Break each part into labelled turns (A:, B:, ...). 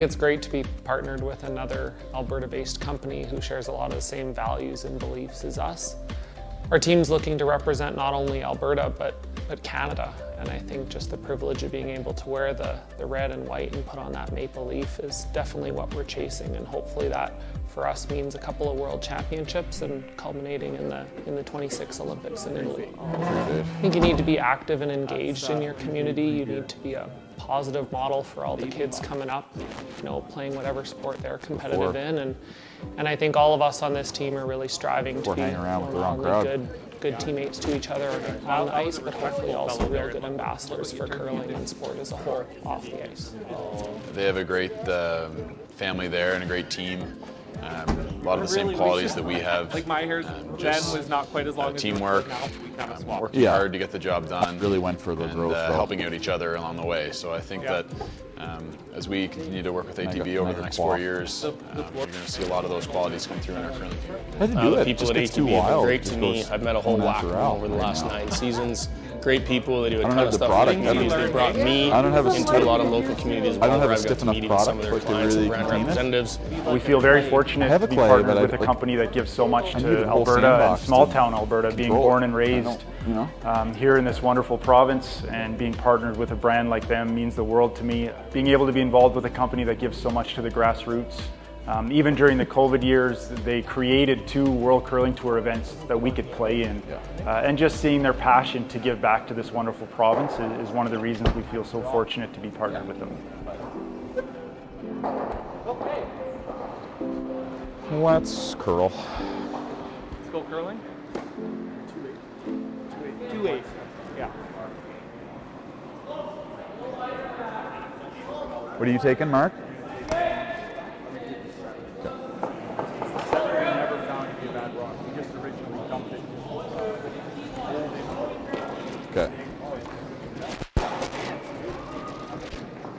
A: It's great to be partnered with another Alberta-based company who shares a lot of the same values and beliefs as us. Our team's looking to represent not only Alberta, but Canada. And I think just the privilege of being able to wear the red and white and put on that maple leaf is definitely what we're chasing. And hopefully that for us means a couple of world championships and culminating in the 26 Olympics in Italy. I think you need to be active and engaged in your community. You need to be a positive model for all the kids coming up, playing whatever sport they're competitive in. And I think all of us on this team are really striving to be not only good teammates to each other on the ice, but hopefully also real good ambassadors for curling and sport as a whole off the ice.
B: They have a great family there and a great team. A lot of the same qualities that we have.
C: Like my hair then was not quite as long as
B: teamwork, working hard to get the job done.
D: Really went for the growth.
B: Helping out each other along the way. So I think that as we continue to work with ATB over the next 4 years, you're going to see a lot of those qualities come through in our curling team.
E: The people at ATB have been great to me. I've met a whole whack of them over the last 9 seasons. Great people. They do a ton of stuff for the communities. They brought me into a lot of local communities as well, where I've got to meet some of their clients and brand representatives.
C: We feel very fortunate to be partnered with a company that gives so much to Alberta and small town Alberta, being born and raised here in this wonderful province, and being partnered with a brand like them means the world to me. Being able to be involved with a company that gives so much to the grassroots. Even during the COVID years, they created 2 World Curling Tour events that we could play in. And just seeing their passion to give back to this wonderful province is one of the reasons we feel so fortunate to be partnered with them.
D: Let's curl.
C: Let's go curling? 2-8. Yeah.
D: What are you taking, Mark? Okay.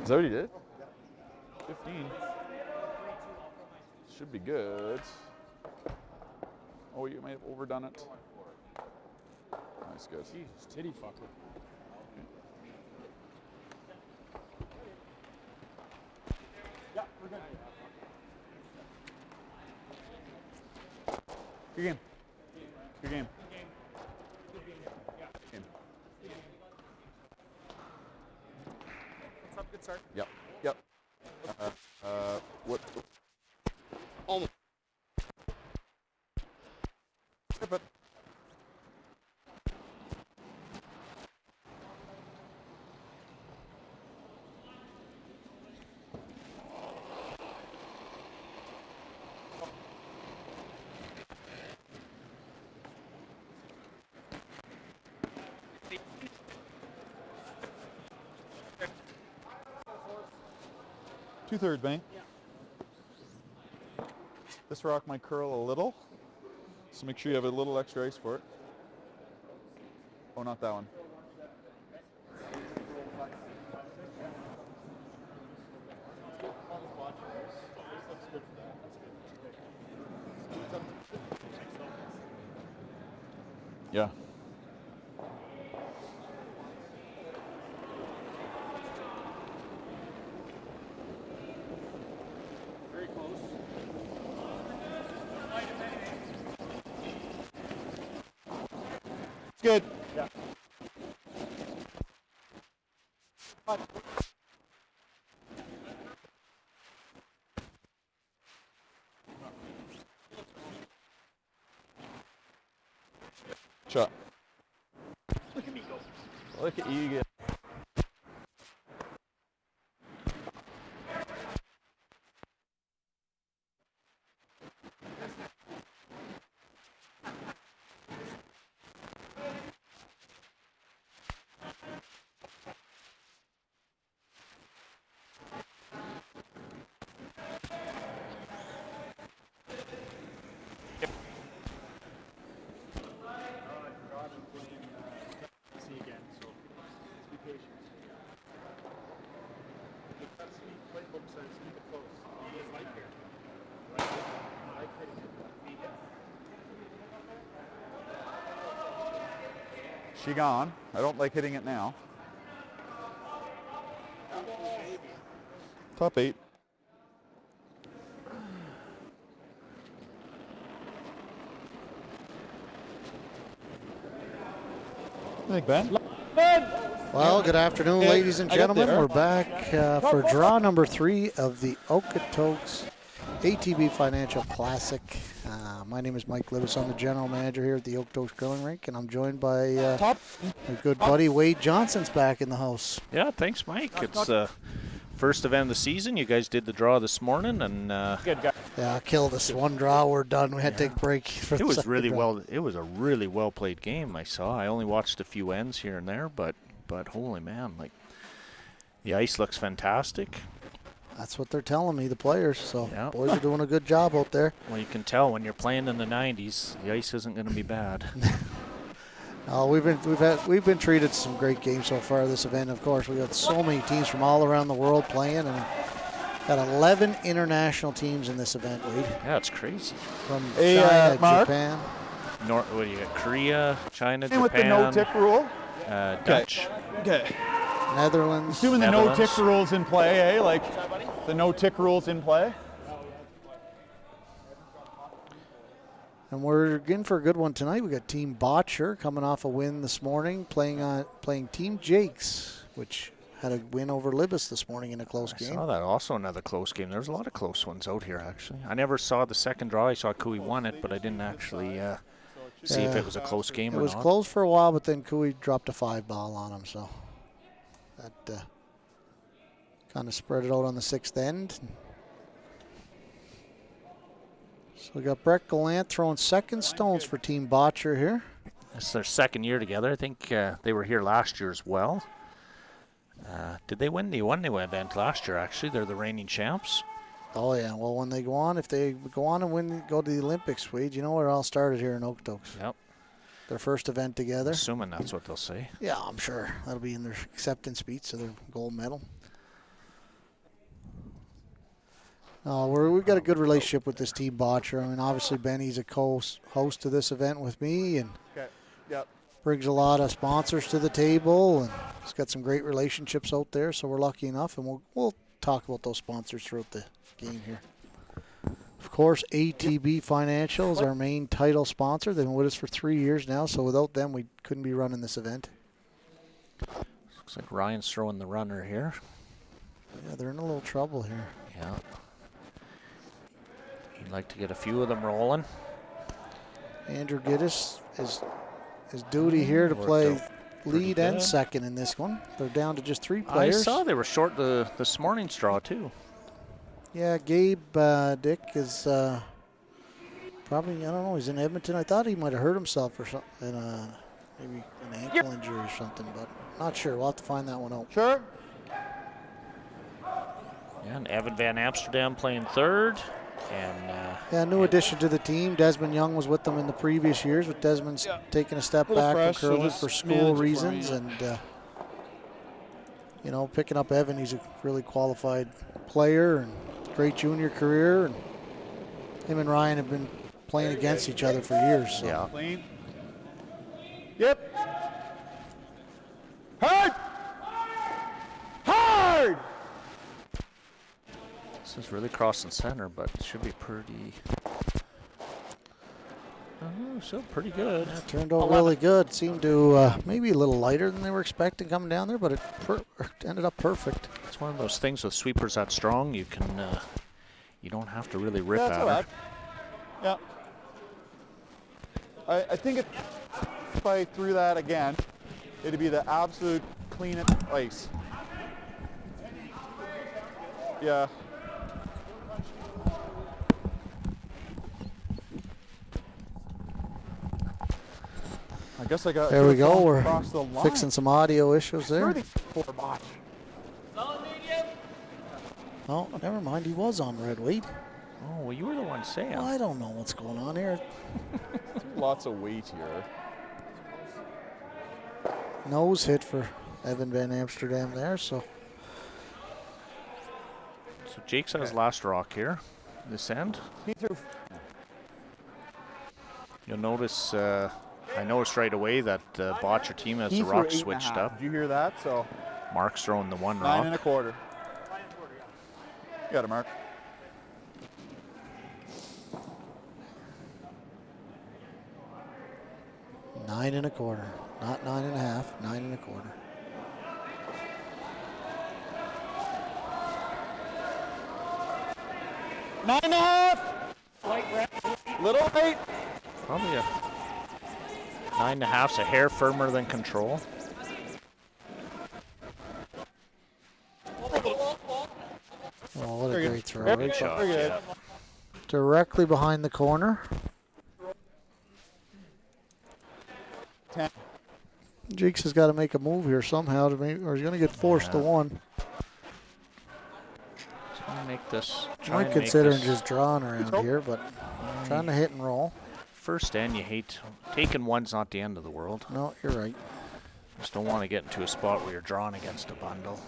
D: Is that what you did? 15. Should be good. Oh, you might have overdone it. Nice, good.
C: Jeez, titty fucker. Yeah, we're good.
D: Good game. Good game.
C: Good start.
D: Yep. What?
B: Almost.
D: But two-thirds, bang. This rock might curl a little, so make sure you have a little extra ice for it. Oh, not that one. Yeah. Good.
C: Yeah.
D: Shot.
C: Look at me go.
D: Look at you go. She gone. I don't like hitting it now. Top 8. Hey, Ben.
F: Well, good afternoon, ladies and gentlemen. We're back for draw number 3 of the Okotoks ATB Financial Classic. My name is Mike Libis. I'm the general manager here at the Okotoks Grilling Rink, and I'm joined by my good buddy Wade Johnson's back in the house.
G: Yeah, thanks, Mike. It's first event of the season. You guys did the draw this morning, and
F: yeah, killed us. One draw, we're done. We had to take a break for
G: it
F: the
G: was
F: second
G: really
F: draw.
G: well. It was a really well played game. I saw. I only watched a few ends here and there, but holy man, like the ice looks fantastic.
F: That's what they're telling me, the players. So
G: Yeah.
F: boys are doing a good job out there.
G: Well, you can tell when you're playing in the 90s, the ice isn't going to be bad.
F: We've been treated to some great games so far this event. Of course, we got so many teams from all around the world playing, and got 11 international teams in this event, Wade.
G: Yeah, it's crazy.
F: From China,
D: Mark?
F: Japan.
G: What do you got? Korea, China,
D: And with the
G: Japan,
D: no-tick rule.
G: Dutch.
D: Okay.
F: Netherlands.
D: Assuming the no-tick rule's in play, eh? Like the no-tick rule's in play.
F: And we're in for a good one tonight. We got Team Bottcher coming off a win this morning, playing Team Jacques, which had a win over Libis this morning in a close
G: I
F: game.
G: saw that. Also another close game. There's a lot of close ones out here, actually. I never saw the second draw. I saw Cooey won it, but I didn't actually see if it was a close game or not.
F: It was close for a while, but then Cooey dropped a 5-ball on him, so that kind of spread it out on the 6th end. So we got Brett Gallant throwing second stones for Team Bottcher here.
G: It's their second year together. I think they were here last year as well. Did they win? They won the event last year, actually. They're the reigning champs.
F: Oh, yeah. Well, when they go on, if they go on and go to the Olympics, Wade, you know where it all started here in Okotoks.
G: Yep.
F: Their first event together.
G: Assuming that's what they'll say.
F: Yeah, I'm sure. That'll be in their acceptance speech of their gold medal. We've got a good relationship with this Team Bottcher. I mean, obviously, Benny's a co-host to this event with me, and brings a lot of sponsors to the table, and he's got some great relationships out there, so we're lucky enough, and we'll talk about those sponsors throughout the game here. Of course, ATB Financial is our main title sponsor. They've been with us for 3 years now, so without them, we couldn't be running this event.
G: Looks like Ryan's throwing the runner here.
F: Yeah, they're in a little trouble here.
G: Yeah. You'd like to get a few of them rolling.
F: Andrew Giddis is his duty here to play lead and second in this one. They're down to just 3 players.
G: I saw they were short this morning's draw, too.
F: Yeah, Gabe Dick is probably, I don't know, he's in Edmonton. I thought he might have hurt himself or something, maybe an ankle injury or something, but not sure. We'll have to find that one out.
D: Sure.
G: Yeah, and Evan Van Amsterdam playing third. And
F: new addition to the team. Desmond Young was with them in the previous years, with Desmond's taking a step back
D: fresh,
F: from
D: so
F: curling
D: just
F: for school
D: manage it for
F: reasons,
D: me.
F: and picking up Evan. He's a really qualified player and great junior career, and him and Ryan have been playing against each other for years. So.
G: yeah.
D: Clean. Yep. Hard. Hard.
G: This is really crossing center, but it should be pretty. Still pretty good.
F: Yeah, turned out really good. Seemed to maybe a little lighter than they were expecting coming down there, but it ended up perfect.
G: It's one of those things with sweepers that strong. You can, you don't have to really rip
D: That's
G: at
D: all
G: her.
D: right. Yeah. I think if I threw that again, it'd be the absolute cleanest ice. Yeah. I guess I got.
F: There we go. We're
D: across the line.
F: fixing some audio issues there.
D: 34 Bottcher.
F: Oh, never mind. He was on red, Wade.
G: Oh, well, you were the one saying.
F: Well, I don't know what's going on here.
D: Lots of weight here.
F: Nose hit for Evan Van Amsterdam there, so.
G: So Jake's has last rock here, this end.
D: He threw.
G: You'll notice, I noticed right away that the Bottcher team has
D: He
G: the
D: threw
G: rock
D: 8.5.
G: switched up.
D: Did you hear that? So
G: Mark's throwing the 1
D: 9
G: rock.1/4.
D: You got it, Mark.
F: 9 1/4. Not 9 1/2, 9 1/4.
D: Nine and a half. Little late.
G: Probably a 9 1/2's a hair firmer than control.
F: Oh, what a great throw.
G: Good shot, yeah.
F: Directly behind the corner.
D: 10.
F: Jacques has got to make a move here somehow, to make, or he's going to get forced to one.
G: Trying to make this.
F: Might consider just drawing around here, but trying to hit and roll.
G: First end, you hate taking one's not the end of the world.
F: No, you're right.
G: Just don't want to get into a spot where you're drawing against a bundle.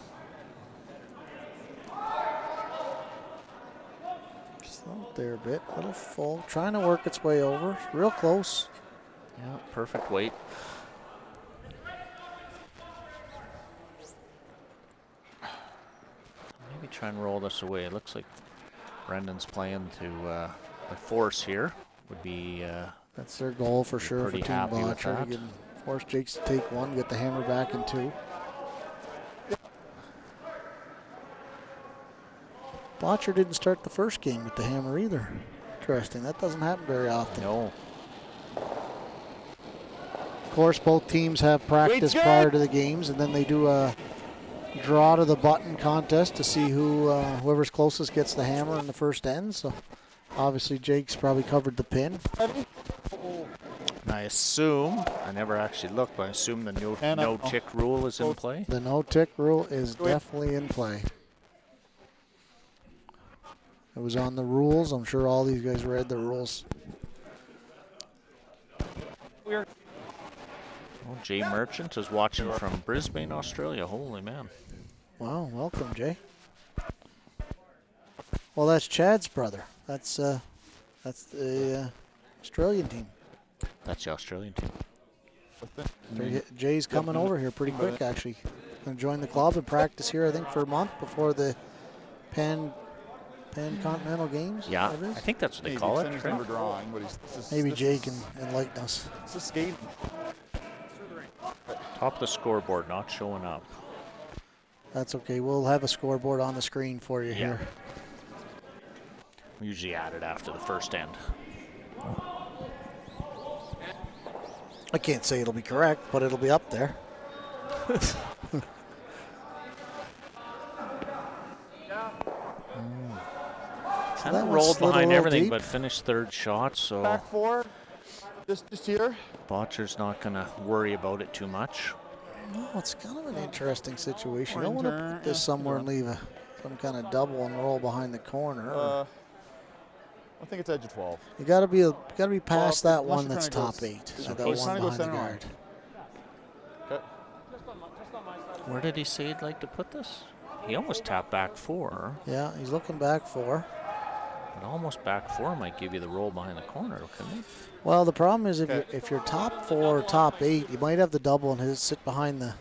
F: Just out there a bit, little full, trying to work its way over. Real close.
G: Yeah, perfect weight. Maybe try and roll this away. It looks like Brendan's playing to the force here. Would be
F: that's their goal for sure for Team Bottcher. To force Jacques to take one, get the hammer back in 2. Bottcher didn't start the first game with the hammer either. Interesting. That doesn't happen very often.
G: No.
F: Of course, both teams have practice prior to the games, and then they do a draw to the button contest to see whoever's closest gets the hammer in the first end. So obviously Jacques probably covered the pin.
G: And I assume, I never actually looked, but I assume the no tick rule is in play.
F: The no tick rule is definitely in play. It was on the rules. I'm sure all these guys read the rules.
G: Well, Jay Merchant is watching from Brisbane, Australia. Holy man.
F: Wow, welcome, Jay. Well, that's Chad's brother. That's the Australian team.
G: That's the Australian team.
F: Jay's coming over here pretty quick, actually. Going to join the club and practice here, I think, for a month before the Pan Continental Games.
G: Yeah, I think that's what they call it. Right?
D: Drawing, but
F: maybe Jay can enlighten us.
D: It's a skate.
G: Top of the scoreboard, not showing up.
F: That's okay. We'll have a scoreboard on the screen for you here.
G: We usually add it after the first end.
F: I can't say it'll be correct, but it'll be up there.
G: Kind of rolled behind everything, but finished third shot, so
D: back 4, just here.
G: Bottcher's not going to worry about it too much.
F: No, it's kind of an interesting situation. You don't want to put this somewhere and leave some kind of double and roll behind the corner.
D: I think it's edge of 12.
F: You got to be past that one that's top 8. So that one behind the guard.
D: Okay.
G: Where did he say he'd like to put this? He almost tapped back 4.
F: Yeah, he's looking back 4.
G: But almost back 4 might give you the roll behind the corner, couldn't he?
F: Well, the problem is if you're top 4 or top 8, you might have the double and his sit behind the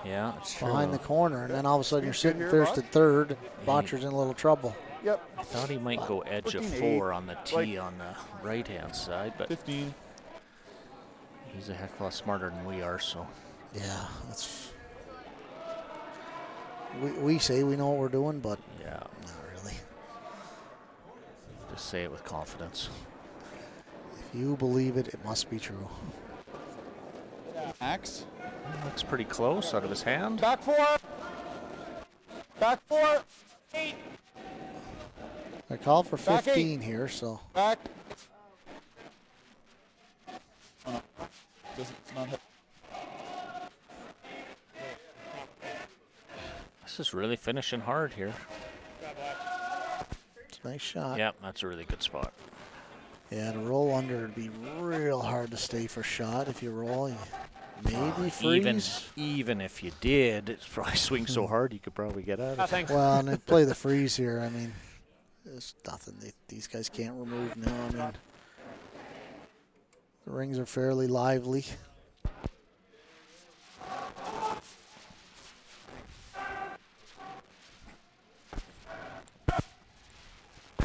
F: the corner, and then all of a sudden you're sitting first and third. Bottcher's in a little trouble.
D: Yep.
G: I thought he might go edge of 4 on the tee on the right-hand side, but
D: 15.
G: He's a heck of a lot smarter than we are, so.
F: Yeah, that's. We say we know what we're doing, but
G: yeah,
F: not really.
G: Just say it with confidence.
F: If you believe it, it must be true.
D: Max.
G: Looks pretty close out of his hand.
D: Back 4. Back 4. 8.
F: I called for 15 here, so.
D: Back. Oh, no. It's not hit.
G: This is really finishing hard here.
F: It's a nice shot.
G: Yep, that's a really good spot.
F: Yeah, to roll under would be real hard to stay for shot. If you roll, you maybe freeze.
G: Even if you did, it's probably swing so hard you could probably get out of it.
F: Well, and they play the freeze here. I mean, there's nothing these guys can't remove now. I mean, the rings are fairly lively.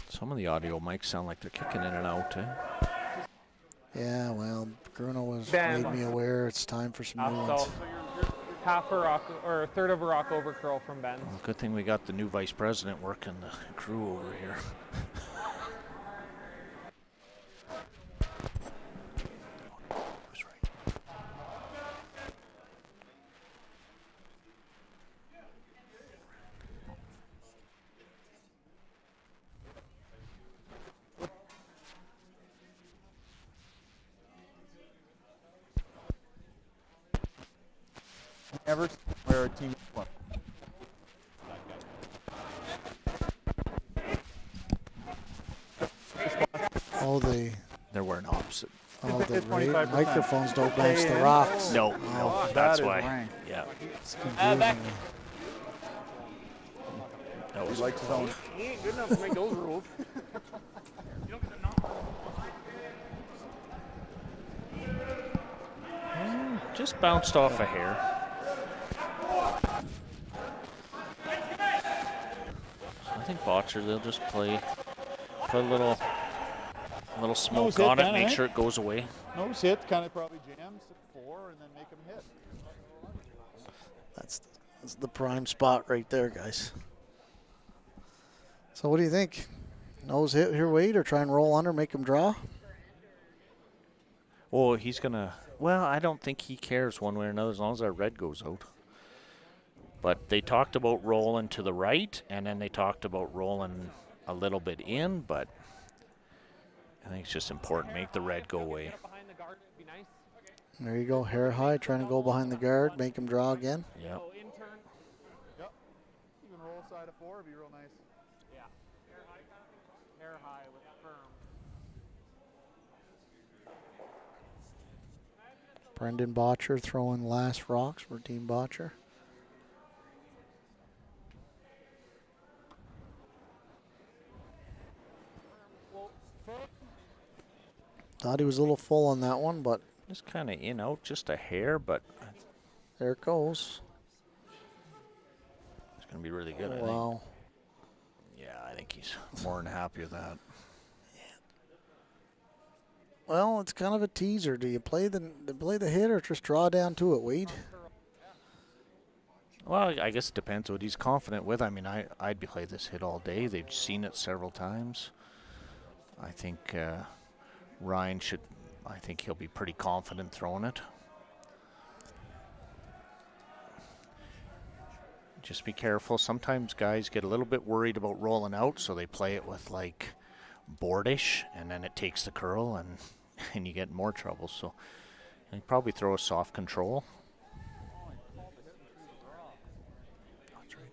G: Some of the audio mics sound like they're kicking in and out.
F: Yeah, well, Bruno was made me aware it's time for some new ones.
A: So you're half a rock or a third of a rock over curl from Ben.
G: Well, good thing we got the new vice president working the crew over here.
D: Never where a team won.
F: Oh,
G: they're wearing opposite.
F: Oh, the microphones don't match the rocks.
G: No,
F: Oh,
G: that's
C: that is
G: why.
C: rank.
G: Yeah.
F: it's confusing me.
G: That was
D: He likes his own.
A: He ain't good enough to make those rules.
G: Just bounced off a hair. So I think Bottcher, they'll just put a little smoke on it, make sure it goes away.
D: Nose hit, kind of probably jams at 4 and then make him hit.
F: That's the prime spot right there, guys. So what do you think? Nose hit here, Wade, or try and roll under, make him draw?
G: Oh, he's gonna. Well, I don't think he cares one way or another as long as our red goes out. But they talked about rolling to the right, and then they talked about rolling a little bit in, but I think it's just important. Make the red go away.
F: There you go, hair high, trying to go behind the guard, make him draw again.
G: Yep.
D: Yep. Even roll side of 4 would be real nice.
A: Yeah. Hair high with firm.
F: Brendan Bottcher throwing last rocks for Team Bottcher. Thought he was a little full on that one, but
G: Just kind of in out, just a hair, but
F: there it goes.
G: it's going to be really good, I
F: Wow.
G: think. Yeah, I think he's more than happy with that.
F: Well, it's kind of a teaser. Do you play the hit or just draw down to it, Wade?
G: Well, I guess it depends what he's confident with. I mean, I'd play this hit all day. They've seen it several times. I think Ryan should. I think he'll be pretty confident throwing it. Just be careful. Sometimes guys get a little bit worried about rolling out, so they play it with like boardish, and then it takes the curl, and you get more trouble. So you probably throw a soft control. That's right.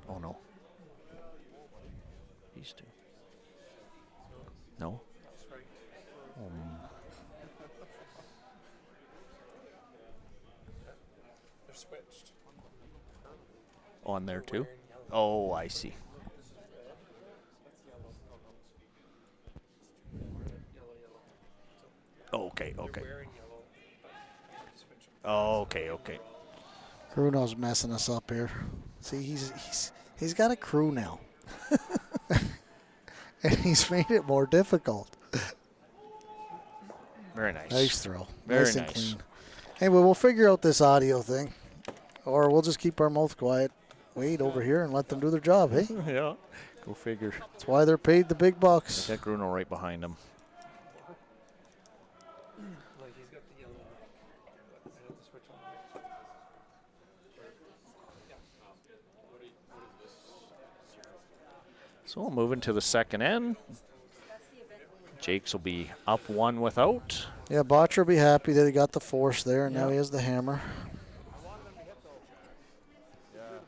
G: Oh no. These two. No.
A: They're switched.
G: On there too? Oh, I see. Okay, okay. Okay.
F: Bruno's messing us up here. See, he's got a crew now. And he's made it more difficult.
G: Very nice.
F: Nice throw.
G: Very
F: nice and
G: nice.
F: clean. Anyway, we'll figure out this audio thing. Or we'll just keep our mouth quiet, wait over here, and let them do their job, hey?
G: Yeah, go figure.
F: That's why they're paid the big bucks.
G: Get Bruno right behind him. So we'll move into the second end. Jacques will be up 1 without.
F: Yeah, Bottcher will be happy that he got the force there, and now he has the hammer.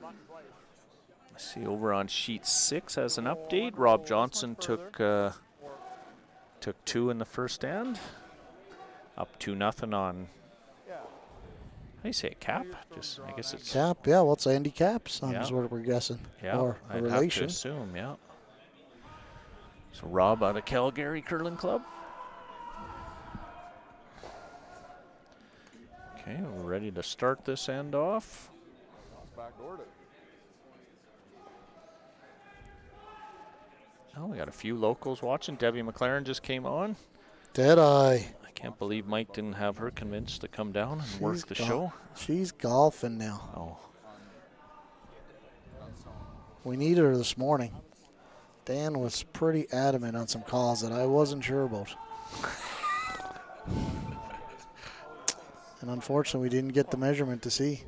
G: I see over on sheet 6 as an update. Rob Johnson took 2 in the first end. Up 2-0 on. How do you say it, cap? Just I guess it's
F: Cap, yeah. Well, it's Andy Cap's son
G: Yeah.
F: is what we're guessing.
G: yeah.
F: Or a
G: I'd
F: relation.
G: have to assume, yeah. So Rob out of Calgary Curling Club. Okay, we're ready to start this end off.
D: Backdoored it.
G: Oh, we got a few locals watching. Debbie McLaren just came on.
F: Did I?
G: I can't believe Mike didn't have her convinced to come down and work the show.
F: She's golfing now.
G: Oh.
F: We needed her this morning. Dan was pretty adamant on some calls that I wasn't sure about. And unfortunately, we didn't get the measurement to see.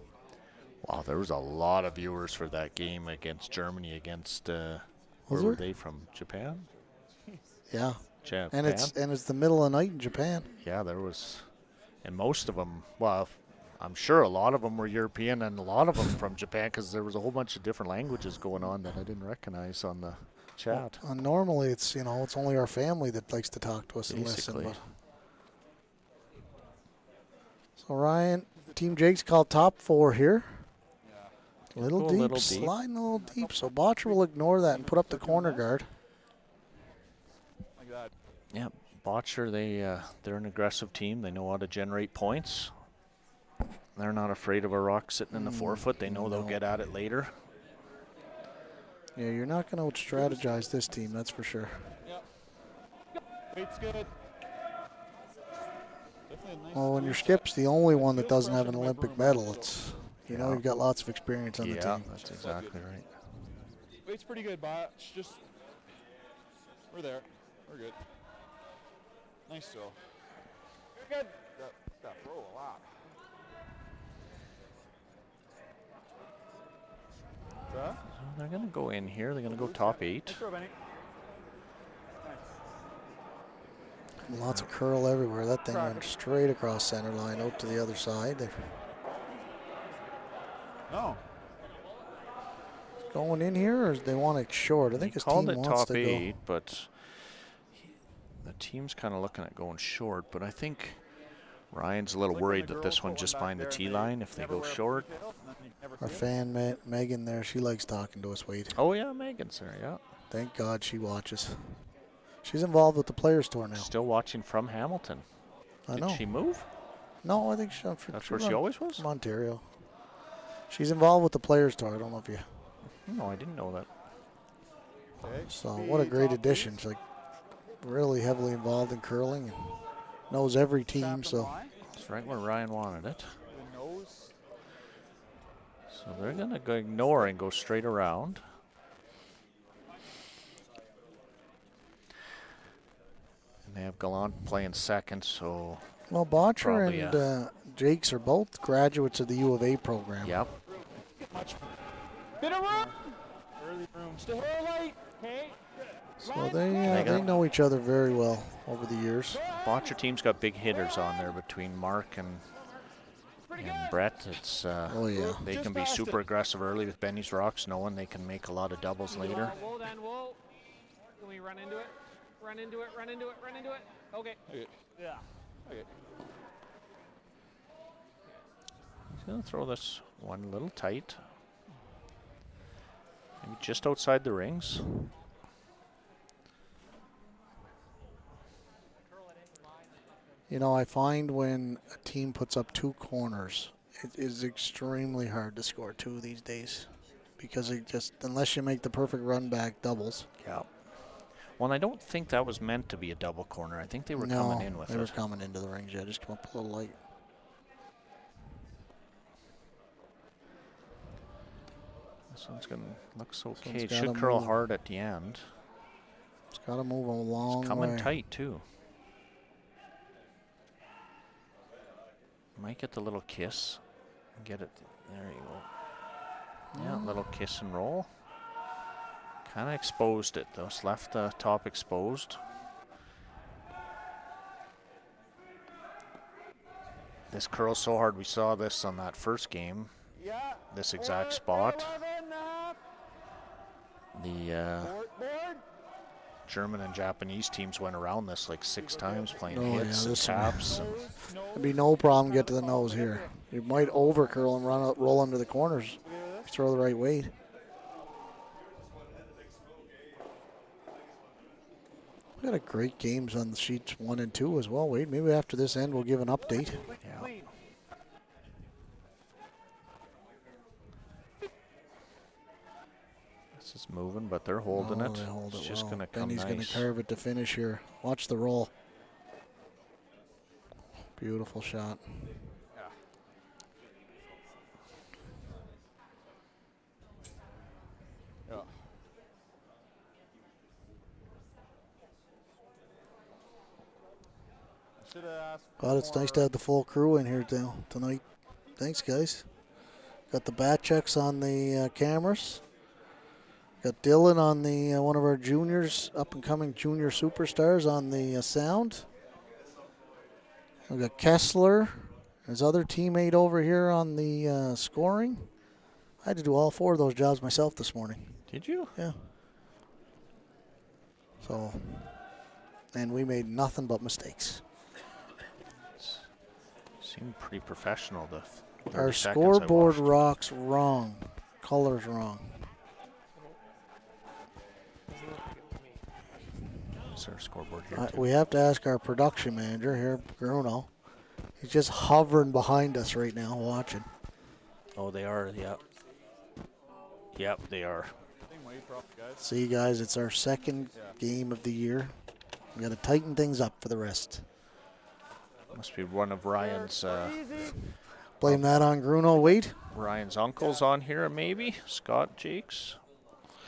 G: Wow, there was a lot of viewers for that game against Germany against, where
F: there?
G: were they from? Japan?
F: Yeah.
G: Japan.
F: And it's the middle of the night in Japan.
G: Yeah, there was, and most of them, well, I'm sure a lot of them were European and a lot of them from Japan because there was a whole bunch of different languages going on that I didn't recognize on the chat.
F: Normally, it's it's only our family that likes to talk to us
G: Basically.
F: and listen. So Ryan, Team Jake's called top 4 here. A little deep, sliding a little deep. So Bottcher will ignore that and put up the corner guard.
D: Like that.
G: Yeah, Bottcher, they're an aggressive team. They know how to generate points. They're not afraid of a rock sitting in the 4-foot. They know they'll get at it later.
F: Yeah, you're not going to strategize this team, that's for sure.
D: Yep. Weight's good.
F: Well, when your skip's the only one that doesn't have an Olympic medal, it's you've got lots of experience on the team.
G: Yeah, that's exactly right.
D: Weight's pretty good, Botch. Just we're there. We're good. Nice throw. You're good. That throw a lot.
G: They're going to go in here. They're going to go top 8.
D: Nice throw, Benny.
F: Lots of curl everywhere. That thing went straight across center line out to the other side. They're going in here, or they want it short? I think his team wants
G: top
F: to
G: 8,
F: go.
G: but the team's kind of looking at going short. But I think Ryan's a little worried that this one's just behind the tee line if they go short.
F: Our fan, Megan there, she likes talking to us, Wade.
G: Oh, yeah, Megan's there, yeah.
F: Thank God she watches. She's involved with the Players Tour now.
G: Still watching from Hamilton.
F: I know.
G: Did she move?
F: No, I think
G: that's where she always was?
F: From Ontario. She's involved with the Players Tour. I don't know if you...
G: No, I didn't know that.
F: So what a great addition. She's like really heavily involved in curling and knows every team. So
G: it's right where Ryan wanted it. So they're going to go ignore and go straight around. And they have Gallant playing second, so...
F: Well, Bottcher and Jacques are both graduates of the U of A program.
G: Yep.
D: Bit of room. Early room. Still light. Okay.
F: So they know each other very well over the years.
G: Bottcher team's got big hitters on there between Mark and Brett. It's they can be super aggressive early with Benny's rocks, knowing they can make a lot of doubles later.
A: Whoa. Can we run into it? Run into it. Okay.
D: Yeah. Okay.
G: He's going to throw this one a little tight. Maybe just outside the rings.
F: I find when a team puts up 2 corners, it is extremely hard to score 2 these days because unless you make the perfect run back doubles.
G: Yeah. Well, I don't think that was meant to be a double corner. I think they were coming in with it.
F: They were coming into the rings. Yeah, just come up a little light.
G: This one's going to look okay. It should curl hard at the end.
F: It's got to move a long way.
G: It's coming tight, too. Might get the little kiss. Get it. There you go. Yeah, little kiss and roll. Kind of exposed it, though. It's left the top exposed. This curls so hard. We saw this on that first game. This exact spot. The German and Japanese teams went around this like 6 times playing hits and taps.
F: There'd be no problem get to the nose here. You might over curl and roll under the corners if you throw the right weight. We got a great games on the sheets 1 and 2 as well. Wait, maybe after this end we'll give an update.
G: Yeah. This is moving, but they're holding it.
F: They hold
G: It's
F: it
G: just
F: well.
G: going to come
F: Benny's
G: nice.
F: going to carve it to finish here. Watch the roll. Beautiful shot.
C: God,
F: it's nice to have the full crew in here tonight. Thanks, guys. Got the bat checks on the cameras. Got Dylan on the one of our juniors, up-and-coming junior superstars on the sound. We got Kessler, his other teammate over here on the scoring. I had to do all 4 of those jobs myself this morning.
G: Did you?
F: Yeah. So, and we made nothing but mistakes.
G: Seemed pretty professional.
F: Our scoreboard rocks wrong. Color's wrong.
G: Is our scoreboard here?
F: We have to ask our production manager here, Bruno. He's just hovering behind us right now, watching.
G: Oh, they are. Yep. Yep, they are.
F: See, guys, it's our second game of the year. We got to tighten things up for the rest.
G: Must be one of Ryan's.
F: Blame that on Bruno. Wait.
G: Ryan's uncle's on here, maybe. Scott Jacques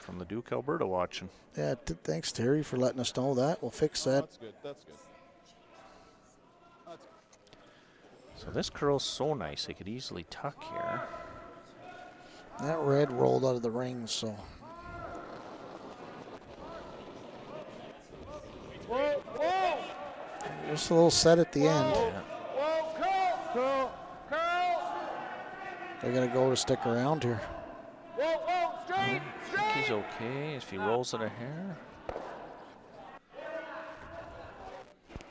G: from the Duke, Alberta, watching.
F: Yeah, thanks, Terry, for letting us know that. We'll fix that.
D: That's good. That's good.
G: So this curl's so nice. They could easily tuck here.
F: That red rolled out of the ring, so. Just a little set at the end. They're going to go to stick around here.
G: I think he's okay if he rolls it a hair.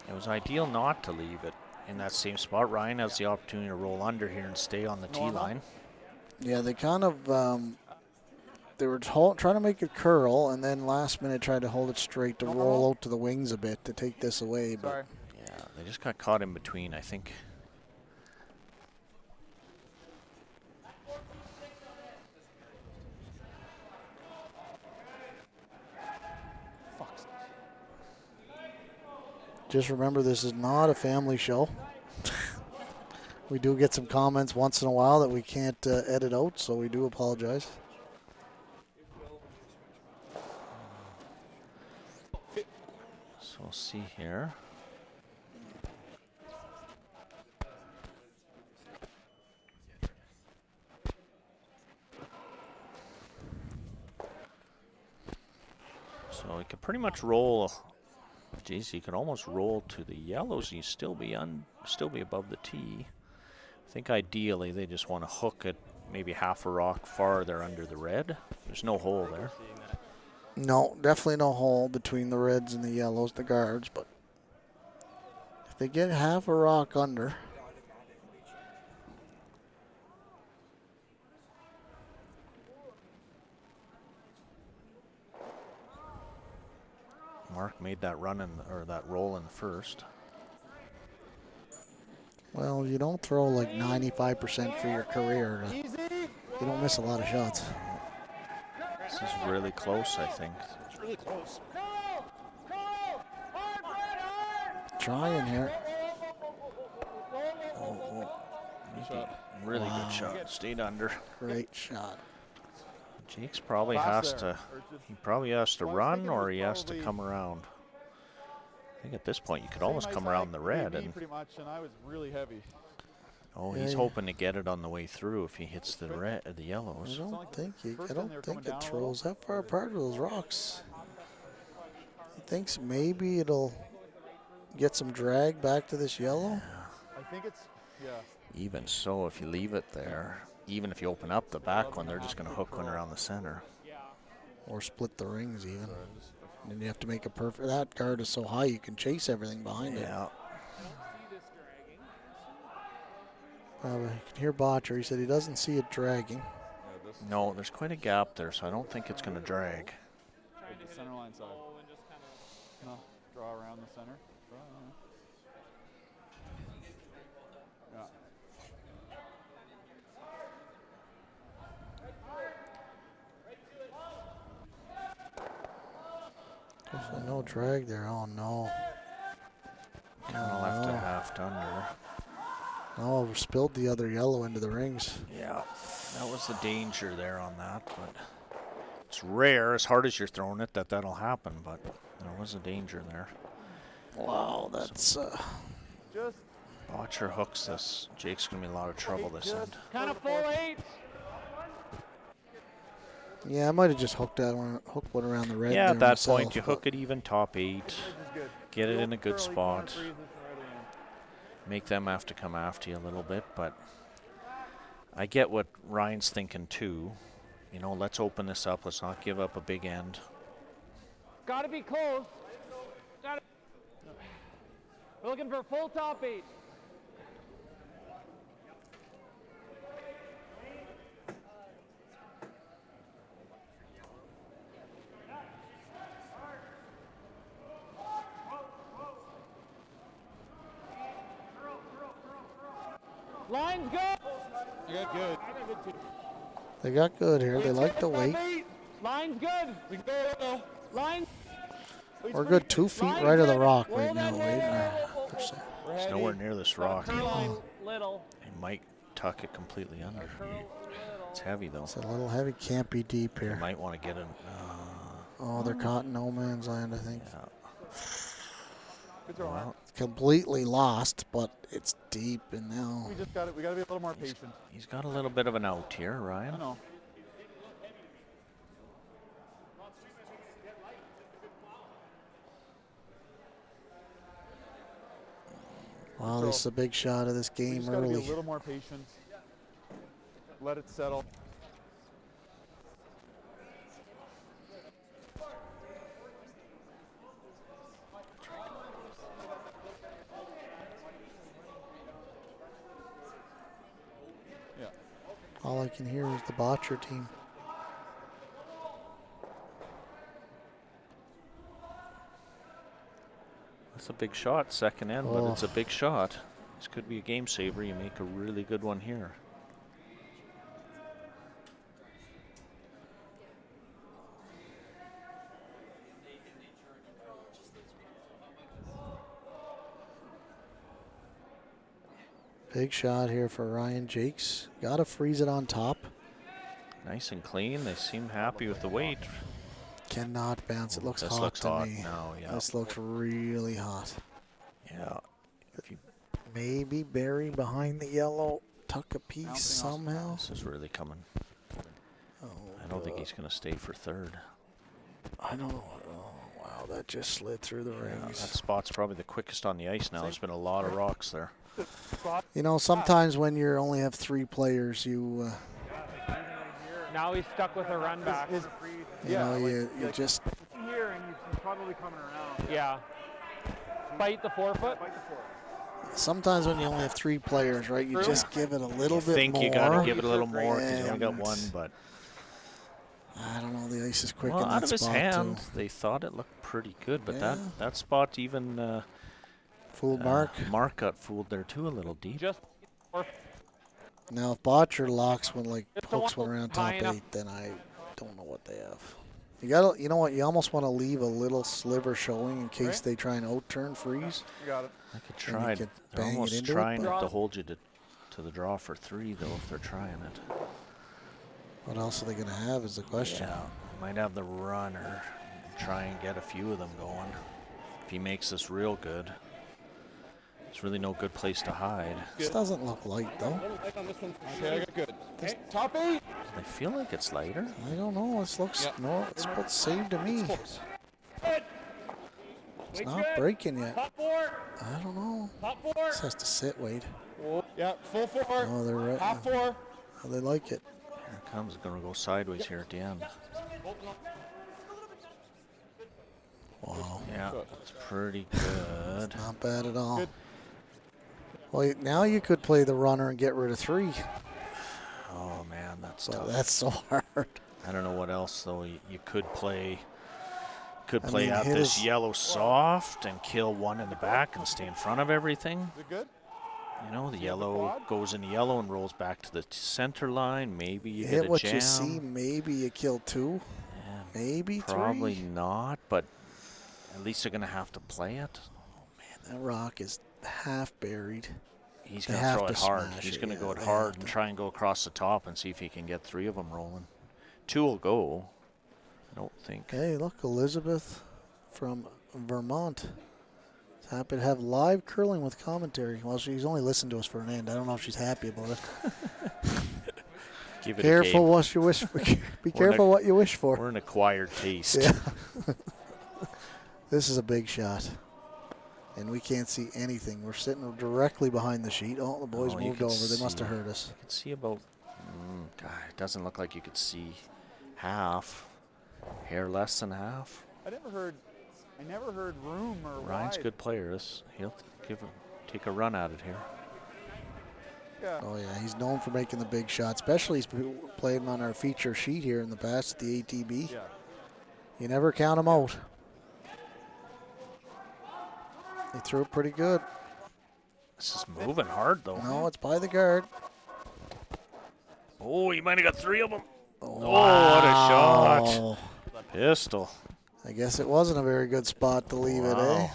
G: It was ideal not to leave it in that same spot. Ryan has the opportunity to roll under here and stay on the tee line.
F: Yeah, they kind of, they were trying to make it curl, and then last minute tried to hold it straight to roll out to the wings a bit to take this away. But
G: yeah, they just got caught in between, I think.
F: Just remember, this is not a family show. We do get some comments once in a while that we can't edit out, so we do apologize.
G: So we'll see here. So we could pretty much roll. Geez, you could almost roll to the yellows and you still be above the tee. I think ideally they just want to hook it maybe half a rock farther under the red. There's no hole there.
F: No, definitely no hole between the reds and the yellows, the guards, but if they get half a rock under.
G: Mark made that run or that roll in the first.
F: Well, you don't throw like 95% for your career. You don't miss a lot of shots.
G: This is really close, I think.
D: It's really close.
F: Trying here.
G: Really good shot. Stayed under.
F: Great shot.
G: Jake's probably has to run or he has to come around. I think at this point you could almost come around the red and
D: pretty much, and I was really heavy.
G: oh, he's hoping to get it on the way through if he hits the red or the yellows.
F: I don't think it throws that far apart with those rocks. He thinks maybe it'll get some drag back to this yellow.
D: I think it's
G: Even so, if you leave it there, even if you open up the back one, they're just going to hook one around the center.
F: Or split the rings even. And then you have to make a perfect. That guard is so high you can chase everything behind it.
G: Yeah.
F: You can hear Bottcher. He said he doesn't see it dragging.
G: No, there's quite a gap there, so I don't think it's going to drag.
D: the center line side. No, draw around the center. Yeah.
F: No drag there. Oh, no.
G: Kind of left it half under.
F: No, spilled the other yellow into the rings.
G: Yeah, that was the danger there on that, but it's rare, as hard as you're throwing it, that'll happen, but there was a danger there.
F: Wow, that's...
G: Bottcher hooks this. Jake's going to be in a lot of trouble this end.
D: Kind of full 8.
F: Yeah, I might have just hooked one around the red.
G: Yeah, at that
F: myself,
G: point, you hook it even top 8, get it in a good spot. Make them have to come after you a little bit, but I get what Ryan's thinking too. You know, let's open this up. Let's not give up a big end.
D: Got to be close. We're looking for full top 8. Line's good. Good.
F: They got good here. They like the weight.
D: Line's good. We can go. Line.
F: We're good 2 feet right of the rock right now, Wade.
G: It's nowhere near this rock.
D: Little.
G: He might tuck it completely under. It's heavy though.
F: It's a little heavy. Can't be deep here.
G: You might want to get in.
F: Oh, they're caught in no man's land, I think.
G: Yeah.
F: Well, completely lost, but it's deep, and now
D: We got to be a little more patient.
G: He's got a little bit of an out here, Ryan.
D: I know.
F: wow, this is a big shot of this
D: We
F: game
D: just got to be
F: early.
D: a little more patient. Let it settle.
F: All I can hear is the Bottcher team.
G: That's a big shot, second end, but it's a big shot. This could be a game saver. You make a really good one here.
F: Big shot here for Ryan. Jacques got to freeze it on top.
G: Nice and clean. They seem happy with the weight.
F: Cannot bounce. It looks
G: This
F: hot
G: looks
F: to
G: hot
F: me.
G: now, yeah.
F: This looks really hot.
G: Yeah. If you,
F: Maybe bury behind the yellow. Tuck a piece somehow.
G: this is really coming.
F: Oh,
G: I don't think he's going to stay for third.
F: I don't know. Oh, wow, that just slid through the
G: Yeah, that
F: rings.
G: spot's probably the quickest on the ice now. There's been a lot of rocks there.
F: You know, sometimes when you only have 3 players, you
D: Now he's stuck with a run back.
F: you just
D: Here and he's probably coming around. Yeah. Bite the forefoot.
F: sometimes when you only have 3 players, right? You just give it a little bit
G: Think
F: more.
G: you got to give it a little more because you only got
F: And
G: one, but
F: I don't know. The ice is quick
G: well,
F: in
G: out
F: that
G: of his
F: spot
G: hand,
F: too.
G: they thought it looked pretty good, but
F: Yeah.
G: that spot even
F: Fooled Mark.
G: Mark got fooled there too a little deep.
D: Just
F: Now, if Bottcher locks one like
D: Just don't
F: hooks one
D: want
F: around
D: high
F: top
D: enough.
F: 8, then I don't know what they have. You gotta, you know what? You almost want to leave a little sliver showing in case they try and out-turn freeze.
D: You got it.
G: I could
F: And you
G: try.
F: could
G: They're
F: bang it
G: almost
F: into it,
G: trying
F: but-
G: to hold you to the draw for 3 though if they're trying it.
F: What else are they gonna have is the question.
G: Yeah, might have the runner try and get a few of them going. If he makes this real good, there's really no good place to hide.
F: This doesn't look light though.
D: Okay, I got good. Top 8.
G: I feel like it's lighter.
F: I don't know. This looks no. It's what's saved to me. It's not breaking yet.
D: Top 4.
F: I don't know.
D: Top 4.
F: This has to sit, Wade.
D: Yeah, full 4.
F: Oh, they're right.
D: Half 4.
F: Oh, they like it.
G: Here it comes. It's going to go sideways here at the end.
F: Wow,
G: Yeah, it's pretty good.
F: not bad at all. Well, now you could play the runner and get rid of 3.
G: Oh man, that's
F: But
G: tough.
F: that's so hard.
G: I don't know what else though. You could play. Could
F: I
G: play
F: mean,
G: out
F: hit
G: this
F: his-
G: yellow soft and kill one in the back and stay in front of everything.
D: Is it good?
G: You know, the yellow goes in the yellow and rolls back to the center line. Maybe you
F: Hit
G: hit a
F: what
G: jam.
F: you see. Maybe you kill 2.
G: Yeah,
F: Maybe 3.
G: probably not, but At least they're going to have to play it.
F: Oh, man, that rock is half buried.
G: He's going to throw it hard. He's going to go it hard and try and go across the top and see if he can get 3 of them rolling. 2 will go, I don't think.
F: Hey, look, Elizabeth from Vermont. Happy to have live curling with commentary. Well, she's only listened to us for an end. I don't know if she's happy about it.
G: Give it
F: careful what you wish for. Be careful what you wish for.
G: We're an acquired taste.
F: Yeah. This is a big shot. And we can't see anything. We're sitting directly behind the sheet. Oh, the boys moved over. They must have heard us.
G: You can see about, God, it doesn't look like you could see half. Hair less than half.
D: I never heard room or
G: Ryan's a good player. He'll take a run at it here.
D: Yeah.
F: Oh, yeah, he's known for making the big shots, especially he's played on our feature sheet here in the past at the ATB.
D: Yeah.
F: You never count him out. He threw it pretty good.
G: This is moving hard, though.
F: No, it's by the guard.
G: Oh, you might have got 3 of them.
F: Oh,
G: what a shot. Pistol.
F: I guess it wasn't a very good spot to leave it, eh?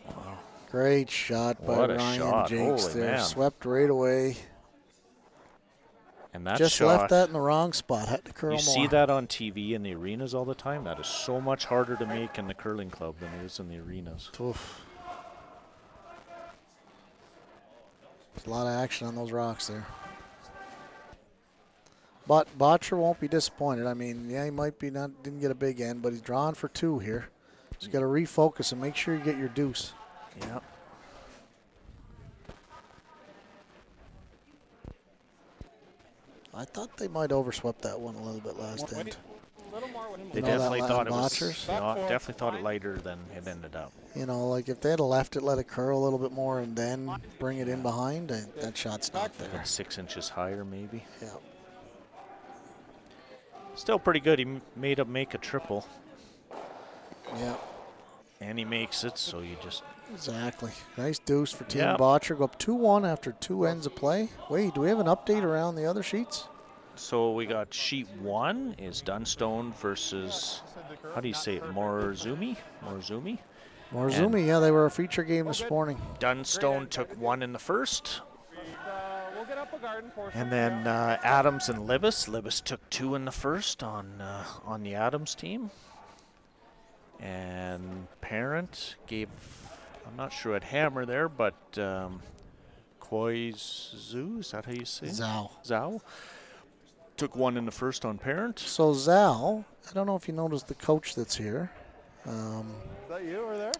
G: Wow.
F: Great shot by Ryan Jacques there.
G: Man.
F: Swept right away.
G: And that
F: just
G: shot,
F: left that in the wrong spot. Had to curl more.
G: You see that on TV in the arenas all the time? That is so much harder to make in the curling club than it is in the arenas.
F: Oof. There's a lot of action on those rocks there. But Bottcher won't be disappointed. I mean, yeah, he might be didn't get a big end, but he's drawing for 2 here. He's got to refocus and make sure you get your deuce.
G: Yeah.
F: I thought they might overswept that one a little bit last end.
G: They definitely thought it was. Definitely thought it lighter than it ended up.
F: You know, like if they had left it, let it curl a little bit more, and then bring it in behind, that shot's not there.
G: 6 inches higher, maybe.
F: Yeah.
G: Still pretty good. He made him make a triple.
F: Yeah.
G: And he makes it, so you just...
F: Exactly. Nice deuce for Team Bottcher. Go up 2-1 after 2 ends of play. Wait, do we have an update around the other sheets?
G: So we got sheet 1 is Dunstone versus, how do you say it, Morzumi?
F: Morzumi, yeah, they were a feature game this morning.
G: Dunstone took 1 in the first. And then Adams and Libis. Libis took 2 in the first on the Adams team. And Parent gave, I'm not sure at hammer there, but Koizu, is that how you say it? Zhao. Took 1 in the first on Parent.
F: So Zhao, I don't know if you noticed the coach that's here.
D: Is that you over there?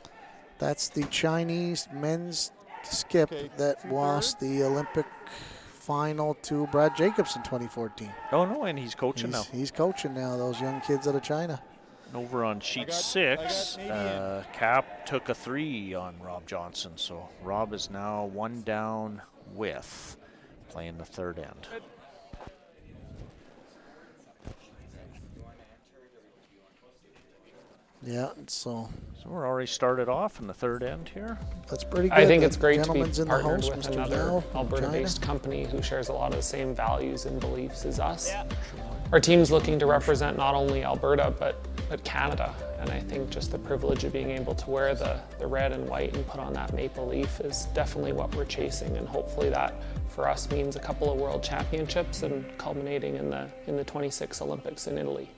F: That's the Chinese men's skip that lost the Olympic final to Brad Jacobs in 2014.
G: Oh, no, and he's coaching now.
F: He's coaching now, those young kids out of China.
G: Over on sheet 6, Cap took a 3 on Rob Johnson. So Rob is now 1 down with playing the third end.
F: Yeah, so
G: we're already started off in the third end here.
F: That's pretty good.
A: I think it's great to be
F: in the
A: partnered
F: host,
A: with
F: Mr.
A: another Alberta-based company who shares a lot of the same values and beliefs as us. Yeah. Our team's looking to represent not only Alberta, but Canada. And I think just the privilege of being able to wear the red and white and put on that maple leaf is definitely what we're chasing. And hopefully that, for us, means a couple of world championships and culminating in the 26 Olympics in Italy.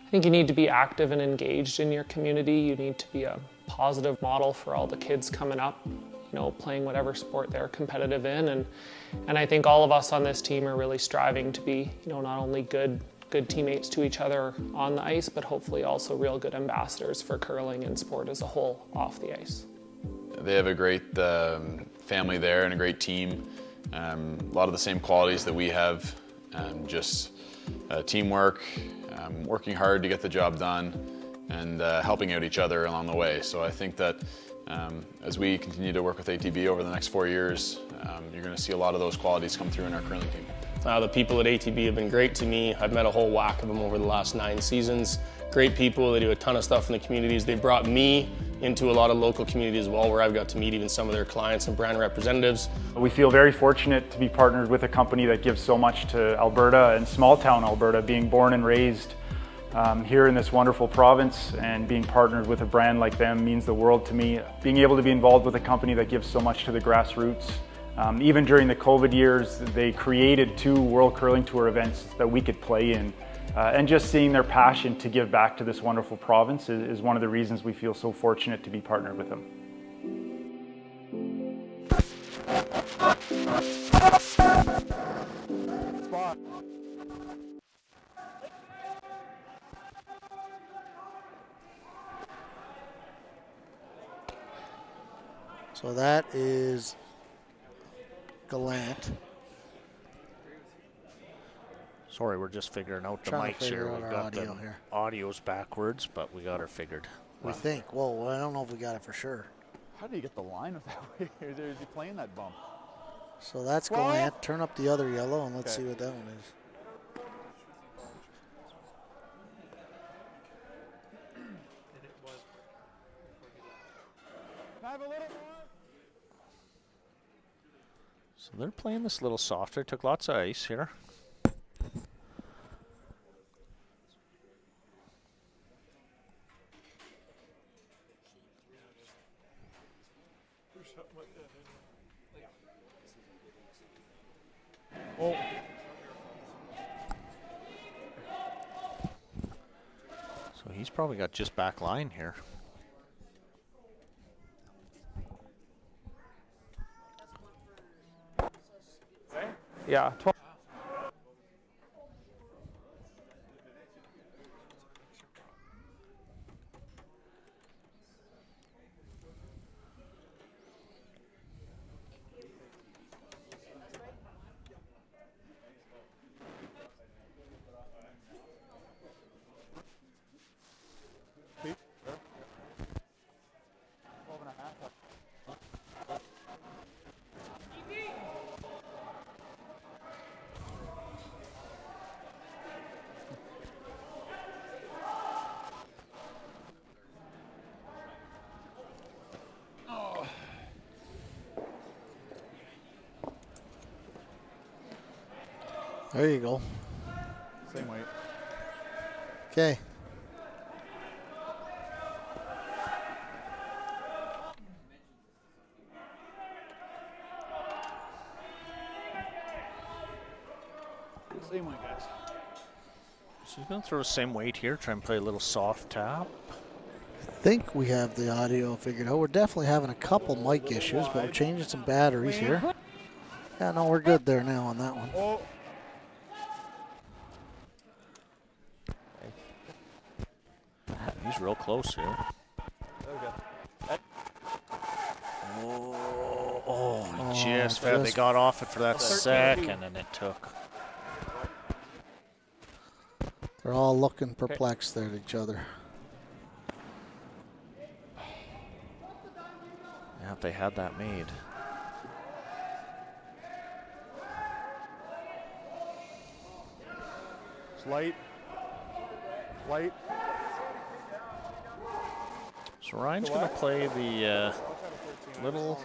A: I think you need to be active and engaged in your community. You need to be a positive model for all the kids coming up, you know, playing whatever sport they're competitive in. And I think all of us on this team are really striving to be, you know, not only good teammates to each other on the ice, but hopefully also real good ambassadors for curling and sport as a whole off the ice.
B: They have a great family there and a great team. A lot of the same qualities that we have, just teamwork, working hard to get the job done, and helping out each other along the way. So I think that as we continue to work with ATB over the next 4 years, you're going to see a lot of those qualities come through in our curling team.
E: The people at ATB have been great to me. I've met a whole whack of them over the last 9 seasons. Great people, they do a ton of stuff in the communities. They brought me into a lot of local communities as well, where I've got to meet even some of their clients and brand representatives.
C: We feel very fortunate to be partnered with a company that gives so much to Alberta and small town Alberta, being born and raised here in this wonderful province, and being partnered with a brand like them means the world to me. Being able to be involved with a company that gives so much to the grassroots. Even during the COVID years, they created 2 World Curling Tour events that we could play in. And just seeing their passion to give back to this wonderful province is one of the reasons we feel so fortunate to be partnered with them.
F: So that is Gallant.
G: Sorry, we're just figuring out the mics here. We've got the audio's backwards, but we got her figured.
F: We think. Whoa, I don't know if we got it for sure.
D: How do you get the line of that way? Is he playing that bump?
F: So that's Gallant. Turn up the other yellow and let's see what that one is.
G: So they're playing this a little softer. Took lots of ice here.
D: Oh.
G: So he's probably got just back line here.
A: Yeah.
F: There you go.
D: Same weight.
F: Okay.
D: Same weight, guys.
G: So he's going to throw the same weight here, try and play a little soft tap.
F: I think we have the audio figured out. We're definitely having a couple mic issues, but we're changing some batteries here. Yeah, no, we're good there now on that one.
D: Oh.
G: He's real close here. Oh, just found they got off it for that second, and it took.
F: They're all looking perplexed there at each other.
G: Yeah, if they had that made.
D: Light. Light.
G: So Ryan's going to play the little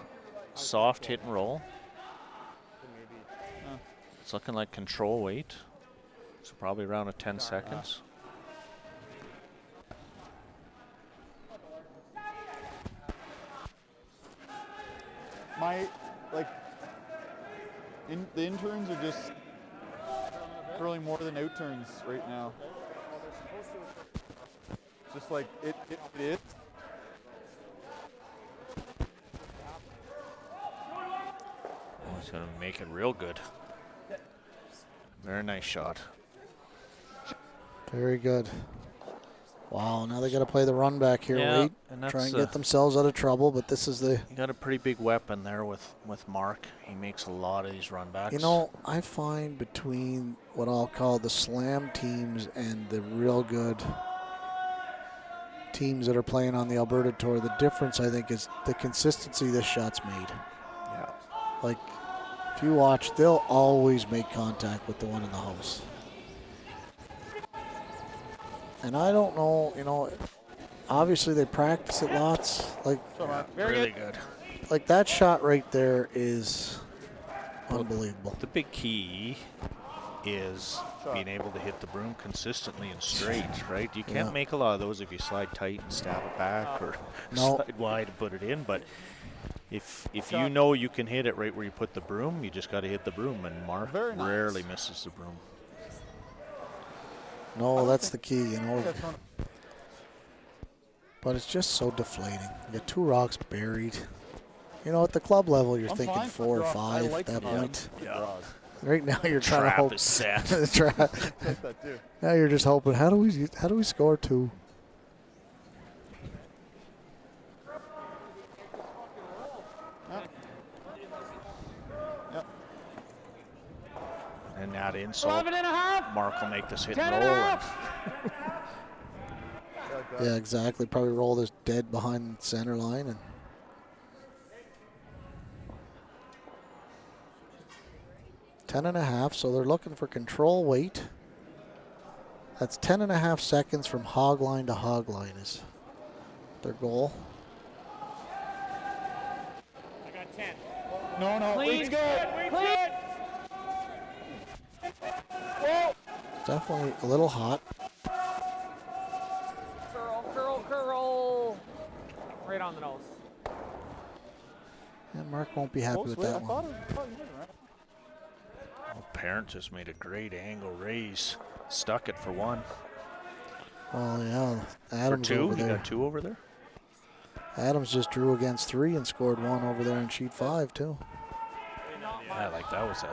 G: soft hit and roll. It's looking like control weight. So probably around 10 seconds.
D: The interns are just curling more than outturns right now. Just like it is.
G: Oh, he's going to make it real good. Very nice shot.
F: Very good. Wow, now they got to play the run back here, wait, and try and get themselves out of trouble, but this is the...
G: You got a pretty big weapon there with Mark. He makes a lot of these run backs.
F: You know, I find between what I'll call the slam teams and the real good teams that are playing on the Alberta Tour, the difference, I think, is the consistency this shot's made.
G: Yeah.
F: Like, if you watch, they'll always make contact with the one in the house. And I don't know, you know, obviously they practice it lots. Like,
G: really good.
F: Like that shot right there is unbelievable.
G: The big key is being able to hit the broom consistently and straight, right? You can't make a lot of those if you slide tight and stab it back or slide wide and put it in, but if you know you can hit it right where you put the broom, you just got to hit the broom, and Mark rarely misses the broom.
F: No, that's the key, you know. But it's just so deflating. You got 2 rocks buried. You know, at the club level, you're thinking 4 or 5 at that point.
G: Yeah.
F: Right now, you're trying to hope.
G: Is set.
F: Now you're just hoping. How do we score 2?
G: And that insult, Mark will make this hit and roll.
F: Yeah, exactly. Probably roll this dead behind the center line. And 10.5, so they're looking for control weight. That's 10.5 seconds from hog line to hog line is their goal.
C: I got 10. No, it's good.
F: Definitely a little hot.
A: Curl. Right on the nose.
F: And Mark won't be happy with that one.
G: Parent just made a great angle raise. Stuck it for 1.
F: Well, yeah. Adams
G: for 2?
F: over there.
G: You got 2 over there?
F: Adams just drew against 3 and scored 1 over there in sheet 5 too.
G: Yeah, like that was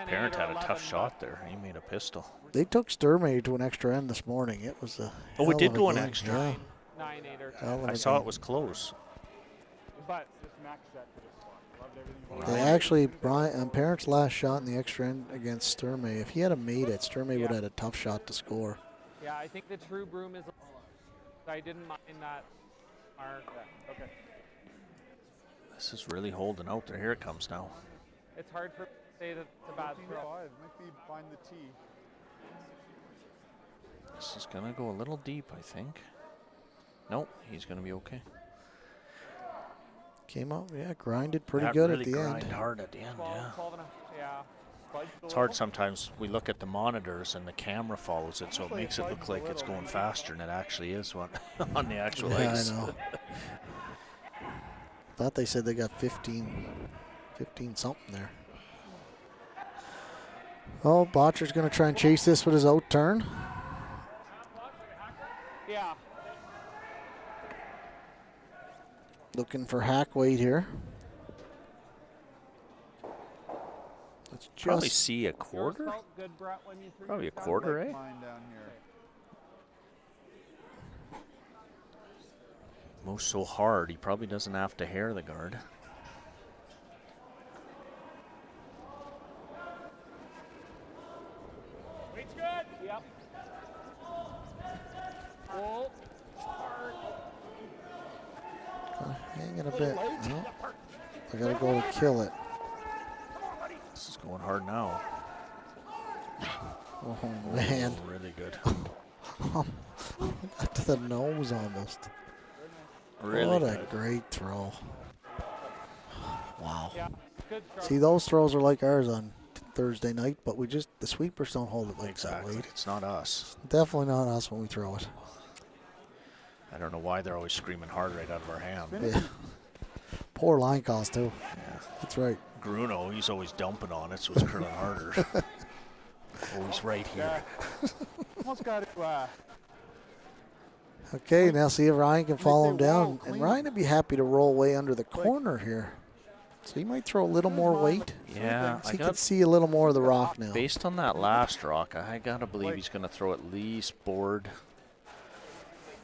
G: Parent had a tough shot there. He made a pistol.
F: They took Sturmey to an extra end this morning. It was a
G: it did go an
F: game.
G: extra.
F: Yeah.
A: 9-8 or
G: I saw it was close.
C: But just max set for this one. Loved everything.
F: They actually, Parent's last shot in the extra end against Sturmey, if he had made it, Sturmey would have had a tough shot to score.
A: Yeah, I think the true broom is. I didn't mind that. Mark.
C: Yeah. Okay.
G: This is really holding out there. Here it comes now.
A: It's hard for me to say that it's a bad throw.
C: Might be behind the tee.
G: This is going to go a little deep, I think. Nope, he's going to be okay.
F: Came out, grinded pretty good
G: really
F: at the end.
G: Hard at the end,
A: 12 and a, yeah.
G: It's hard sometimes. We look at the monitors and the camera follows it, so it makes it look like it's going faster than it actually is on the actual ice.
F: I know. Thought they said they got 15 something there. Oh, Bottcher's going to try and chase this with his out turn.
A: Yeah.
F: Looking for hack weight here. Let's
G: probably
F: just
G: see a quarter. Probably a quarter, eh? Moves so hard, he probably doesn't have to hair the guard.
A: Weight's good. Yep. Pull.
F: hanging a bit. No. I gotta go to kill it.
G: This is going hard now.
F: Oh man.
G: Oh, really good.
F: Got to the nose almost.
G: Really
F: what
G: good.
F: a great throw. Wow.
A: Yeah, good throw.
F: See, those throws are like ours on Thursday night, but the sweepers don't hold it like
G: Exactly.
F: that weight.
G: It's not us.
F: Definitely not us when we throw it.
G: I don't know why they're always screaming hard right out of our hand.
F: Yeah. Poor line calls too.
G: Yeah.
F: That's right.
G: Gruno, he's always dumping on it, so it's curling harder. Always right here.
C: Almost got it.
F: Okay, now see if Ryan can follow him down. And Ryan would be happy to roll way under the corner here. So he might throw a little more weight.
G: Yeah,
F: So he can see a little more of the rock now.
G: Based on that last rock, I gotta believe he's gonna throw at least board.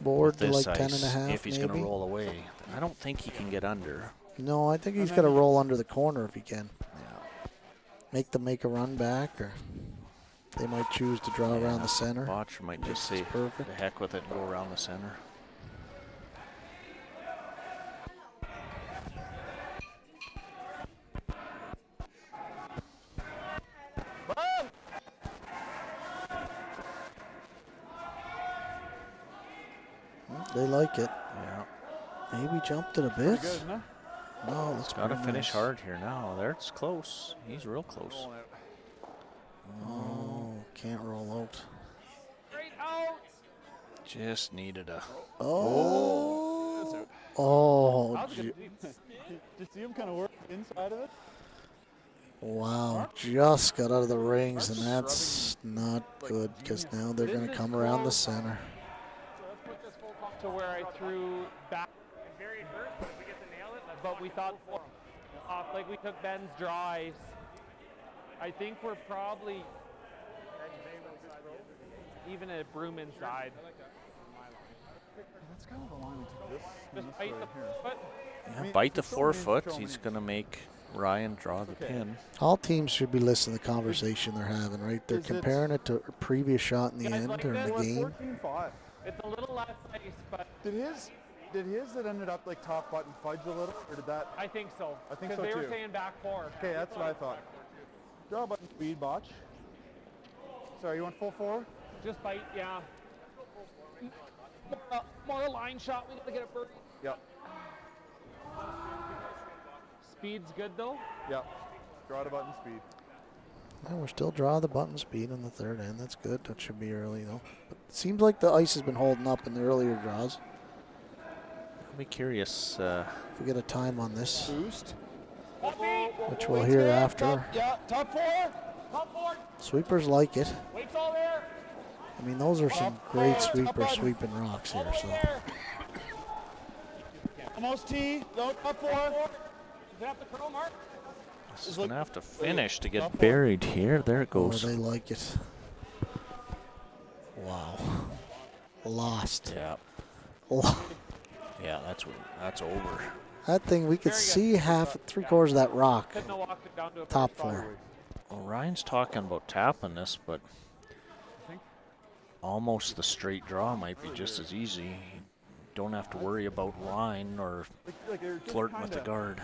F: Board to
G: this
F: like 10.5
G: if he's
F: maybe.
G: gonna roll away. I don't think he can get under.
F: No, I think he's got to roll under the corner if he can.
G: Yeah.
F: Make a run back, or they might choose to draw around the center.
G: Bottcher might just say,
F: perfect.
G: the heck with it and go around the center.
F: They like it.
G: Yeah.
F: Maybe jumped it a bit.
C: Good, no?
F: No, let's
G: Gotta finish hard here now. There, it's close. He's real close.
F: Oh, can't roll out.
G: Just needed a.
F: Oh.
D: Did you see him kind of work inside of it?
F: Wow, just got out of the rings, and that's not good because now they're going to come around the center.
A: So let's put this full pump to where I threw back. And very hurt, but if we get to nail it, but we thought like we took Ben's drive. I think we're probably even a broom inside.
D: That's kind of the line we took this.
A: Just bite the foot.
G: Yeah, bite the 4 foot. He's going to make Ryan draw the pin.
F: All teams should be listening to the conversation they're having, right? They're comparing it to a previous shot in the end or in the game.
A: It's a little less ice, but
D: Did his that ended up like top button fudge a little, or did that?
A: I think so.
D: I think so
A: Because they
D: too.
A: were saying back 4.
D: Okay, that's what I thought. Draw button speed, Botch. Sorry, you want full 4?
A: Just bite, yeah. More a line shot. We gotta get it birdie.
D: Yep.
A: Speed's good though.
D: Yep. Draw the button speed.
F: And we're still drawing the button speed on the third end. That's good. That should be early though. But it seems like the ice has been holding up in the earlier draws.
G: I'll be curious.
F: If we get a time on this,
D: Boost.
F: which we'll hear after.
D: Yeah, top 4.
A: Top 4.
F: Sweepers like it.
A: Weight's all there.
F: I mean, those are some great sweepers sweeping rocks here. So
D: Almost T. No, top 4.
A: Does it have to curl, Mark?
G: This is going to have to finish to get buried here. There it
F: oh,
G: goes.
F: they like it. Wow. Lost.
G: Yeah.
F: Oh,
G: Yeah, that's over.
F: that thing, we could see half, 3/4 of that rock.
A: Couldn't have walked it down to a
F: Top
A: first spot.
F: 4.
G: Well, Ryan's talking about tapping this, but almost the straight draw might be just as easy. You don't have to worry about line or flirting with the guard.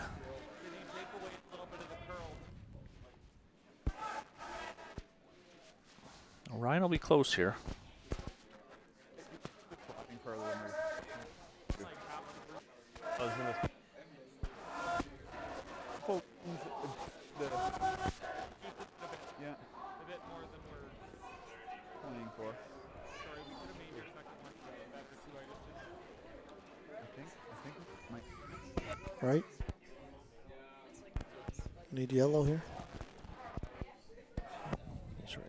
G: Well, Ryan will be close here.
D: Yeah.
A: A bit more than we're
D: Playing for.
A: sorry. We could have made your second one better too.
D: I think it might.
F: Right? Need yellow here?
G: That's right.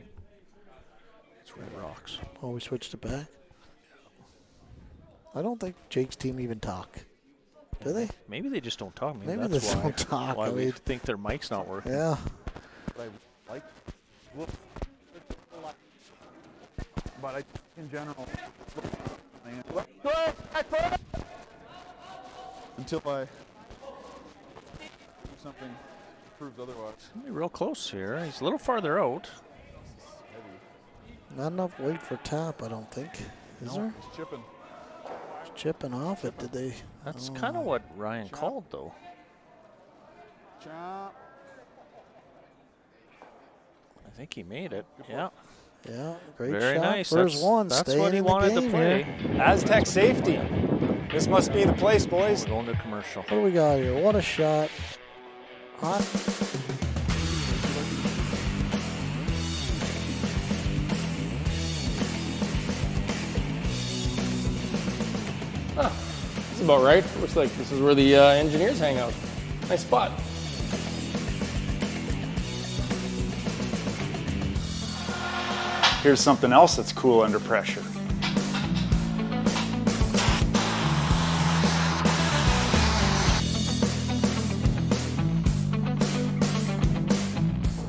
G: It's red rocks.
F: Oh, we switched it back? I don't think Jake's team even talk. Do they?
G: Maybe they just don't talk.
F: Maybe
G: that's
F: they
G: why,
F: don't talk.
G: why
F: I
G: we
F: mean,
G: think their mic's not working.
F: yeah.
D: I like. But I, in general, until I do something proves otherwise.
G: Real close here. He's a little farther out.
F: Not enough weight for tap, I don't think. Is there?
D: It's chipping.
F: It's chipping off it. Did they?
G: That's kind of what Ryan called, though.
D: Chop.
G: I think he made it. Yeah.
F: Yeah, great
G: Very
F: shot.
G: nice.
F: First one.
G: That's
F: staying
G: what he
F: in the
G: wanted to
F: game
G: play.
F: here.
H: Aztec safety. This must be the place, boys.
G: We're going to commercial.
F: What do we got here? What a shot. Hot.
H: That's about right. Looks like this is where the engineers hang out. Nice spot.
C: Here's something else that's cool under pressure.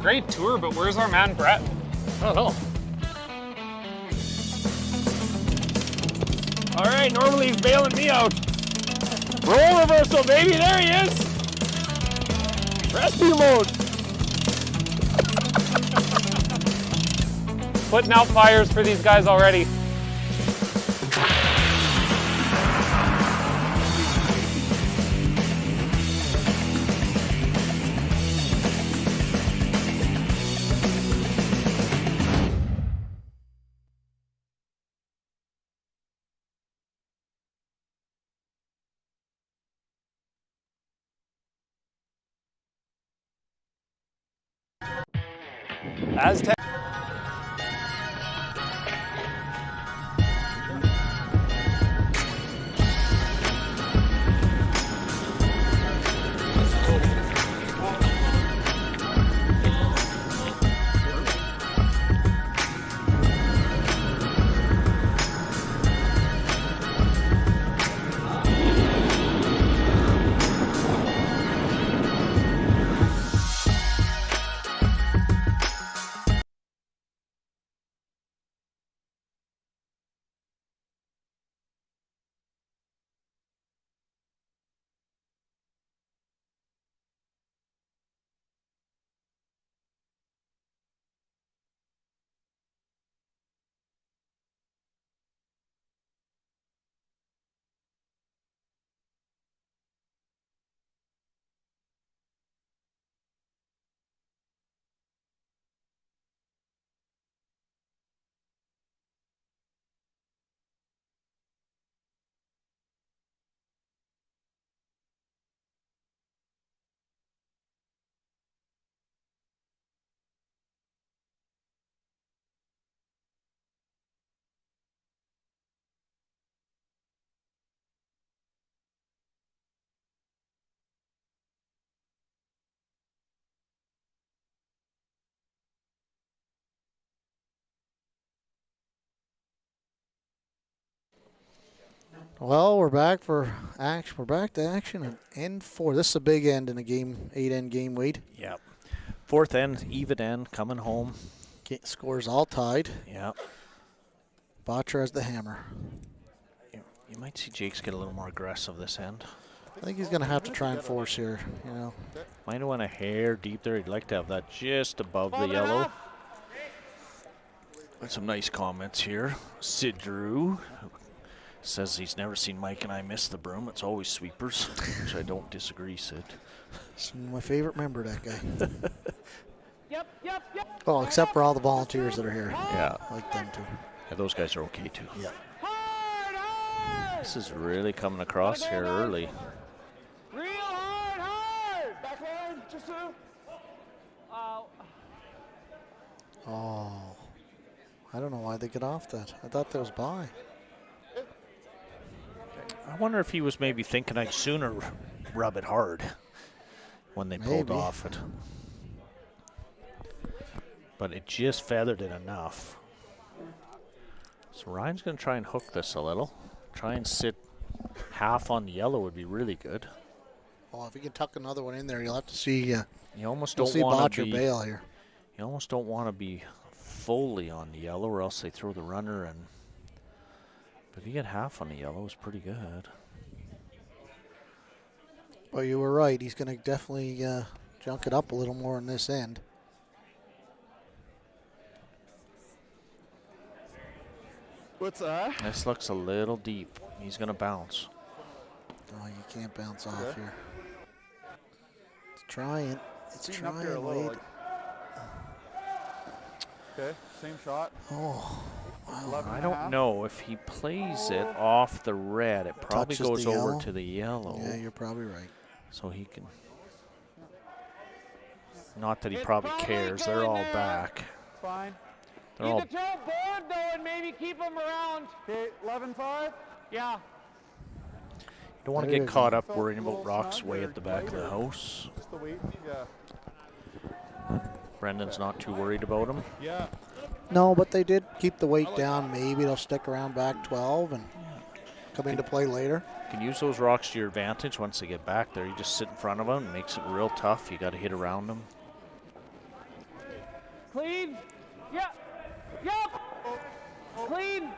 A: Great tour, but where's our man Brett?
H: I don't know. All right, normally he's bailing me out. Roll reversal, baby. There he is. Rescue mode.
A: Putting out fires for these guys already.
H: Aztec.
F: Well, we're back for action. We're back to action at end 4. This is a big end in a game, 8-end game, Wade.
G: Yep. 4th end, even end, coming home.
F: Scores all tied.
G: Yep.
F: Bottcher has the hammer.
G: You might see Jacques get a little more aggressive this end.
F: I think he's going to have to try and force here,
G: Might have went a hair deep there. He'd like to have that just above the yellow. Got some nice comments here. Sid Drew says he's never seen Mike and I miss the broom. It's always sweepers, which I don't disagree, Sid.
F: He's my favorite member, that guy. Oh, except for all the volunteers that are here.
G: Yeah.
F: I like them too.
G: Yeah, those guys are okay too.
F: Yeah.
G: This is really coming across here early.
H: Real hard! Back line, just
F: Oh. I don't know why they get off that. I thought that was by.
G: I wonder if he was maybe thinking I'd sooner rub it hard when they pulled off it. But it just feathered it enough. So Ryan's going to try and hook this a little. Try and sit half on the yellow would be really good.
F: Well, if you can tuck another one in there, you'll have to see.
G: You almost don't want to be
F: bail here.
G: You almost don't want to be fully on the yellow, or else they throw the runner in. But if you get half on the yellow, it's pretty good.
F: Well, you were right. He's going to definitely junk it up a little more in this end.
D: What's that?
G: This looks a little deep. He's going to bounce.
F: Oh, you can't bounce off here. It's trying. It's trying, Wade.
D: Okay, same shot.
F: Oh.
G: I don't know. If he plays it off the red, it probably goes over to the yellow.
F: Yeah, you're probably right.
G: So he can. Not that he probably cares. They're all back.
D: Fine.
G: They're all.
H: Keep the toe board though, and maybe keep them around.
D: Okay, 11-5.
H: Yeah.
G: You don't want to get caught up worrying about rocks way at the back of the house.
D: Just the weight, yeah.
G: Brendan's not too worried about him.
D: Yeah.
F: No, but they did keep the weight down. Maybe they'll stick around back 12 and come into play later.
G: You can use those rocks to your advantage once they get back there. You just sit in front of them. It makes it real tough. You got to hit around them.
H: Clean. Yeah. Yep. Clean.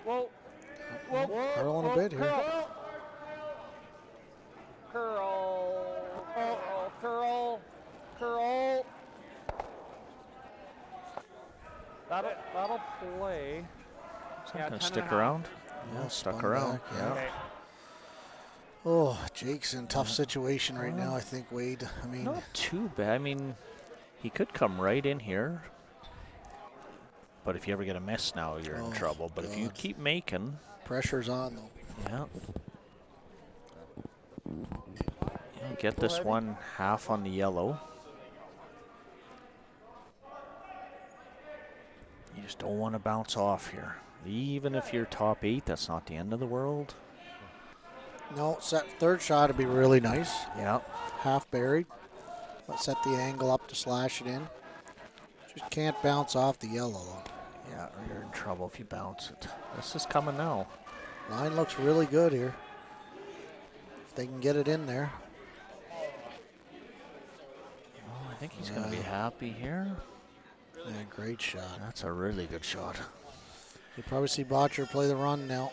H: Whoa. Whoa.
F: Curling a bit here.
H: Curl. Curl. Curl. That'll play.
G: Is that going to stick around? Yeah, stuck around.
F: Back, yeah. Okay. Oh, Jake's in a tough situation right now, I think, Wade. I mean,
G: not too bad. I mean, he could come right in here. But if you ever get a miss now, you're in trouble. But if you keep making.
F: Pressure's on, though.
G: Yeah. Get this one half on the yellow. You just don't want to bounce off here. Even if you're top 8, that's not the end of the world.
F: No, third shot would be really nice.
G: Yeah.
F: Half buried. Let's set the angle up to slash it in. Just can't bounce off the yellow, though.
G: Yeah, or you're in trouble if you bounce it. This is coming now.
F: Line looks really good here. If they can get it in there.
G: Oh, I think he's going to be happy here.
F: Yeah, great shot.
G: That's a really good shot.
F: You'll probably see Bottcher play the run now.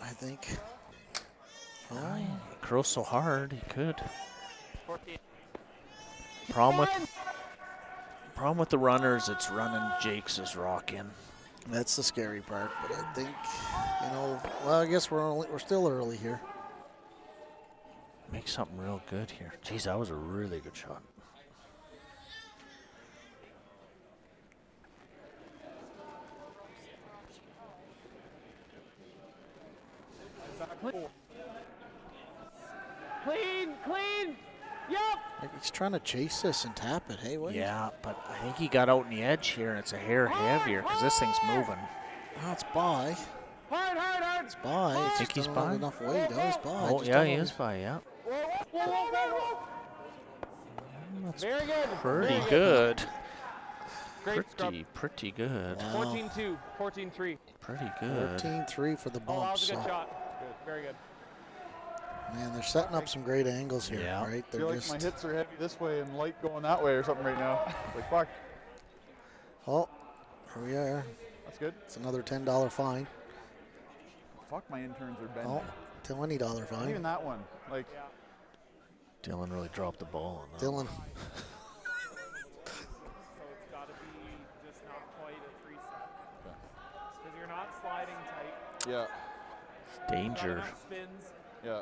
F: I think.
G: Oh, he curls so hard, he could. Problem with the runners, it's running Jacques' rock in.
F: That's the scary part, but I think, well, I guess we're still early here.
G: Make something real good here. Jeez, that was a really good shot.
H: Clean. Yep.
F: Like he's trying to chase this and tap it. Hey, wait.
G: Yeah, but I think he got out in the edge here, and it's a hair heavier because this thing's moving.
F: Oh, it's by.
H: Hard.
F: It's by.
G: I think he's by.
F: Enough weight. Oh, he's by.
G: Oh, yeah, he is by, yeah. That's
H: very good.
G: Pretty good.
H: Great scrub.
G: Pretty good.
F: Wow.
H: 14-2, 14-3.
G: pretty good.
F: 13-3 for the bump.
D: That was a good
F: so.
D: shot. Good. Very good.
F: Man, they're setting up some great angles here, right?
D: I feel like my hits are heavy this way and light going that way or something right now. Like, fuck.
F: Oh, here we are.
D: That's good.
F: It's another $10 fine.
D: Fuck, my interns are bending.
F: Oh, $20 fine.
D: Not even that one. Like,
G: Dylan really dropped the ball on that.
F: Dylan.
I: So it's got to be just not quite a 3 set. Because you're not sliding tight.
D: yeah.
G: It's danger.
I: Spins.
D: Yeah.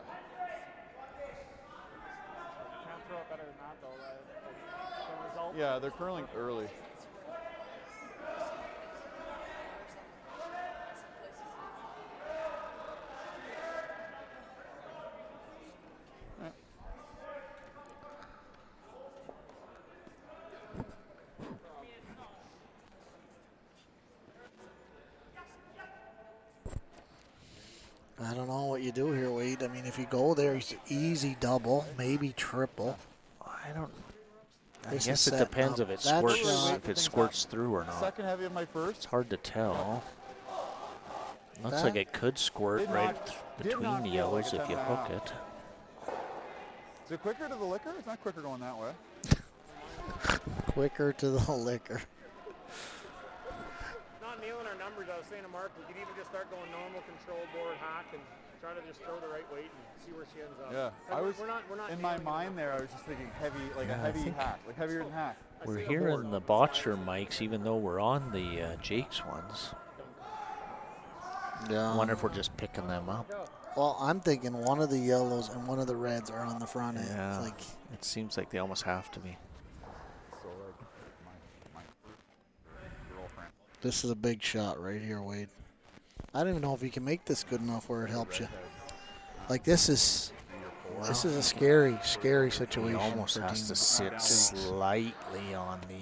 I: Can't throw it better than that, though. The result.
D: Yeah, they're curling early.
F: I don't know what you do here, Wade. I mean, if you go there, it's easy double, maybe triple.
G: I don't. I
F: This
G: guess
F: is
G: it
F: setting
G: depends
F: up.
G: if it
F: That
G: squirts
F: shot-
G: if it squirts through or not.
D: Second heavy of my
G: It's
D: first.
G: hard to tell. Looks
F: That-
G: like it could squirt
D: Did
G: right
D: not
G: between the
D: feel like
G: yellows
D: it
G: if you
D: that
G: hook
D: bad.
G: it.
D: Is it quicker to the liquor? It's not quicker going that way.
F: Quicker to the liquor.
I: Not nailing our numbers. I was saying to Mark, we could even just start going normal control board hack and try to just throw the right weight and see where she ends up.
D: Yeah.
I: Like,
D: I was
I: we're not
D: in my
I: nailing
D: mind there. I was just thinking heavy, like
G: Yeah,
D: a
G: I
D: heavy
G: think-
D: hack, like heavier than hack.
G: We're
I: see the
G: hearing
I: board.
G: the Bottcher mics, even though we're on the Jake's ones.
F: Yeah.
G: I wonder if we're just picking them up.
F: Well, I'm thinking one of the yellows and one of the reds are on the front end.
G: Yeah.
F: Like,
G: It seems like they almost have to be.
D: So like my girlfriend.
F: this is a big shot right here, Wade. I don't even know if you can make this good enough where it helps you. Like, this is a scary
G: He
F: situation.
G: almost
F: for
G: has
F: Team
G: to sit
F: Jakes.
G: slightly on the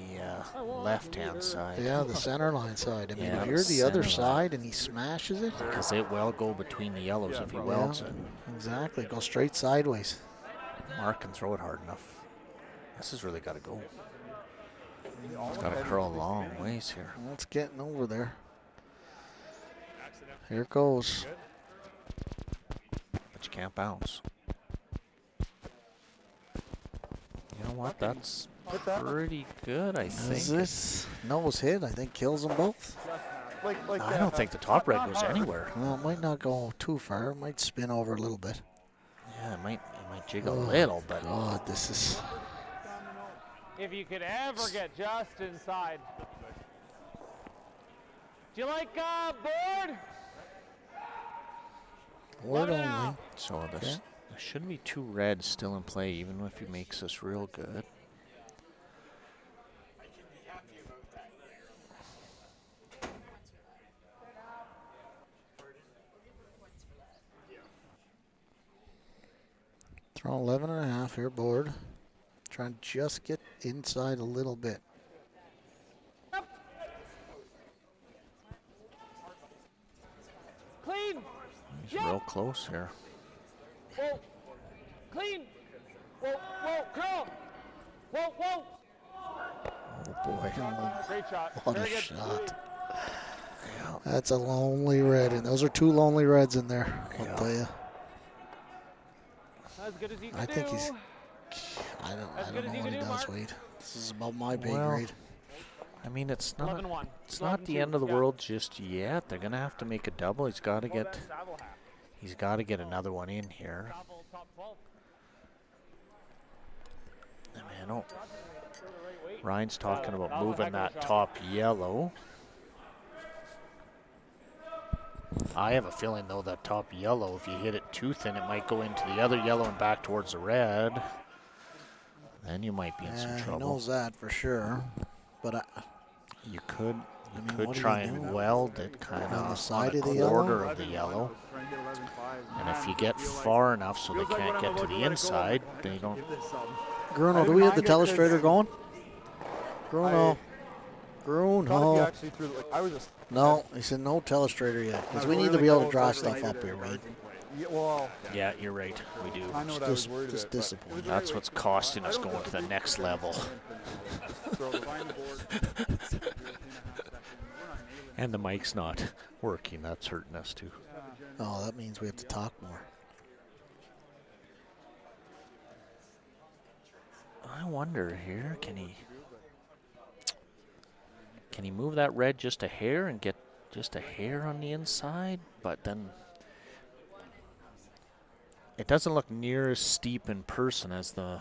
G: left-hand side.
F: Yeah, the center line side. I mean,
G: Yeah,
F: if you're the other
G: center line.
F: side and he smashes it,
G: Because it will go between the yellows if he welds it.
F: exactly, go straight sideways.
G: Mark can throw it hard enough. This has really got to go. It's got to curl a long ways here.
F: Well, it's getting over there. Here it goes.
G: But you can't bounce. You know what? That's pretty good, I
F: Is
G: think.
F: this nose hit? I think kills them both.
D: Like
G: I don't think the top red goes anywhere.
F: Well, it might not go too far. It might spin over a little bit.
G: Yeah, it might jiggle a little, but
F: God, this is.
I: If you could ever get just inside. Do you like board?
F: Word
I: Let it
F: only.
I: out.
G: so there shouldn't be two reds still in play, even if he makes this real good.
F: Throw 11.5 here, board. Trying to just get inside a little bit.
I: Clean.
G: He's real close here.
I: Whoa. Clean. Whoa, whoa, curl. Whoa, whoa.
G: Oh boy.
I: Great shot.
F: What
I: Very
F: a
I: good.
F: shot. That's a lonely red, and those are two lonely reds in there, I'll tell you.
I: As good as you can
F: I think
I: do.
F: he's. I don't
I: As good
F: know
I: as you
F: what he
I: can do,
F: does,
I: Mark.
F: Wade. This is above my pay
G: Well,
F: grade.
G: I mean, it's not
I: 11-1.
G: it's not the end of the world just yet. They're gonna have to make a double. He's got to get another one in here. I mean, oh, Ryan's talking about moving that top yellow. I have a feeling though that top yellow, if you hit it too thin, it might go into the other yellow and back towards the red. Then you might be in some
F: Yeah, he
G: trouble.
F: knows that for sure. But
G: You could
F: mean,
G: could
F: what do
G: try
F: you
G: and
F: do?
G: weld it kind
F: On
G: of
F: the side
G: on
F: of
G: a
F: the yellow?
G: quarter of the yellow. And if you get far enough so they can't get to the inside, they don't.
F: Bruno, do we have the telestrator going? Bruno. Bruno.
D: Actually threw, like, I was just.
F: No, he said no telestrator yet. Because we need to be able to draw stuff up here, right?
D: Yeah, well,
G: Yeah, you're right. We do.
D: I know what I was worried
F: Just
D: about. but-
F: disappointing.
G: That's what's costing us going to the next level. And the mic's not working. That's hurting us too.
F: Oh, that means we have to talk more.
G: I wonder here, can he move that red just a hair and get just a hair on the inside? But then it doesn't look near as steep in person as the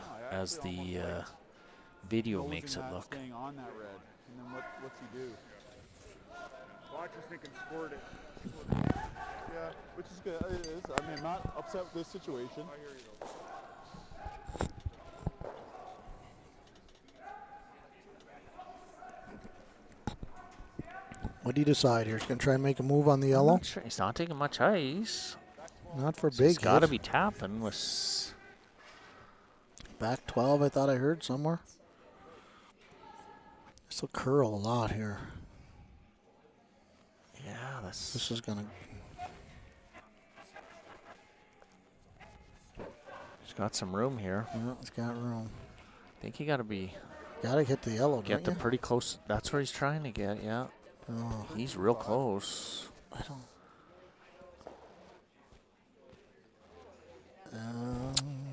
G: video makes it look.
D: Staying on that red, and then what's he do?
I: Bottcher's thinking squirt it.
D: Yeah, which is good. It is. I mean, I'm not upset with this situation.
I: I hear you though.
F: What do you decide here? He's going to try and make a move on the yellow?
G: Sure. He's not taking much ice.
F: Not for
G: So
F: big.
G: he's got to be tapping with
F: back 12. I thought I heard somewhere. This will curl a lot here.
G: Yeah,
F: this is going to.
G: He's got some room here.
F: Yeah, it's got room.
G: I think you got to be.
F: Got to hit the yellow.
G: Get them pretty close. That's where he's trying to get. Yeah.
F: Oh,
G: he's real close.
F: I don't.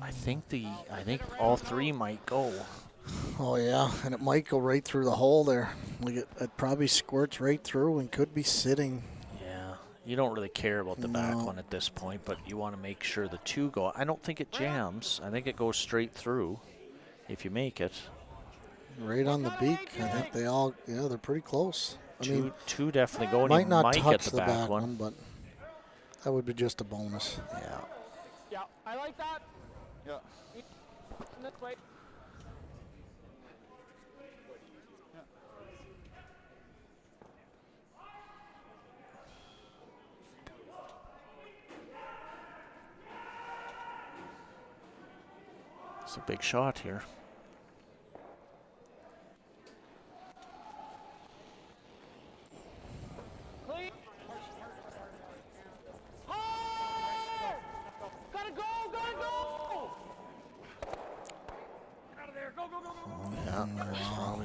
G: I think all three might go.
F: Oh yeah, and it might go right through the hole there. Like it probably squirts right through and could be sitting.
G: Yeah, you don't really care about the back one at this point, but you want to make sure the two go. I don't think it jams. I think it goes straight through if you make it.
F: Right on the beak. I think they all. Yeah, they're pretty close. I mean,
G: two definitely go. And
F: might not
G: might
F: touch
G: get
F: the back one, but that would be just a bonus.
G: Yeah.
I: Yeah, I like that.
D: Yeah.
I: This way.
G: It's a big shot here.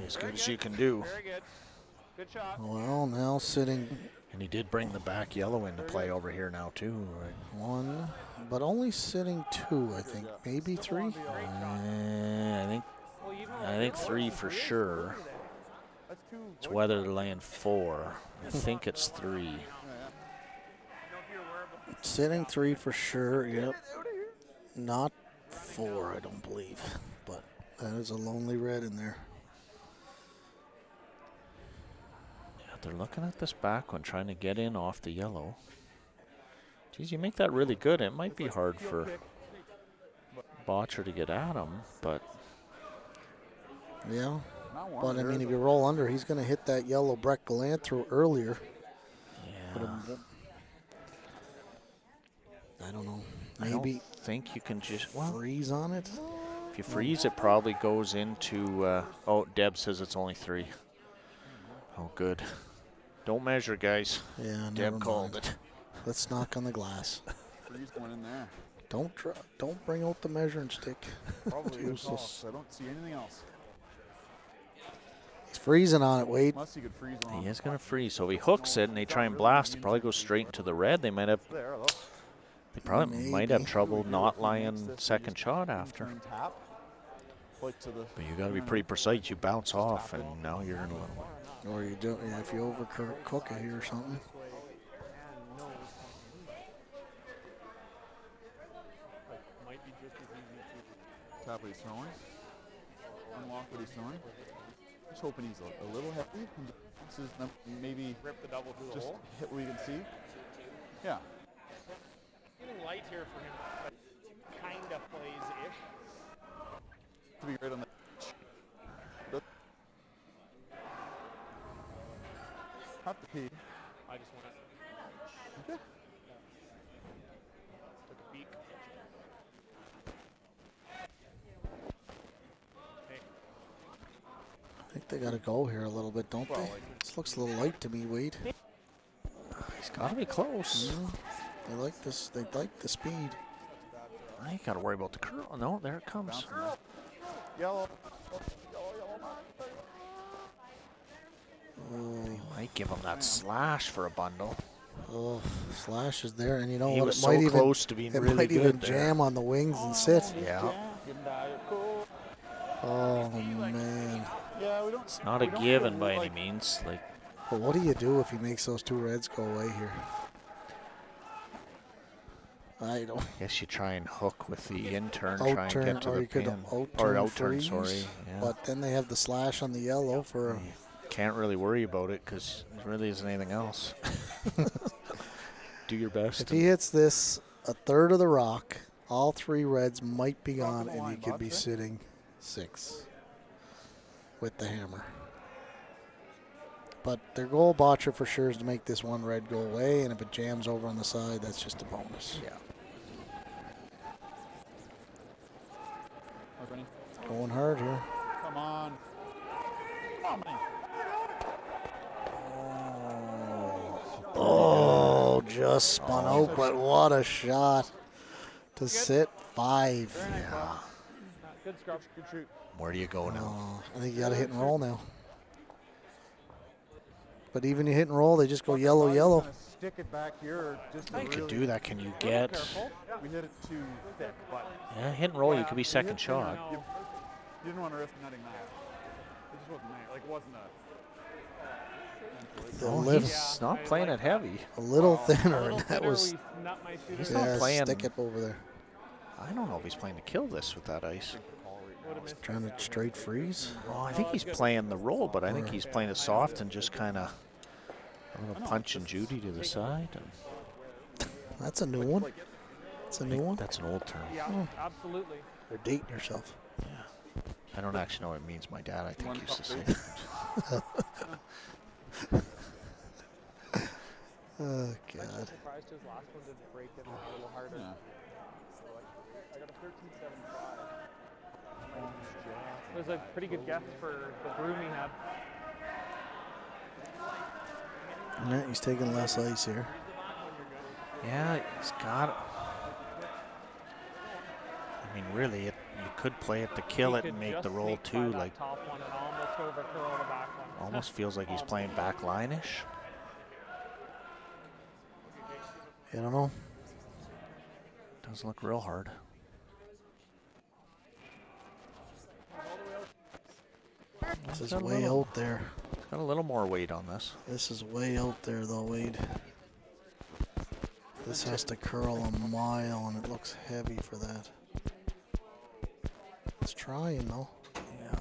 G: As good as you can do.
I: Very good. Good shot.
F: Well, now sitting.
G: And he did bring the back yellow into play over here now too. Right?
F: One, but only sitting two, I think. Maybe three.
G: I think three for sure. It's whether they're laying four. I think it's three.
F: Sitting three for sure. Yep. Not four, I don't believe. But that is a lonely red in there.
G: They're looking at this back one, trying to get in off the yellow. Geez, you make that really good. It might be hard for Bottcher to get at him, but...
F: Yeah, but I mean, if you roll under, he's going to hit that yellow Breck Galanthro earlier.
G: Yeah.
F: I don't know.
G: Maybe. I don't think you can just...
F: freeze on it?
G: If you freeze, it probably goes into... oh, Deb says it's only three. Oh, good. Don't measure, guys.
F: Yeah,
G: Deb called it.
F: Let's knock on the glass.
D: Freeze going in there.
F: Don't bring out the measuring stick.
D: Probably useless. I don't see anything else.
F: He's freezing on it, Wade.
D: Unless he could freeze on.
G: He is going to freeze. So if he hooks it and they try and blast, it probably goes straight into the red. They might have. They probably might have trouble not lying second shot after. But you got to be pretty precise. You bounce off, and now you're in a little.
F: Or you do, yeah, if you overcook it here or something.
D: Tap what he's throwing. Unlock what he's throwing. Just hoping he's a little heavy. Maybe
I: rip the double through the
D: just
I: hole.
D: Hit what you can see. Yeah.
I: Getting light here for him, but kind of plays-ish.
D: To be right on the. Have to pee.
I: I just want to.
D: Okay.
I: Took a peek. Hey.
F: I think they got to go here a little bit, don't they? This looks a little light to me, Wade.
G: He's got to be close.
F: They like this. They like the speed.
G: I ain't got to worry about the curl. No, there it comes.
D: Yellow.
G: They might give him that slash for a bundle.
F: Oh, slash is there, and you know
G: He
F: what?
G: was
F: It
G: so
F: might even
G: close to being really
F: might
G: good
F: even
G: there.
F: jam on the wings and sit.
G: Yeah.
F: Oh man.
G: It's not a given by any means. Like,
F: But what do you do if he makes those two reds go away here? I don't.
G: guess you try and hook with the in-turn,
F: Out
G: try and
F: turn,
G: get to
F: or
G: the
F: you could
G: pin.
F: out-turn
G: Out-turn,
F: freeze,
G: sorry. Yeah.
F: But then they have the slash on the yellow for.
G: Can't really worry about it because there really isn't anything else. Do your best.
F: If he hits this a third of the rock, all three reds might be gone, and you could be sitting 6 with the hammer. But their goal, Bottcher, for sure, is to make this one red go away, and if it jams over on the side, that's just a bonus.
G: Yeah.
F: Going hard here.
D: Come on. Come on, man.
F: Oh, just spun out, but what a shot to sit 5.
G: Yeah.
D: Good scrub, good shoot.
G: Where do you go now?
F: Oh, I think you got to hit and roll now. But even you hit and roll, they just go yellow, yellow.
D: Stick it back here. Just
G: You could do that. Can you get?
D: We hit it too thick, but
G: Yeah, hit and roll. You could be second shot.
D: you didn't want to risk nutting that. It just wasn't there. Like it wasn't
F: The
G: Oh,
F: lift
G: he's not playing it heavy.
F: a little thinner, and that was
G: He's not playing.
F: stick it over there.
G: I don't know if he's playing to kill this with that ice.
F: Trying to straight freeze.
G: Well, I think he's playing the roll, but I think he's playing it soft and just kind of a little punch and Judy to the side.
F: That's a new one. That's a new one.
G: That's an old term.
I: Yeah, absolutely.
F: You're dating yourself.
G: Yeah. I don't actually know what it means. My dad, I think, used to say it.
F: Oh, God.
I: Surprised his last one didn't break in a little harder.
D: Yeah.
I: I got a 13.75. It was a pretty good guess for the broom he had.
F: Yeah, he's taking less ice here.
G: Yeah, he's got it. I mean, really, you could play it to kill it and make the roll too. Like,
I: Top one and almost overcurl the back one.
G: almost feels like he's playing back line-ish.
F: I don't know.
G: Does look real hard.
F: This is way out there.
G: Got a little more weight on this.
F: This is way out there, though, Wade. This has to curl a mile, and it looks heavy for that. It's trying, though.
G: Yeah.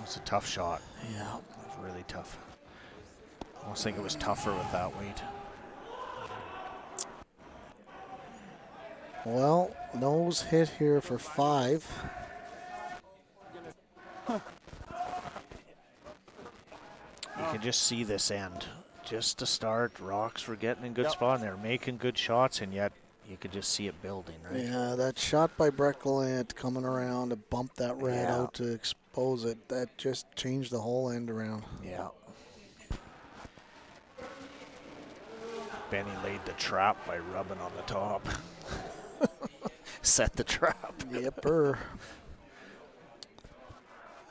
G: It's a tough shot.
F: Yeah.
G: It's really tough. I almost think it was tougher with that weight.
F: Well, nose hit here for 5.
G: You can just see this end. Just to start, rocks were getting in good spot, and they're making good shots, and yet you could just see it building, right?
F: Yeah, that shot by Breckelant coming around to bump that red out to expose it, that just changed the whole end around.
G: Yeah. Benny laid the trap by rubbing on the top. Set the trap.
F: Yepper.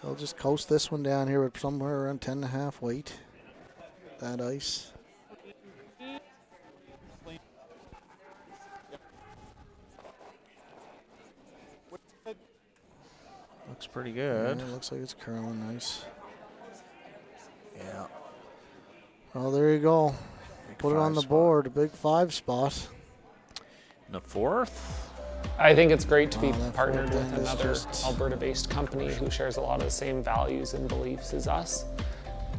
F: I'll just coast this one down here with somewhere around 10.5 weight. That ice.
G: Looks pretty good.
F: Yeah, it looks like it's curling nice.
G: Yeah.
F: Well, there you go. Put it on the board, a big 5 spot.
G: In the 4th?
A: I think it's great to be
F: that
A: partnered
F: fourth
A: with
F: end is
A: another
F: just-
A: Alberta-based company who shares a lot of the same values and beliefs as us.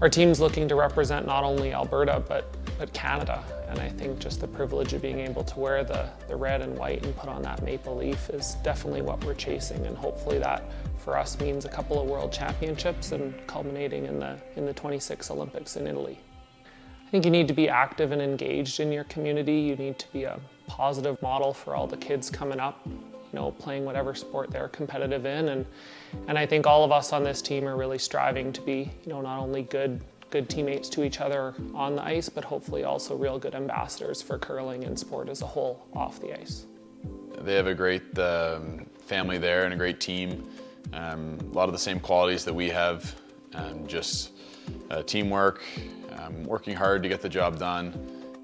A: Our team's looking to represent not only Alberta, but Canada. And I think just the privilege of being able to wear the red and white and put on that maple leaf is definitely what we're chasing. And hopefully that for us means a couple of world championships and culminating in the 26 Olympics in Italy. I think you need to be active and engaged in your community. You need to be a positive model for all the kids coming up, playing whatever sport they're competitive in. And I think all of us on this team are really striving to be, not only good teammates to each other on the ice, but hopefully also real good ambassadors for curling and sport as a whole off the ice.
B: They have a great family there and a great team. A lot of the same qualities that we have, just teamwork, working hard to get the job done,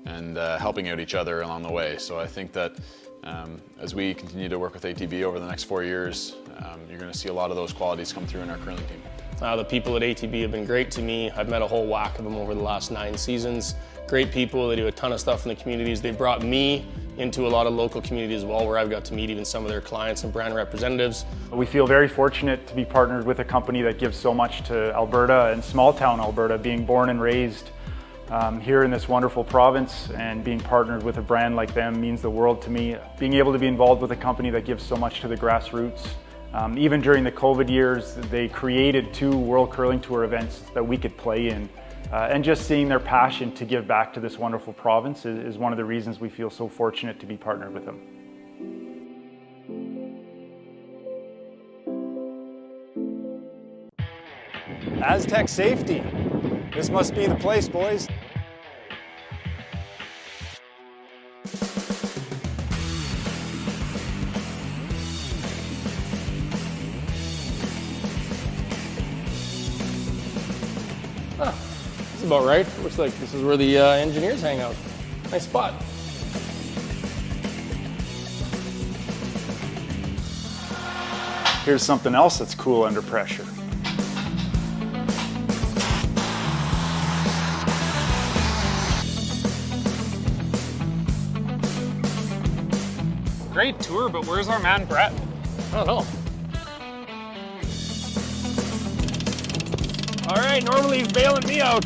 B: and helping out each other along the way. So I think that as we continue to work with ATB over the next 4 years, you're going to see a lot of those qualities come through in our curling team.
E: The people at ATB have been great to me. I've met a whole whack of them over the last 9 seasons. Great people, they do a ton of stuff in the communities. They brought me into a lot of local communities as well, where I've got to meet even some of their clients and brand representatives.
C: We feel very fortunate to be partnered with a company that gives so much to Alberta and small town Alberta, being born and raised here in this wonderful province, and being partnered with a brand like them means the world to me. Being able to be involved with a company that gives so much to the grassroots. Even during the COVID years, they created 2 World Curling Tour events that we could play in. And just seeing their passion to give back to this wonderful province is one of the reasons we feel so fortunate to be partnered with them.
J: Aztec Safety. This must be the place, boys.
E: This is about right. Looks like this is where the engineers hang out. Nice spot.
C: Here's something else that's cool under pressure.
A: Great tour, but where's our man Brett?
E: I don't know. All right, normally he's bailing me out.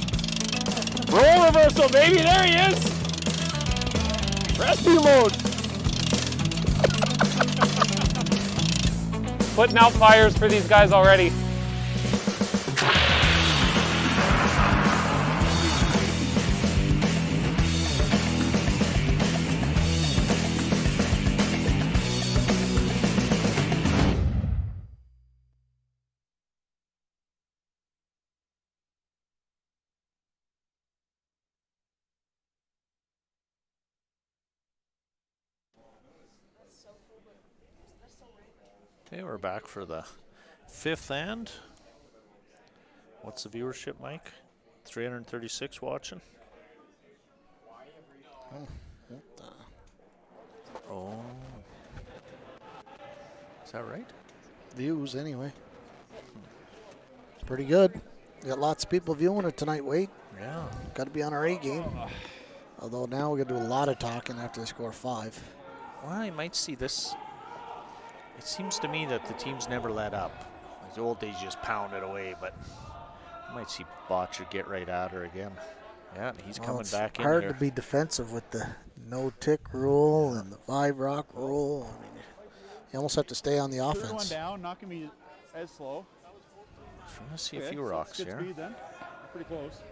E: Roll reversal, baby, there he is. Rescue mode.
A: Putting out fires for these guys already.
G: Okay, we're back for the 5th end. What's the viewership, Mike? 336 watching. Oh. Is that right?
F: Views, anyway. Pretty good. We got lots of people viewing it tonight, Wade.
G: Yeah.
F: Got to be on our A game. Although now we're going to do a lot of talking after they score 5.
G: Well, you might see this. It seems to me that the teams never let up. Like the old days, you just pounded away, but you might see Bottcher get right at her again. Yeah, he's coming back in here.
F: It's hard to be defensive with the no-tick rule and the 5-rock rule. I mean, you almost have to stay on the offense.
D: One down, not going to be as slow.
G: I'm going to see a few rocks here.
D: Speed then. Pretty close.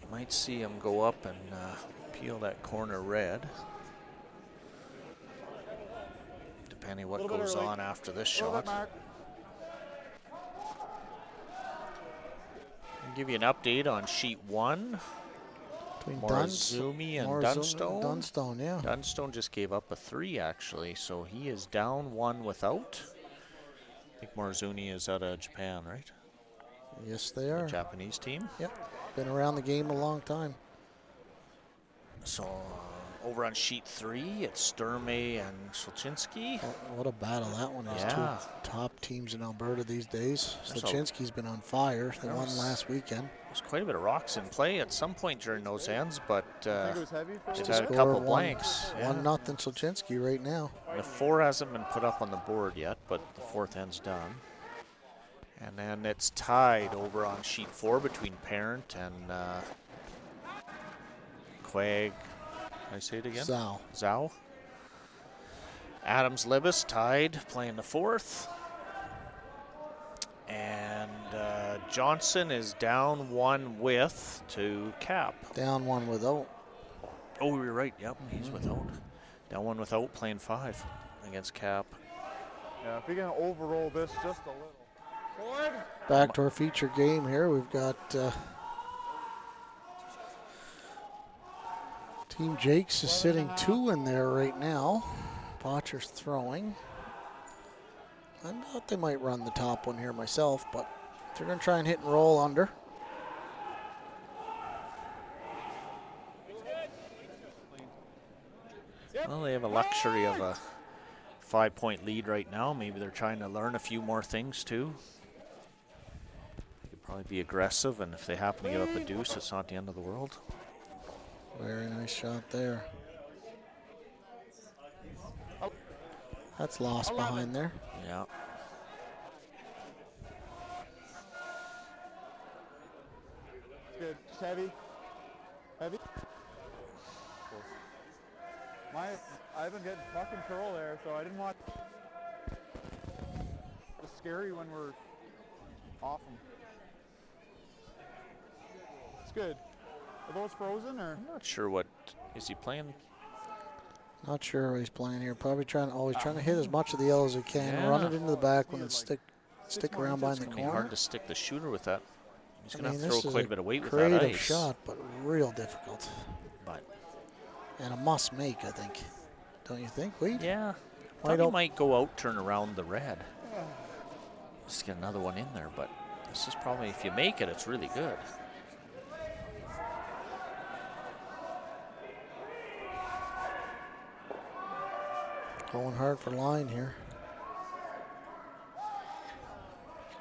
G: You might see him go up and peel that corner red. Depending what goes on after this shot. I'll give you an update on sheet 1.
F: Between
G: Morizumi and Dunstone.
F: Dunstone, yeah.
G: Dunstone just gave up a 3, actually, so he is down 1 without. I think Morizumi is out of Japan, right?
F: Yes, they are.
G: The Japanese team.
F: Yep, been around the game a long time.
G: So over on sheet 3, it's Sturmey and Solchinski.
F: What a battle that one is.
G: Yeah.
F: 2 top teams in Alberta these days. Solchinski's been on fire. They won last weekend.
G: There's quite a bit of rocks in play at some point during those ends, but
D: it
G: they've had a couple blanks.
F: 1-0 Solchinski right now.
G: The 4 hasn't been put up on the board yet, but the 4th end's done. And then it's tied over on sheet 4 between Parent and Quag. Can I say it again? Zhao. Adams Libis tied, playing the 4th. And Johnson is down 1 with to Cap.
F: Down 1 without.
G: Oh, you're right. Yep, he's without. Down 1 without, playing 5 against Cap.
D: Yeah, if we can overroll this just a little. Forward.
F: Back to our feature game here. We've got Team Jacques is sitting 2 in there right now. Bottcher's throwing. I thought they might run the top one here myself, but they're going to try and hit and roll under.
G: Well, they have a luxury of a 5-point lead right now. Maybe they're trying to learn a few more things too. They could probably be aggressive, and if they happen to give up a deuce, it's not the end of the world.
F: Very nice shot there. That's lost behind there.
G: Yeah.
D: Good. Just heavy. Heavy. I've been getting puck control there, so I didn't want. It's scary when we're off them. It's good. Are those frozen or?
G: I'm not sure what is he playing.
F: Not sure what he's playing here. Probably always trying to hit as much of the yellow as he can. Yeah. Run it into the back when it's stick around behind the corner.
G: It's hard to stick the shooter with that. He's going to have to throw quite a bit of weight with that
F: creative
G: ice.
F: Shot, but real difficult. And a must make, I think. Don't you think, Wade?
G: Yeah. He might go out, turn around the red. Just get another one in there, but this is probably, if you make it, it's really good.
F: Going hard for line here.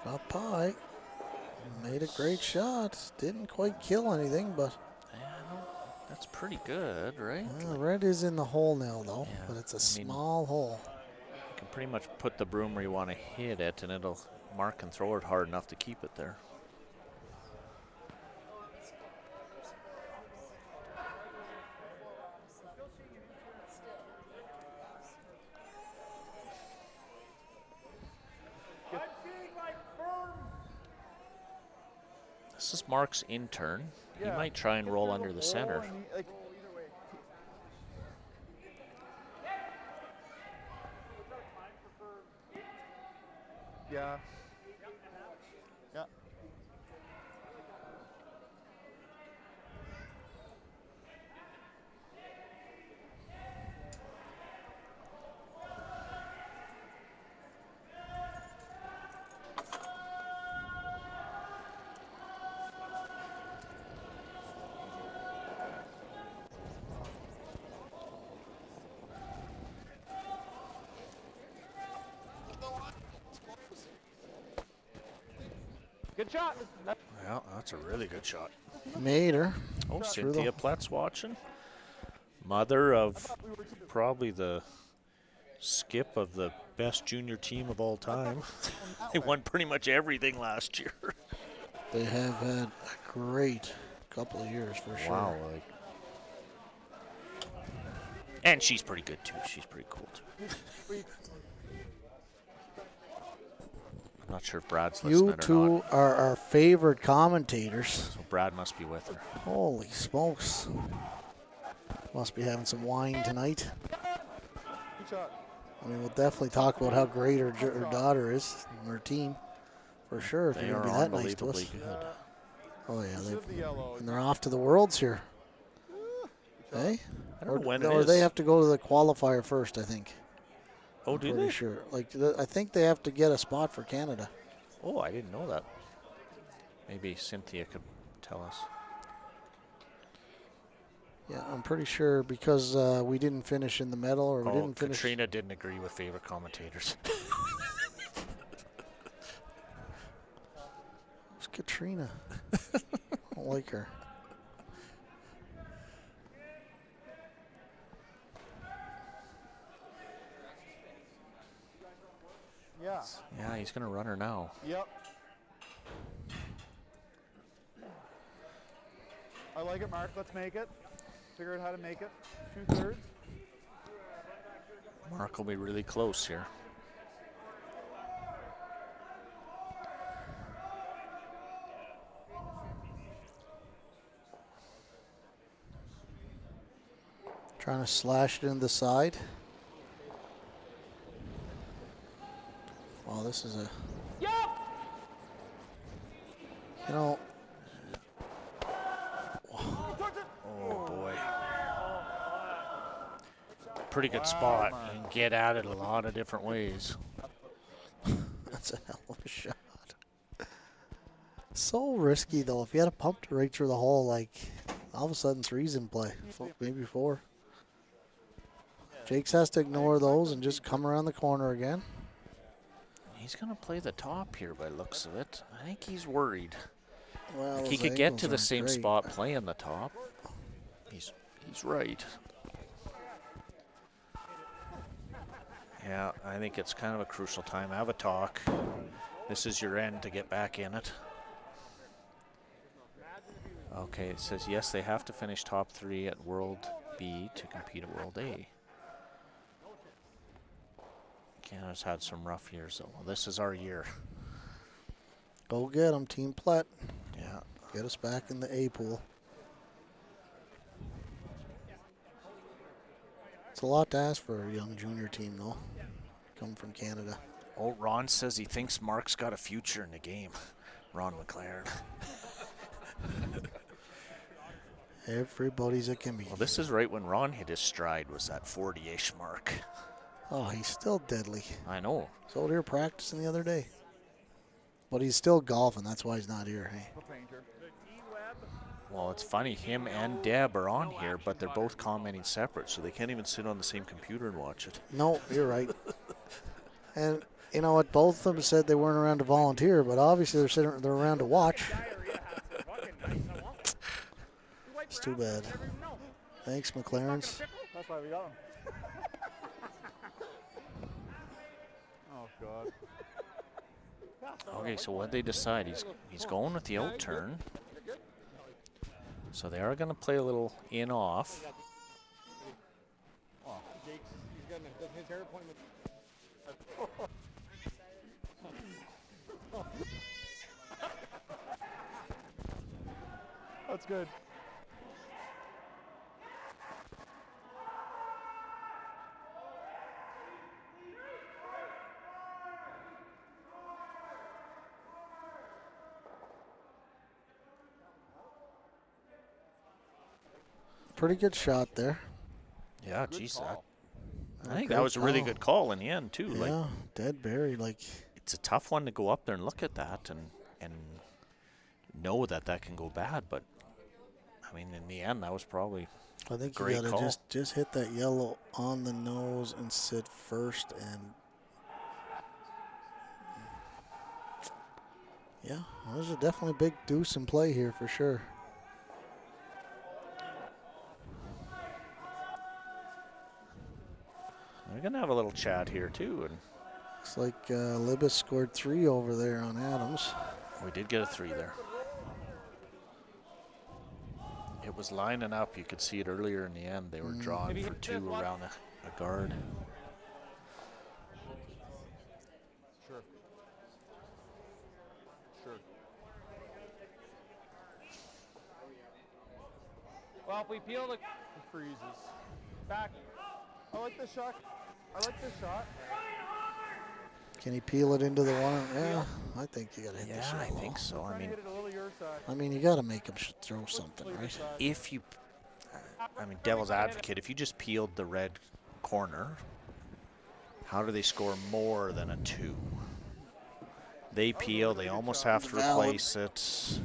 F: Got Pie. Made a great shot. Didn't quite kill anything, but
G: that's pretty good, right?
F: Red is in the hole now, though, but it's a small hole.
G: You can pretty much put the broom where you want to hit it, and it'll mark and throw it hard enough to keep it there. This is Mark's intern. He might try and roll under the center.
D: Yeah. Yeah. Good shot.
G: Yeah, that's a really good shot.
F: Made her.
G: Oh, Cynthia Plett's watching. Mother of probably the skip of the best junior team of all time. They won pretty much everything last year.
F: They have had a great couple of years for sure.
G: Wow. And she's pretty good too. She's pretty cool too. I'm not sure if Brad's listening or not.
F: You two are our favorite commentators.
G: So Brad must be with her.
F: Holy smokes. Must be having some wine tonight.
D: Good shot.
F: I mean, we'll definitely talk about how great her daughter is and her team. For sure, if you're going to be that nice to us.
G: Good.
F: Oh, yeah. And they're off to the Worlds here. Hey?
G: I don't know when
F: or they have to go to the qualifier first, I think.
G: Oh, do they?
F: Pretty sure. I think they have to get a spot for Canada.
G: Oh, I didn't know that. Maybe Cynthia could tell us.
F: Yeah, I'm pretty sure because we didn't finish in the medal, or we didn't finish.
G: Katrina didn't agree with favorite commentators.
F: Who's Katrina? I don't like her.
D: Yeah.
G: Yeah, he's going to run her now.
D: Yep. I like it, Mark. Let's make it. Figure out how to make it. 2/3.
G: Mark will be really close here.
F: Trying to slash it in the side. Oh, this is a.
H: Yep.
F: You know.
G: Oh boy. Pretty good spot. You can get at it a lot of different ways.
F: That's a hell of a shot. So risky, though. If you had a pumped it right through the hole, like, all of a sudden 3's in play. Maybe 4. Jacques has to ignore those and just come around the corner again.
G: He's going to play the top here by the looks of it. I think he's worried.
F: Well,
G: like he could get to the same spot playing the top. He's right. Yeah, I think it's kind of a crucial time. Have a talk. This is your end to get back in it. Okay, it says yes, they have to finish top 3 at World B to compete at World A. Canada's had some rough years, though. Well, this is our year.
F: Go get them, Team Platte.
G: Yeah.
F: Get us back in the A pool. It's a lot to ask for a young junior team, though. Come from Canada.
G: Oh, Ron says he thinks Mark's got a future in the game. Ron McLaren.
F: Everybody's a comedian.
G: Well, this is right when Ron hit his stride, was that 40-ish mark.
F: Oh, he's still deadly.
G: I know.
F: He's out here practicing the other day. But he's still golfing. That's why he's not here, hey?
G: Well, it's funny. Him and Deb are on here, but they're both commenting separate, so they can't even sit on the same computer and watch it.
F: No, you're right. And you know what? Both of them said they weren't around to volunteer, but obviously they're around to watch. It's too bad. Thanks, McLaren's.
D: That's why we got him. Oh, God.
G: Okay, so what they decide? He's going with the out turn. So they are going to play a little in off.
I: Oh, Jake's, he's got his hair appointment.
D: That's good.
F: Pretty good shot there.
G: Yeah, geez, I think that was a really good call in the end too.
F: Yeah,
G: like,
F: dead buried. Like,
G: it's a tough one to go up there and look at that and know that can go bad. But I mean, in the end, that was probably
F: I think
G: great
F: you gotta
G: call.
F: just hit that yellow on the nose and sit first. And yeah, there's a definitely big deuce in play here for sure.
G: We're going to have a little chat here, too. And
F: looks like Libas scored 3 over there on Adams.
G: We did get a 3 there. It was lining up. You could see it earlier in the end. They were drawing for 2 around a guard.
D: Sure. Sure.
I: Well, if we peel the...
D: He freezes. Back. I like this shot. I like this shot.
F: Can he peel it into the one? Yeah, I think you got to hit the shot.
G: I think so.
F: I mean, you got to make him throw something, right?
G: If you, I mean, devil's advocate, if you just peeled the red corner, how do they score more than a 2? They peel, they almost have to replace it.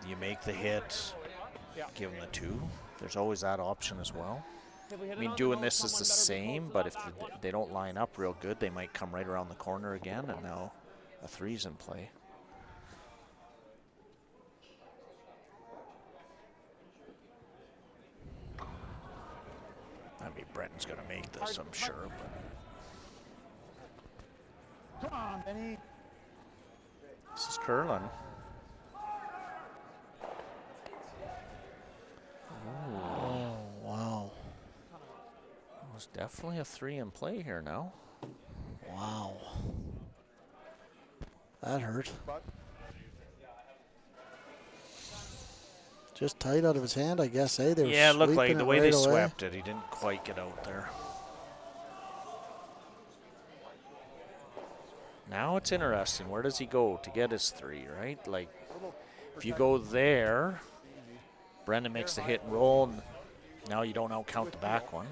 G: You make the hit, give them the 2. There's always that option as well. I mean, doing this is the same, but if they don't line up real good, they might come right around the corner again, and now a 3's in play. I mean, Brenton's going to make this, I'm sure.
D: Come on, Benny.
G: This is curling.
F: Oh, wow.
G: There's definitely a 3 in play here now.
F: Wow. That hurt. Just tight out of his hand, I guess, eh?
G: Yeah, it looked like the way they swept it, he didn't quite get out there. Now it's interesting. Where does he go to get his 3, right? Like, if you go there, Brendan makes the hit and roll, and now you don't outcount the back one.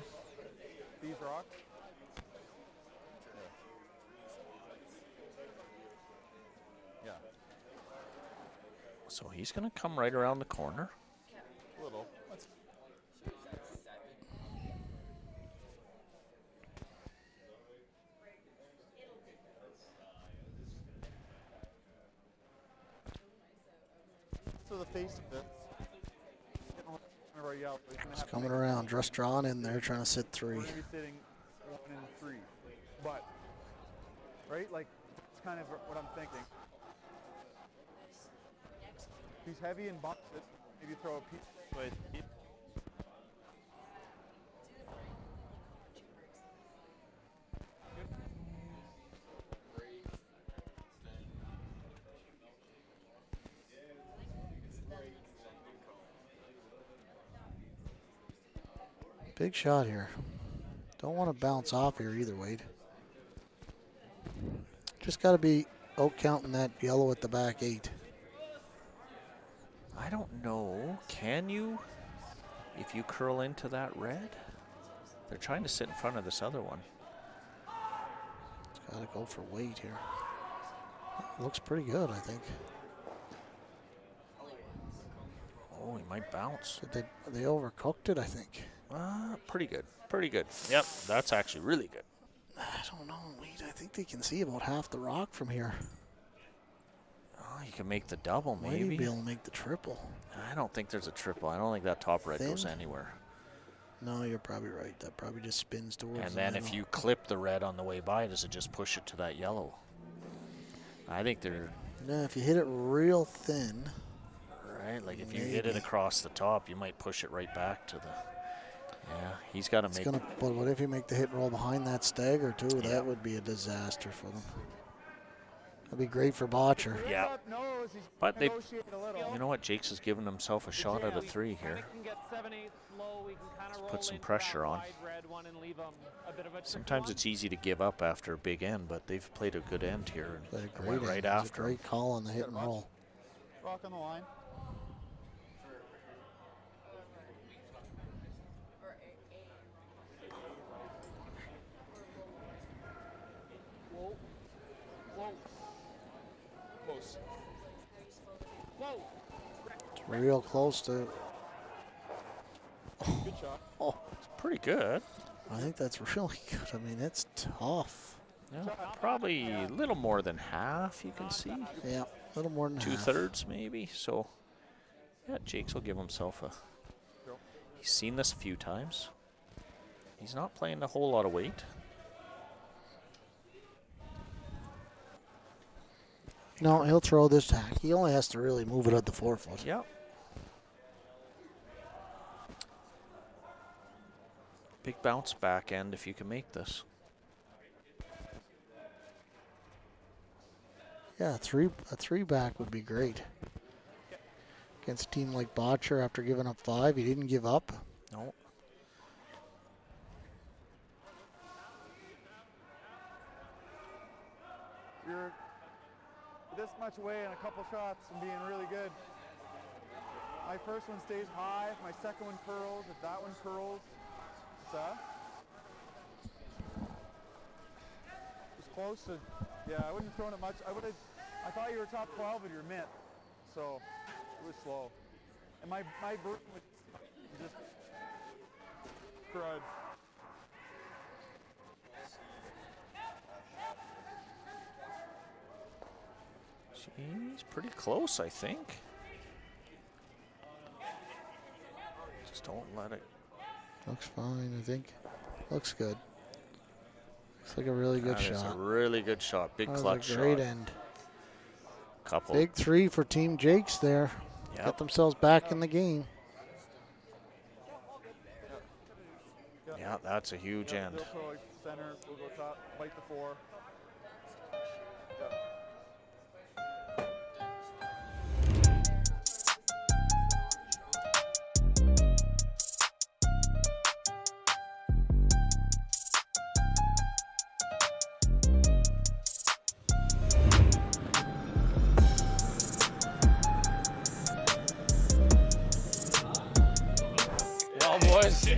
D: These rocks.
G: So he's going to come right around the corner.
D: A little. So the face of it.
F: He's coming around, just drawn in there, trying to sit 3.
D: We're going to be sitting 1 and 3. But, right? Like, it's kind of what I'm thinking. He's heavy and bumps it. Maybe throw a piece. But
F: big shot here. Don't want to bounce off here either, Wade. Just got to be out counting that yellow at the back 8.
G: I don't know. Can you? If you curl into that red? They're trying to sit in front of this other one.
F: It's got to go for weight here. Looks pretty good, I think.
G: Oh, he might bounce.
F: They overcooked it, I think.
G: Pretty good. Pretty good. Yep, that's actually really good.
F: I don't know, Wade. I think they can see about half the rock from here.
G: Oh, you can make the double, maybe.
F: Might be able to make the triple.
G: I don't think there's a triple. I don't think that top red goes anywhere.
F: No, you're probably right. That probably just spins towards
G: And then if you clip the red on the way by, does it just push it to that yellow? I think they're...
F: No, if you hit it real thin...
G: Right, like if you hit it across the top, you might push it right back to the... Yeah, he's got to make...
F: But what if you make the hit roll behind that stagger, too? Yeah. That would be a disaster for them. That'd be great for Bottcher.
G: Yeah. But they... You know what? Jacques has given himself a shot at a 3 here. Let's put some pressure on. Sometimes it's easy to give up after a big end, but they've played a good end here. And went right after.
F: Great call on the hit and roll.
D: Rock on the line. Close. Whoa.
F: It's real close to...
D: Good shot.
F: Oh,
G: it's pretty good.
F: I think that's really good. I mean, it's tough.
G: Yeah, probably a little more than half, you can see.
F: Yeah, a little more than half.
G: 2/3 maybe. So, yeah, Jacques will give himself a... He's seen this a few times. He's not playing a whole lot of weight.
F: No, he'll throw this tack. He only has to really move it at the 4-foot.
G: Yep. Big bounce back end if you can make this.
F: Yeah, a three back would be great. Against a team like Bottcher after giving up 5, he didn't give up.
G: No.
D: You're this much away in a couple shots and being really good. My first one stays high, if my second one curls, if that one curls, it's close to, yeah, I wouldn't have thrown it much. I thought you were top 12 with your mitt, so it was slow. And my burden was just crud.
G: He's pretty close, I think. Just don't let it.
F: Looks fine, I think. Looks good. Looks like a really good shot.
G: It's a really good shot. Big clutch shot.
F: Great end.
G: Couple.
F: Big 3 for Team Jacques there.
G: Yep.
F: Got themselves back in the game.
G: Yeah, that's a huge end.
D: Center, we'll go top, bite the 4.
A: Well, boys.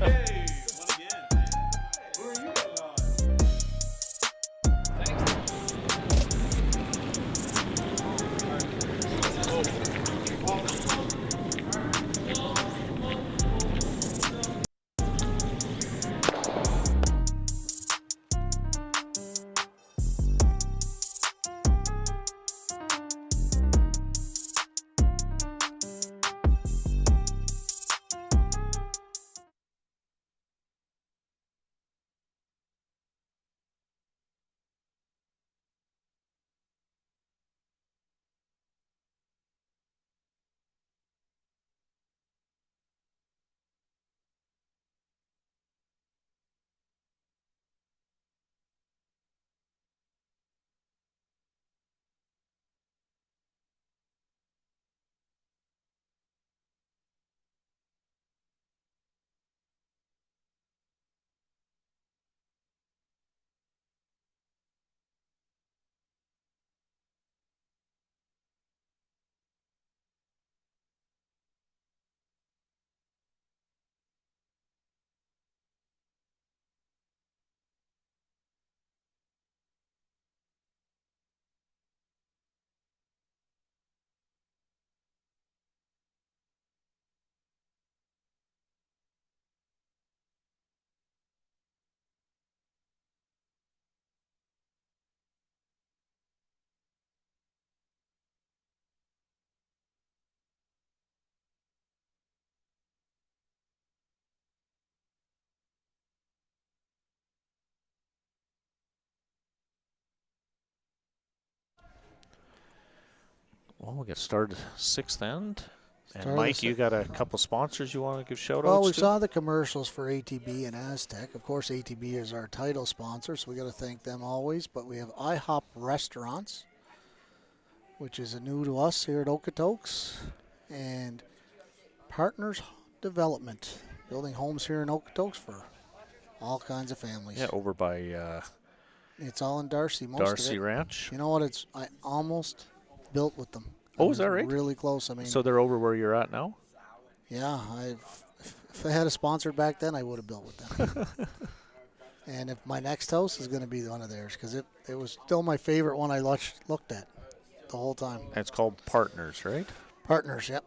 G: Well, we'll get started 6th end. And Mike, you got a couple sponsors you want to give shout-outs to?
F: Well, we saw the commercials for ATB and Aztec. Of course, ATB is our title sponsor, so we got to thank them always. But we have IHOP Restaurants, which is new to us here at Okotoks, and Partners Development, building homes here in Okotoks for all kinds of families.
G: Yeah, over by
F: it's all in Darcy.
G: Darcy Ranch.
F: You know what? I almost built with them.
G: Oh, is that right?
F: Really close. I mean,
G: so they're over where you're at now?
F: Yeah, if I had a sponsor back then, I would have built with them. And if my next house is going to be one of theirs, because it was still my favorite one I looked at the whole time.
G: And it's called Partners, right?
F: Partners, yep.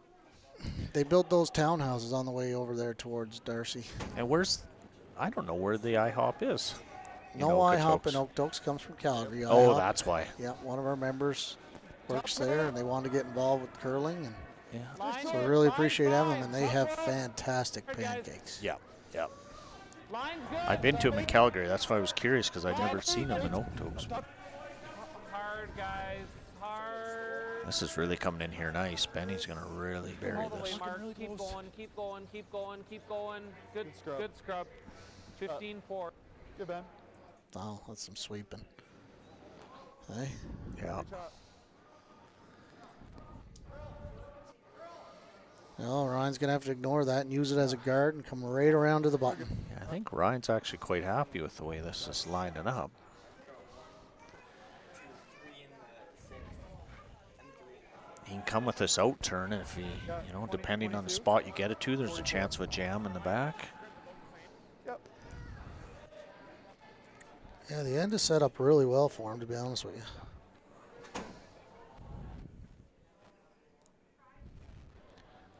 F: They built those townhouses on the way over there towards Darcy.
G: And I don't know where the IHOP is.
F: No IHOP in Okotoks, comes from Calgary.
G: Oh,
F: IHOP,
G: that's why.
F: Yeah, one of our members works there, and they wanted to get involved with curling, and so we really appreciate having them, and they have fantastic pancakes.
G: Yeah. I've been to them in Calgary. That's why I was curious, because I'd never seen them in Okotoks.
A: Hard, guys. Hard.
G: This is really coming in here nice. Benny's going to really bury this.
A: Keep going. Good scrub. 15-4.
D: Good, Ben.
F: Oh, that's some sweeping. Hey?
G: Yeah.
F: Well, Ryan's going to have to ignore that and use it as a guard and come right around to the button.
G: Yeah, I think Ryan's actually quite happy with the way this is lining up. He can come with this out turn, and if he, depending on the spot you get it to, there's a chance of a jam in the back.
F: Yeah, the end is set up really well for him, to be honest with you.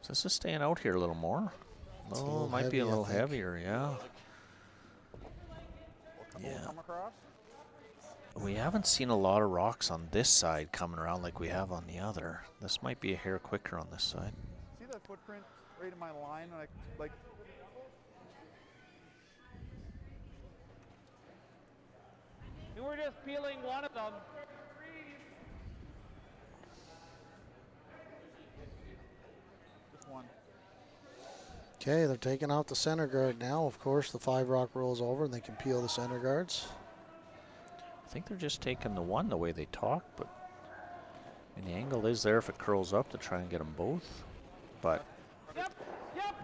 G: So this is staying out here a little more. Oh, might be a little heavier, yeah. Yeah. We haven't seen a lot of rocks on this side coming around like we have on the other. This might be a hair quicker on this side.
D: See that footprint right in my line?
A: We're just peeling one of them.
F: Okay, they're taking out the center guard now. Of course, the 5 rock rolls over and they can peel the center guards.
G: I think they're just taking the one the way they talk, but the angle is there if it curls up to try and get them both. But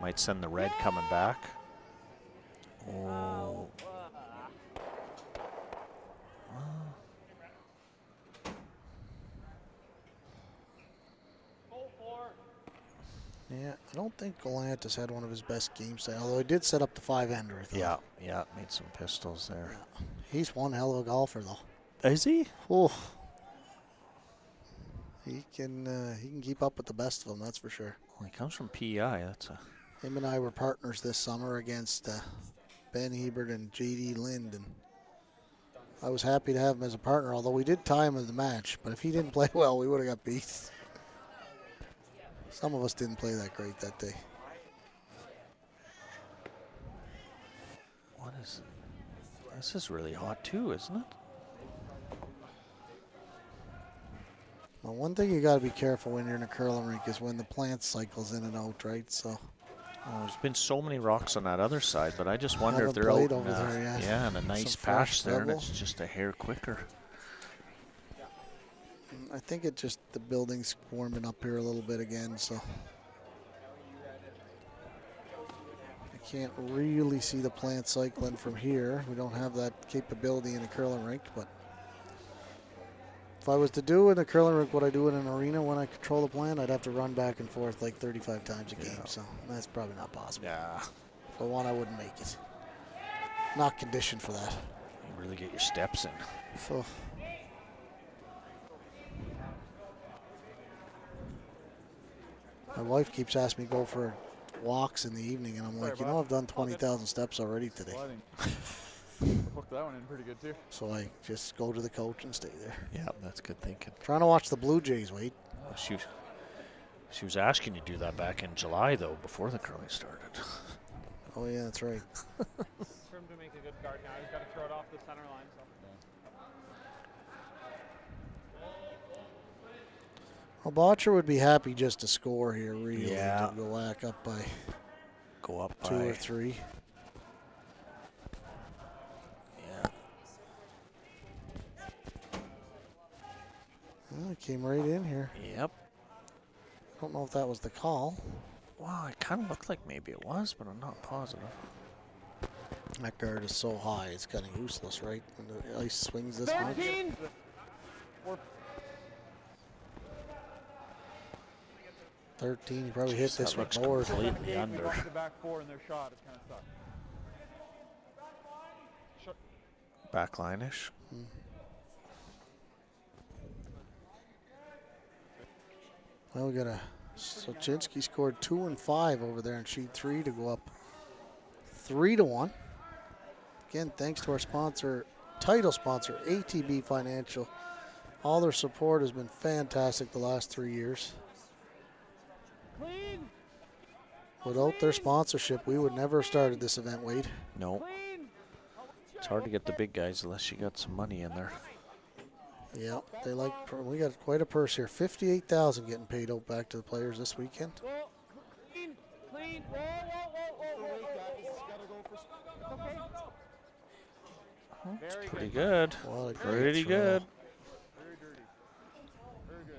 G: might send the red coming back. Oh.
F: Yeah, I don't think Galantis had one of his best games today, although he did set up the 5-ender, I thought.
G: Yeah, made some pistols there.
F: Yeah. He's one hell of a golfer, though.
G: Is he?
F: Oh. He can keep up with the best of them, that's for sure.
G: Well, he comes from PEI.
F: Him and I were partners this summer against Ben Hebert and J.D. Lind, and I was happy to have him as a partner, although we did tie him in the match, but if he didn't play well, we would have got beat. Some of us didn't play that great that day.
G: What is it? This is really hot too, isn't it?
F: Well, one thing you got to be careful when you're in a curling rink is when the plant cycles in and out, right? So.
G: Oh, there's been so many rocks on that other side, but I just wonder if they're out
F: over there yet.
G: Yeah, and a nice patch there, and it's just a hair quicker.
F: I think the building's warming up here a little bit again, so. I can't really see the plant cycling from here. We don't have that capability in a curling rink, but if I was to do in a curling rink what I do in an arena when I control the plant, I'd have to run back and forth like 35 times a game, so that's probably not possible.
G: Yeah.
F: For one, I wouldn't make it. Not conditioned for that.
G: You really get your steps in.
F: So. My wife keeps asking me to go for walks in the evening, and I'm like, I've done 20,000 steps already today.
D: Hooked that one in pretty good too.
F: So I just go to the coach and stay there.
G: Yeah, that's good thinking.
F: Trying to watch the Blue Jays, Wade.
G: She was asking you to do that back in July, though, before the curling started.
F: Oh, yeah, that's right.
A: For him to make a good guard now, he's got to throw it off the center line. So.
F: Well, Bottcher would be happy just to score here, really,
G: Yeah.
F: to go back up by
G: Go up
F: 2
G: by
F: or 3.
G: Yeah.
F: Well, it came right in here.
G: Yep.
F: Don't know if that was the call.
G: Wow, it kind of looked like maybe it was, but I'm not positive.
F: That guard is so high, it's kind of useless, right? When the ice swings this much.
I: 13.
F: 13, he probably hit this with board.
G: Completely under.
D: The back 4 in their shot. It kind of sucked.
G: Backline-ish.
F: Well, we got a Sochinski scored 2 and 5 over there in sheet 3 to go up 3-1. Again, thanks to our sponsor, title sponsor, ATB Financial. All their support has been fantastic the last 3 years.
I: Clean.
F: Without their sponsorship, we would never have started this event, Wade.
G: No. It's hard to get the big guys unless you got some money in there.
F: Yeah, they like. We got quite a purse here. $58,000 getting paid out back to the players this weekend.
I: Clean. Clean.
G: It's pretty good.
F: What a great
G: Pretty
F: throw.
G: good.
D: Very dirty. Very good.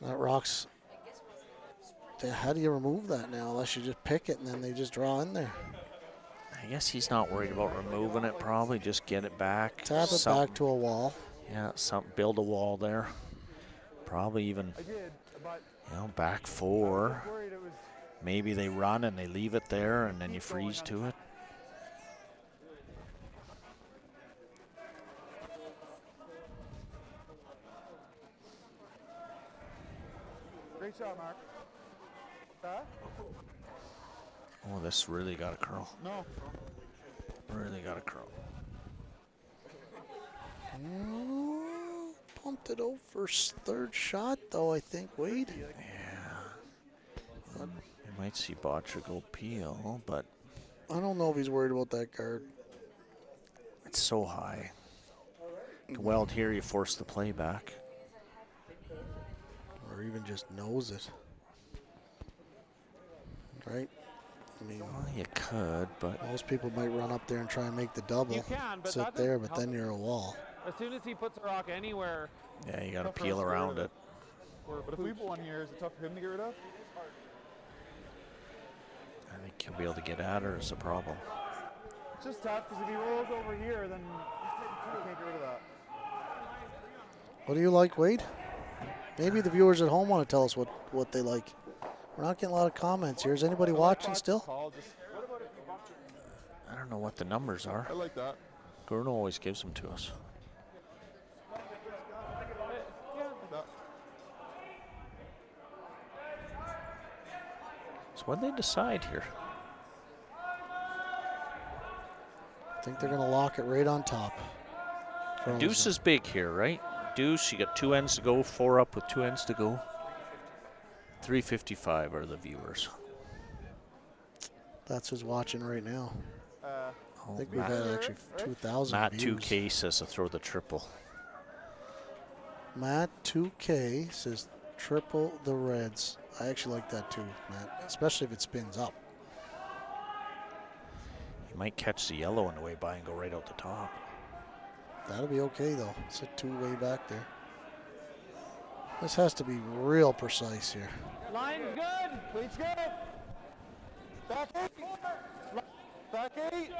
F: That rocks. How do you remove that now? Unless you just pick it and then they just draw in there.
G: I guess he's not worried about removing it. Probably just get it back.
F: Tap it back to a wall.
G: Yeah, build a wall there. Probably even,
D: I did, but
G: back 4.
D: worried it was.
G: Maybe they run and they leave it there and then you freeze to it.
D: Great shot, Mark.
G: Oh, this really got a curl.
D: No.
G: Really got a curl.
F: Oh, pumped it out for third shot, though, I think, Wade.
G: You might see Bottcher go peel, but
F: I don't know if he's worried about that guard.
G: it's so high. Weld here, you force the play back.
F: Or even just knows it. Right? I mean,
G: Well, you could, but
F: most people might run up there and try and make the double.
I: You can, but
F: Sit
I: that
F: there,
I: doesn't
F: but then
I: help.
F: you're a wall.
I: As soon as he puts a rock anywhere,
G: yeah, you got to peel around it.
D: But if we put one here, is it tough for him to get rid of?
G: I think he'll be able to get at her is the problem.
D: It's just tough because if he rolls over here, then you can't get rid of that.
F: What do you like, Wade? Maybe the viewers at home want to tell us what they like. We're not getting a lot of comments here. Is anybody watching still?
G: I don't know what the numbers are.
D: I like that.
G: Bruno always gives them to us. So what did they decide here?
F: I think they're going to lock it right on top.
G: Deuce is big here, right? Deuce, you got 2 ends to go, 4 up with 2 ends to go. 355 are the viewers.
F: That's who's watching right now. I think we've
G: Matt,
F: had actually 2,000
G: Matt
F: views.
G: 2K says to throw the triple.
F: Matt 2K says triple the Reds. I actually like that too, Matt, especially if it spins up.
G: You might catch the yellow on the way by and go right out the top.
F: That'll be okay though. Sit 2 way back there. This has to be real precise here.
I: line's good.
D: Clean's good. Back 8. Back 8.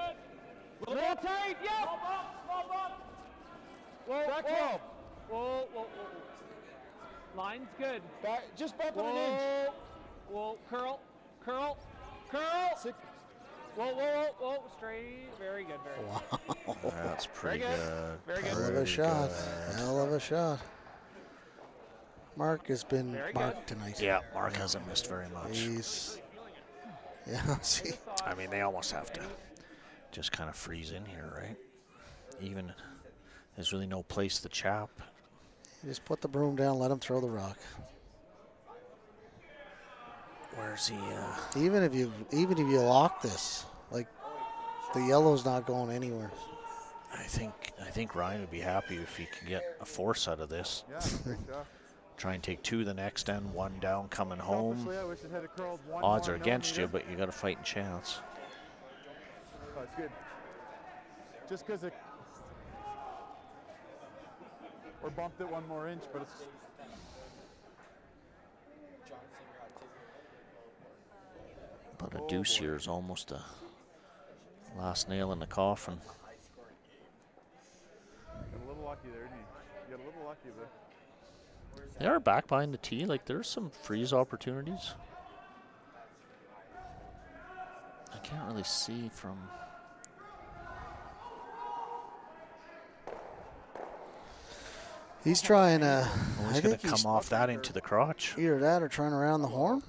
I: Little tight. Yep. Whoa,
D: Back
I: whoa.
D: 12.
I: Whoa, whoa, whoa. Line's good.
D: Back, just back on an
I: Whoa,
D: inch.
I: whoa, curl, curl, curl.
D: 6.
I: Whoa, whoa, whoa, whoa, straight. Very good, very good.
F: Wow.
G: That's pretty
I: Very good.
G: good.
I: Very good.
F: Hell of a
G: Pretty
F: shot.
G: good.
F: Hell of a shot. Mark has been
I: Very
F: marked tonight.
G: Yeah, Mark hasn't missed very much.
F: He's, yeah, see.
G: I mean, they almost have to just kind of freeze in here, right? Even there's really no place to chop.
F: You just put the broom down, let him throw the rock.
G: Where's he?
F: Even if you lock this, like the yellow's not going anywhere.
G: I think Ryan would be happy if he could get a force out of this.
D: Yeah,
G: Try and take 2 the next end, 1 down coming home. Odds are against you, but you got a fighting chance.
D: Oh, it's good. Just because it, or bumped it 1 more inch, but it's.
G: But a deuce here is almost a last nail in the coffin.
D: Got a little lucky there, didn't you? You got a little lucky there.
G: They are back behind the tee. Like, there's some freeze opportunities. I can't really see from.
F: He's trying to.
G: He's going to come off that into the crotch.
F: Either that or trying around the horn.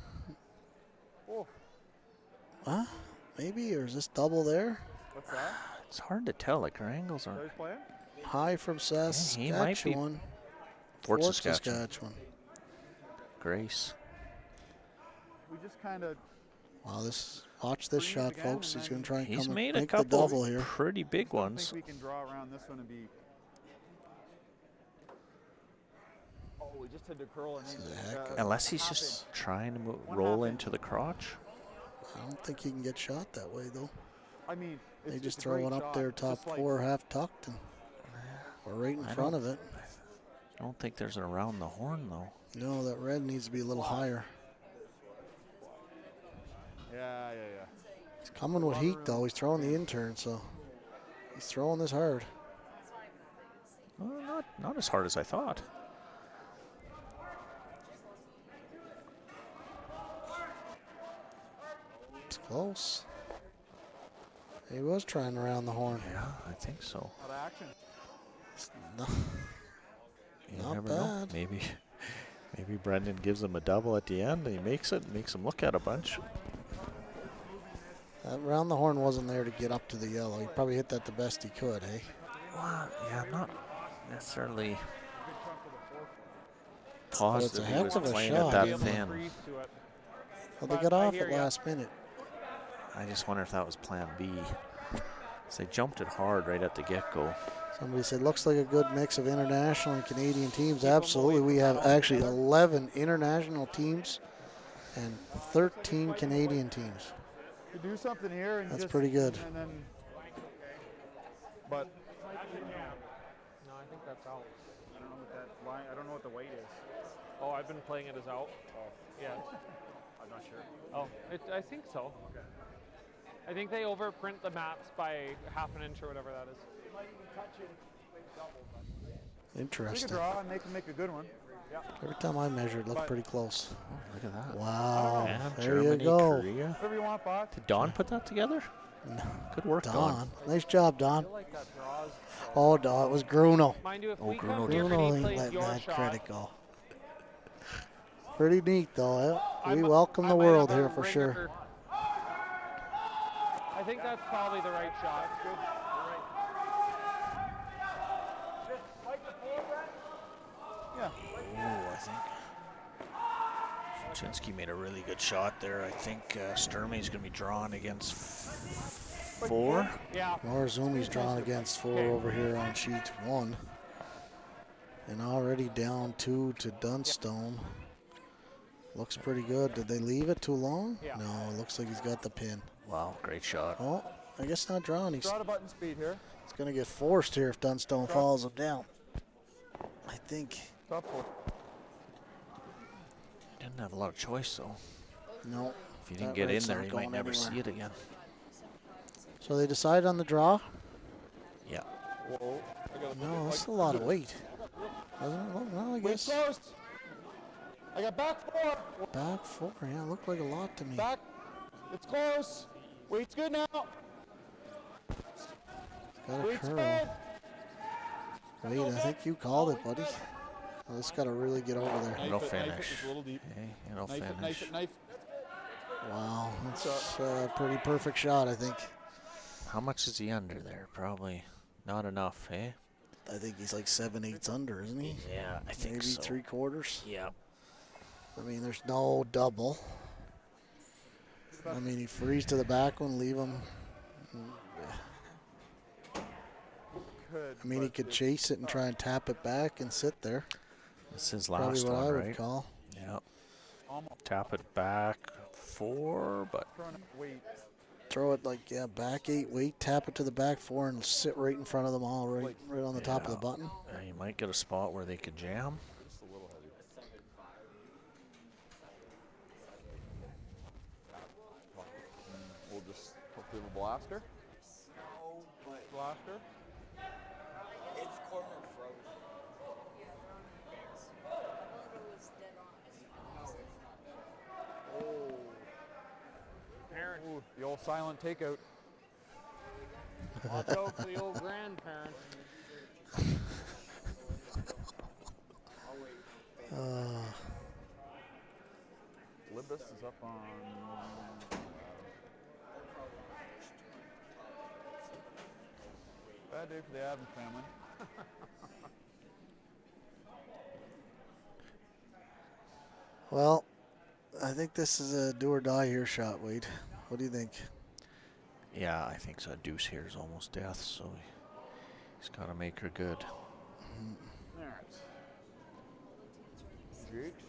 F: Huh? Maybe, or is this double there?
D: What's that?
G: It's hard to tell. Like, our angles are
F: high from Saskatchewan.
G: Fort Saskatchewan.
F: Saskatchewan.
G: Grace.
D: We just kind of.
F: Wow, watch this shot, folks. He's going to try and
G: He's
F: come
G: made
F: and
G: a
F: make the
G: couple
F: double here.
G: pretty big ones.
D: I think we can draw around this one and be. Oh, we just had to curl and
G: Unless he's just trying to roll into the crotch.
F: I don't think he can get shot that way, though.
D: I mean,
F: they just throw it up there, top 4, half tucked, and we're right in front of it.
G: I don't think there's an around the horn, though.
F: No, that red needs to be a little higher.
D: Yeah.
F: He's coming with heat, though. He's throwing the intern, so he's throwing this hard.
G: Well, not as hard as I thought.
F: It's close. He was trying around the horn.
G: Yeah, I think so.
F: Not
G: You never know.
F: bad.
G: Maybe Brendan gives him a double at the end and he makes him look at a bunch.
F: That round the horn wasn't there to get up to the yellow. He probably hit that the best he could, eh?
G: Well, yeah, I'm not necessarily positive he was playing at that thin.
F: Well, they got off at last minute.
G: I just wonder if that was plan B. So they jumped it hard right at the get-go.
F: Somebody said, looks like a good mix of international and Canadian teams. Absolutely. We have actually 11 international teams and 13 Canadian teams.
D: You do something here and
F: that's
D: just,
F: pretty good.
D: And then, but
A: No, I think that's out.
D: I don't know what that line. I don't know what the weight is.
A: Oh, I've been playing it as out.
D: Oh,
A: Yeah.
D: I'm not sure.
A: Oh, I think so.
D: Okay.
A: I think they overprint the maps by half an inch or whatever that is.
D: We
F: Interesting.
D: could draw and make a good one. Yeah.
F: Every time I measured, it looked pretty close.
G: Oh, look at that.
F: Wow.
G: Yeah,
F: There
G: Germany,
F: you go.
G: Korea.
D: Whatever you want, Bot.
G: Did Don put that together?
F: No.
G: Good work,
F: Don. Nice job, Don.
A: Like that draws.
F: Oh, no, it was Gruno.
A: Mind you, if
G: Oh,
A: we
G: Bruno
A: come
G: did.
A: here and
F: Gruno
A: he
F: ain't
A: plays
F: letting
A: your
F: that
A: shot,
F: credit go. Pretty neat, though. We
A: I
F: welcome the
A: might
F: world
A: have a
F: here for sure.
A: ringer. I think that's probably the right shot. Good.
D: Yeah.
G: Oh, I think Chinsky made a really good shot there. I think Sturmey's going to be drawn against 4.
A: Yeah.
F: Marzumi's drawn against 4 over here on sheet 1. And already down 2 to Dunstone. Looks pretty good. Did they leave it too long?
A: Yeah.
F: No, it looks like he's got the pin.
G: Wow, great shot.
F: Oh, I guess not drawn. He's
D: Draw to button speed here.
F: going to get forced here if Dunstone follows him down. I think.
D: Top 4.
G: Didn't have a lot of choice, though.
F: No.
G: If you didn't
F: that
G: get in
F: right's
G: there,
F: not
G: you might
F: going
G: never
F: anywhere.
G: see it again.
F: So they decide on the draw?
G: Yeah.
D: Whoa. I gotta look
F: No,
D: at
F: that's a lot of weight. Doesn't it look? Well, I
D: Weight
F: guess.
D: closed. I got back 4.
F: Back 4. Yeah, looked like a lot to me.
D: Back. It's close. Weight's good now.
F: Got a
D: Weight's
F: curl.
D: good.
F: Wait, I think you called it, buddy. Oh, this got to really get over there.
G: It'll
D: Knife it,
G: finish.
D: it's a little deep.
G: Okay, it'll
D: Knife it,
G: finish.
D: knife it, knife.
F: Wow, that's a pretty perfect shot, I think.
G: How much is he under there? Probably not enough, eh?
F: I think he's like 7/8 under, isn't he?
G: Yeah, I think
F: Maybe
G: so.
F: 3/4.
G: Yeah.
F: I mean, there's no double. I mean, he frees to the back one, leave him. I mean, he could chase it and try and tap it back and sit there.
G: This is last
F: Probably what
G: one,
F: I
G: right?
F: would call.
G: Yeah. Tap it back 4, but
F: throw it like, back 8, wait, tap it to the back 4, and sit right in front of them all, right on the top of the button.
G: You might get a spot where they could jam.
D: Just a little heavy. We'll just hopefully have a blaster. Blaster.
K: It's corner frozen.
D: Oh. Parent. Ooh, the old silent takeout.
I: Watch out for the old grandparents.
D: Libus is up on. Bad day for the Adams family.
F: Well, I think this is a do or die here shot, Wade. What do you think?
G: Yeah, I think so. Deuce here is almost death, so he's got to make her good.
D: All right. Jacques.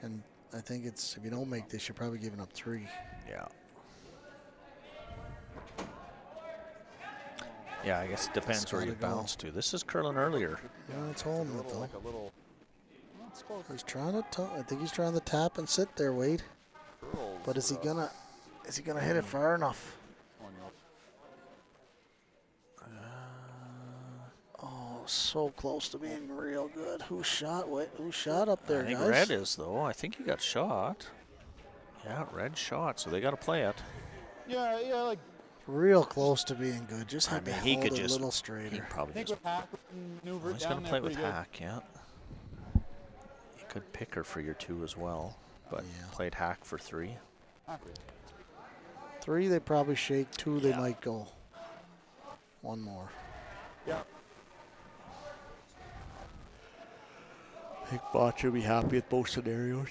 F: And I think it's, if you don't make this, you're probably giving up 3.
G: Yeah. Yeah, I guess it depends where you bounce to. This is curling earlier.
F: Yeah, it's holding it though.
D: Like a little. That's close.
F: He's trying to. I think he's trying to tap and sit there, Wade.
D: Curls
F: But is he gonna? Is he gonna hit it far enough? Oh, so close to being real good. Who shot? Who shot up there,
G: I think
F: guys?
G: Red is though. I think he got shot. Yeah, Red shot. So they got to play it.
D: Yeah, like.
F: Real close to being good. Just had to
G: he
F: hold
G: could
F: it
G: just
F: a little straighter.
G: He probably
D: think
G: just.
D: with Hack, maneuver
G: He's
D: down
G: going to
D: there
G: play with
D: pretty good.
G: Hack, yeah. You could pick her for your 2 as well, but
F: Yeah.
G: played Hack for 3.
F: 3, they probably shake. 2, they might go. 1 more.
D: Yeah.
G: I think Bottcher will be happy with both scenarios.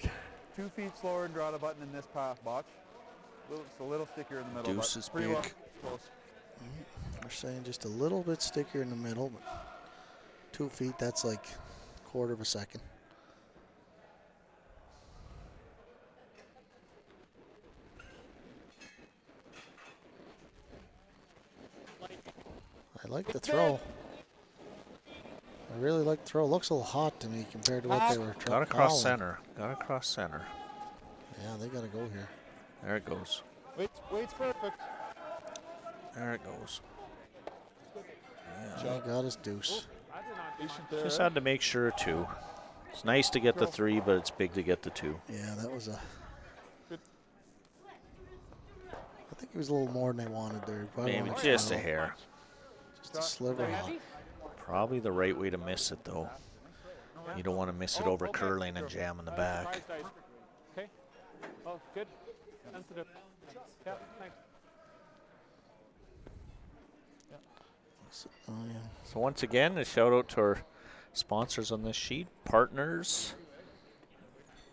D: 2 feet slower and draw the button in this path, Botch. It's a little stickier in the middle.
G: Deuce
D: but
G: is
D: pretty
G: big.
D: well close.
F: They're saying just a little bit stickier in the middle, but 2 feet, that's like a quarter of a second. I like the throw. I really like the throw. Looks a little hot to me compared to what they were trying.
G: Got across center. Got across center.
F: Yeah, they got to go here.
G: There it goes.
D: Wait's perfect.
G: There it goes.
F: Yeah, got his deuce.
G: Just had to make sure 2. It's nice to get the 3, but it's big to get the 2.
F: Yeah, that was a. I think it was a little more than they wanted there.
G: Maybe just a hair.
F: Just a sliver hot.
G: Probably the right way to miss it, though. You don't want to miss it over curling and jam in the back.
I: Okay. Oh, good. Sensitive. Yeah, thanks.
G: So once again, a shout out to our sponsors on this sheet, Partners.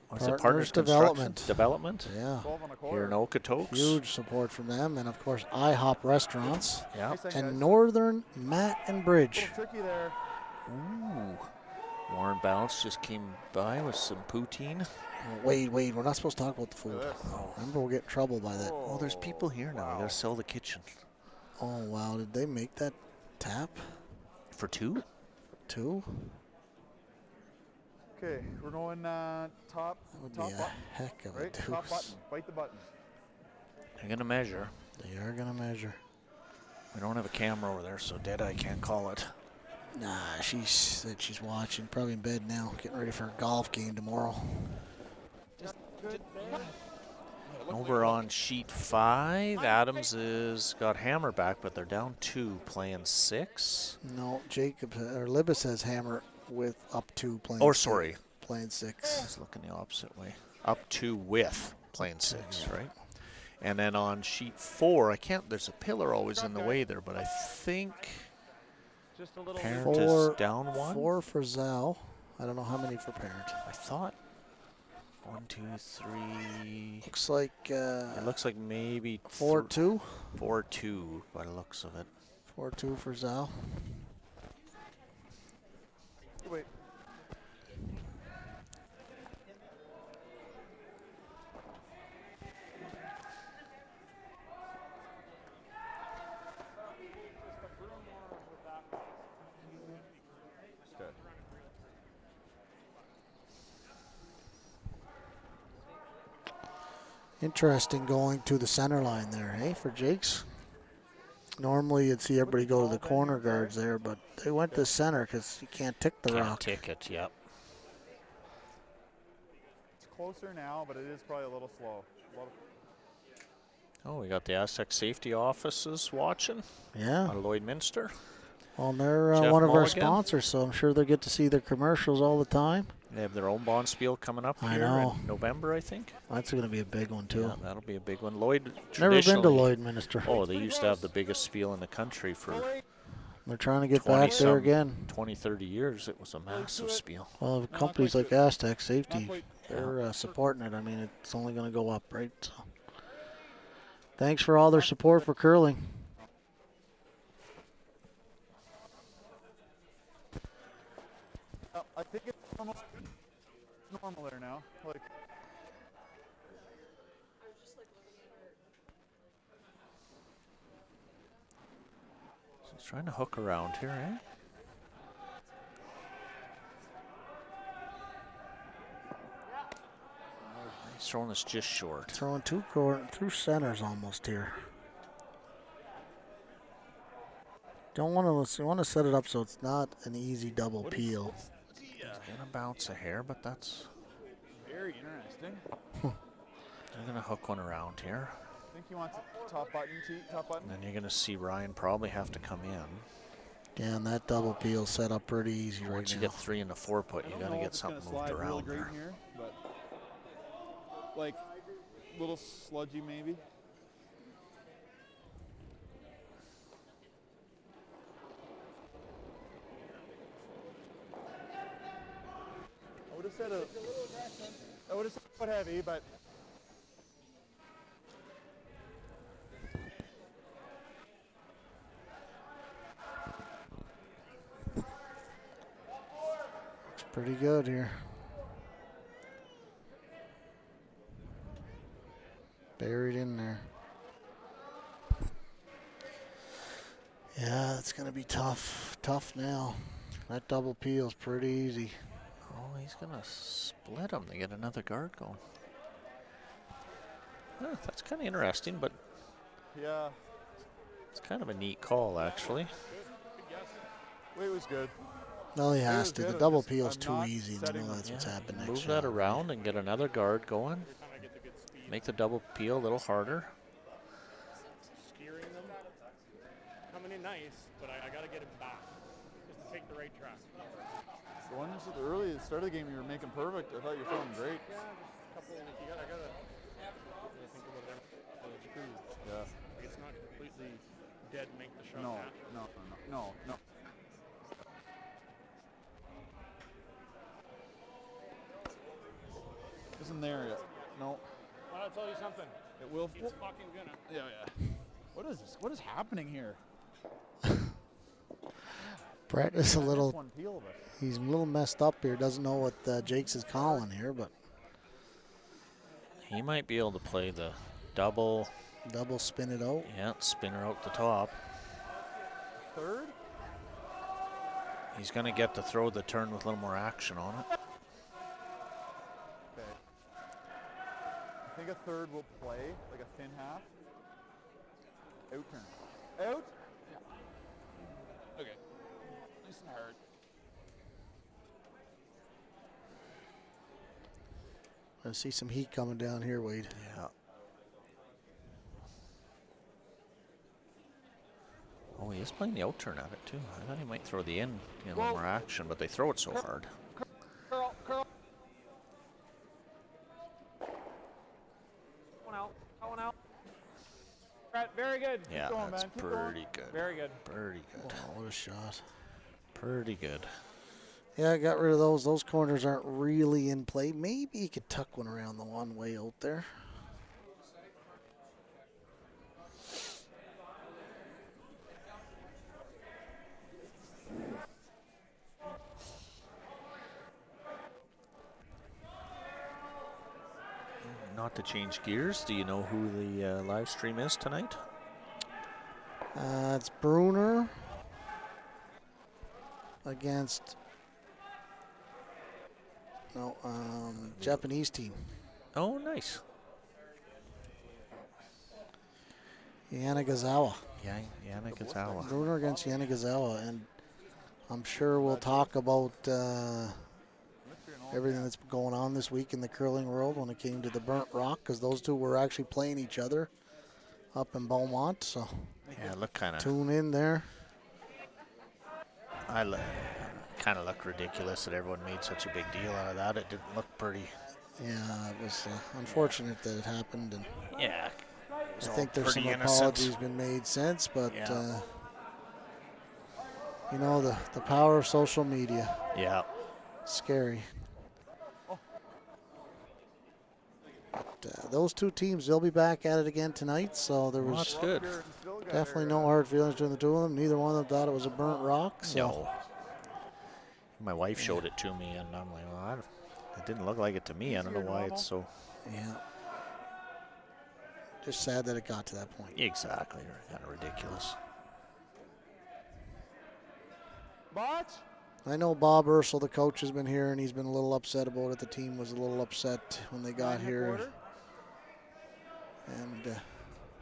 G: What's it? Partners
F: Development.
G: Development.
F: Yeah.
G: Here in Okotoks.
F: Huge support from them, and of course IHOP Restaurants.
G: Yeah.
F: And Northern Mat and Bridge.
D: Tricky there.
G: Ooh. Warren Bounce just came by with some poutine.
F: Oh, Wade, we're not supposed to talk about the food. Remember, we'll get in trouble by that.
G: Oh, there's people here now. We gotta sell the kitchen.
F: Oh wow, did they make that tap?
G: For 2?
F: 2?
D: Okay, we're going top.
F: That would
D: top
F: be a
D: button.
F: heck of a
D: Right,
F: deuce.
D: top button. Bite the button.
G: They're gonna measure.
F: They are gonna measure.
G: We don't have a camera over there, so Deadeye can't call it.
F: Nah, she said she's watching, probably in bed now, getting ready for a golf game tomorrow.
G: Over on sheet 5, Adams is got hammer back, but they're down 2, playing 6.
F: No, Jacob or Libis has hammer with up 2 playing.
G: Oh, sorry.
F: Playing 6.
G: I was looking the opposite way. Up 2 with playing 6, right? And then on sheet 4, I can't. There's a pillar always in the way there, but I think Parent is down 1.
F: 4 for Zhao. I don't know how many for Parent.
G: I thought 1, 2, 3.
F: Looks like.
G: It looks like maybe
F: 4-2.
G: 4-2 by the looks of it.
F: 4-2 for Zal.
D: Wait.
F: Interesting going to the center line there, hey, for Jacques. Normally you'd see everybody go to the corner guards there, but they went to center because you can't tick the rock.
G: Can't tick it, yep.
D: It's closer now, but it is probably a little slow.
G: Oh, we got the Aztec safety offices watching.
F: Yeah.
G: Out of Lloydminster.
F: Well, they're
G: Jeff
F: one of our
G: Mulligan.
F: sponsors, so I'm sure they'll get to see their commercials all the time.
G: They have their own Bonspiel coming up
F: I
G: here
F: know.
G: in November, I think.
F: That's going to be a big one, too.
G: Yeah, that'll be a big one. Lloyd,
F: Never been to
G: traditionally-
F: Lloydminster.
G: Oh, they used to have the biggest spiel in the country for
F: They're trying to get back there again.
G: 20, 30 years. It was a massive spiel.
F: Well, companies like Aztec Safety, they're supporting it. I mean, it's only going to go up, right? So, thanks for all their support for curling.
D: I think it's almost normal there now. Like.
G: So he's trying to hook around here, eh? He's throwing this just short.
F: Throwing two centers almost here. Don't want to set it up so it's not an easy double peel.
G: He's gonna bounce a hair, but that's
D: Very interesting.
G: they're gonna hook one around here.
D: I think he wants a top button.
G: And then you're gonna see Ryan probably have to come in.
F: Yeah, and that double peel set up pretty easy right now.
G: Once you get 3 in the 4 put, you gotta get something moved around
D: really
G: there.
D: great here, but like a little sludgy maybe. I would have said I would have said foot heavy, but
F: Looks pretty good here. Buried in there. Yeah, it's going to be tough. Tough now. That double peel's pretty easy.
G: Oh, he's gonna split them to get another guard going. Huh, that's kind of interesting, but
D: yeah,
G: it's kind of a neat call, actually.
D: Weight was good.
F: No, he has to. The double peel's too easy, and I know that's what's happened next
G: Move that around and get another guard going. Make the double peel a little harder.
I: Steering them, coming in nice, but I got to get him back just to take the right track.
D: The ones at the early start of the game you were making perfect. I thought you were feeling great.
I: Yeah, just a couple. I gotta think about it.
D: Yeah.
I: Like it's not completely dead. Make the shot.
D: No. Isn't there yet? No.
I: Well, I'll tell you something.
D: It will.
I: It's fucking gonna.
D: Yeah. What is this? What is happening here?
F: Brett is a little.
D: One peel of it.
F: He's a little messed up here. Doesn't know what Jacques is calling here, but
G: He might be able to play the double.
F: Double spin it out.
G: Yeah, spin her out the top.
D: Third?
G: He's going to get to throw the turn with a little more action on it.
D: Okay. I think a third will play, like a thin half. Out turn. Out? Yeah. Okay. Nice and hard.
F: I see some heat coming down here, Wade.
G: Yeah. Oh, he is playing the out turn at it too. I thought he might throw the in, get a little more action, but they throw it so hard.
I: Curl. One out. Right, very good.
G: Yeah,
D: going,
G: that's
D: man. Keep
G: pretty good.
I: Very good.
G: Pretty good.
F: Oh, what a shot.
G: Pretty good.
F: Yeah, I got rid of those. Those corners aren't really in play. Maybe he could tuck one around the one way out there.
G: not to change gears, do you know who the live stream is tonight?
F: It's Bruner against Japanese team.
G: Oh, nice.
F: Yanagazawa.
G: Yanagazawa.
F: Bruner against Yanagazawa, and I'm sure we'll talk about everything that's going on this week in the curling world when it came to the Burnt Rock, because those two were actually playing each other up in Beaumont. So
G: yeah, look kind of.
F: Tune in there.
G: Kind of looked ridiculous that everyone made such a big deal out of that. It didn't look pretty.
F: Yeah, it was unfortunate that it happened, and
G: yeah,
F: I think there's some apologies been made since, but you know, the power of social media.
G: Yeah,
F: scary. But, those two teams, they'll be back at it again tonight, so there was
G: that's good.
F: Definitely no hard feelings between the two of them. Neither one of them thought it was a burnt rock. So.
G: No. My wife showed it to me, and I'm like, well, it didn't look like it to me. I don't know why it's so.
F: Yeah. Just sad that it got to that point.
G: Exactly. Kind of ridiculous.
D: Botch?
F: I know Bob Ursel, the coach, has been here, and he's been a little upset about it. The team was a little upset when they got here. And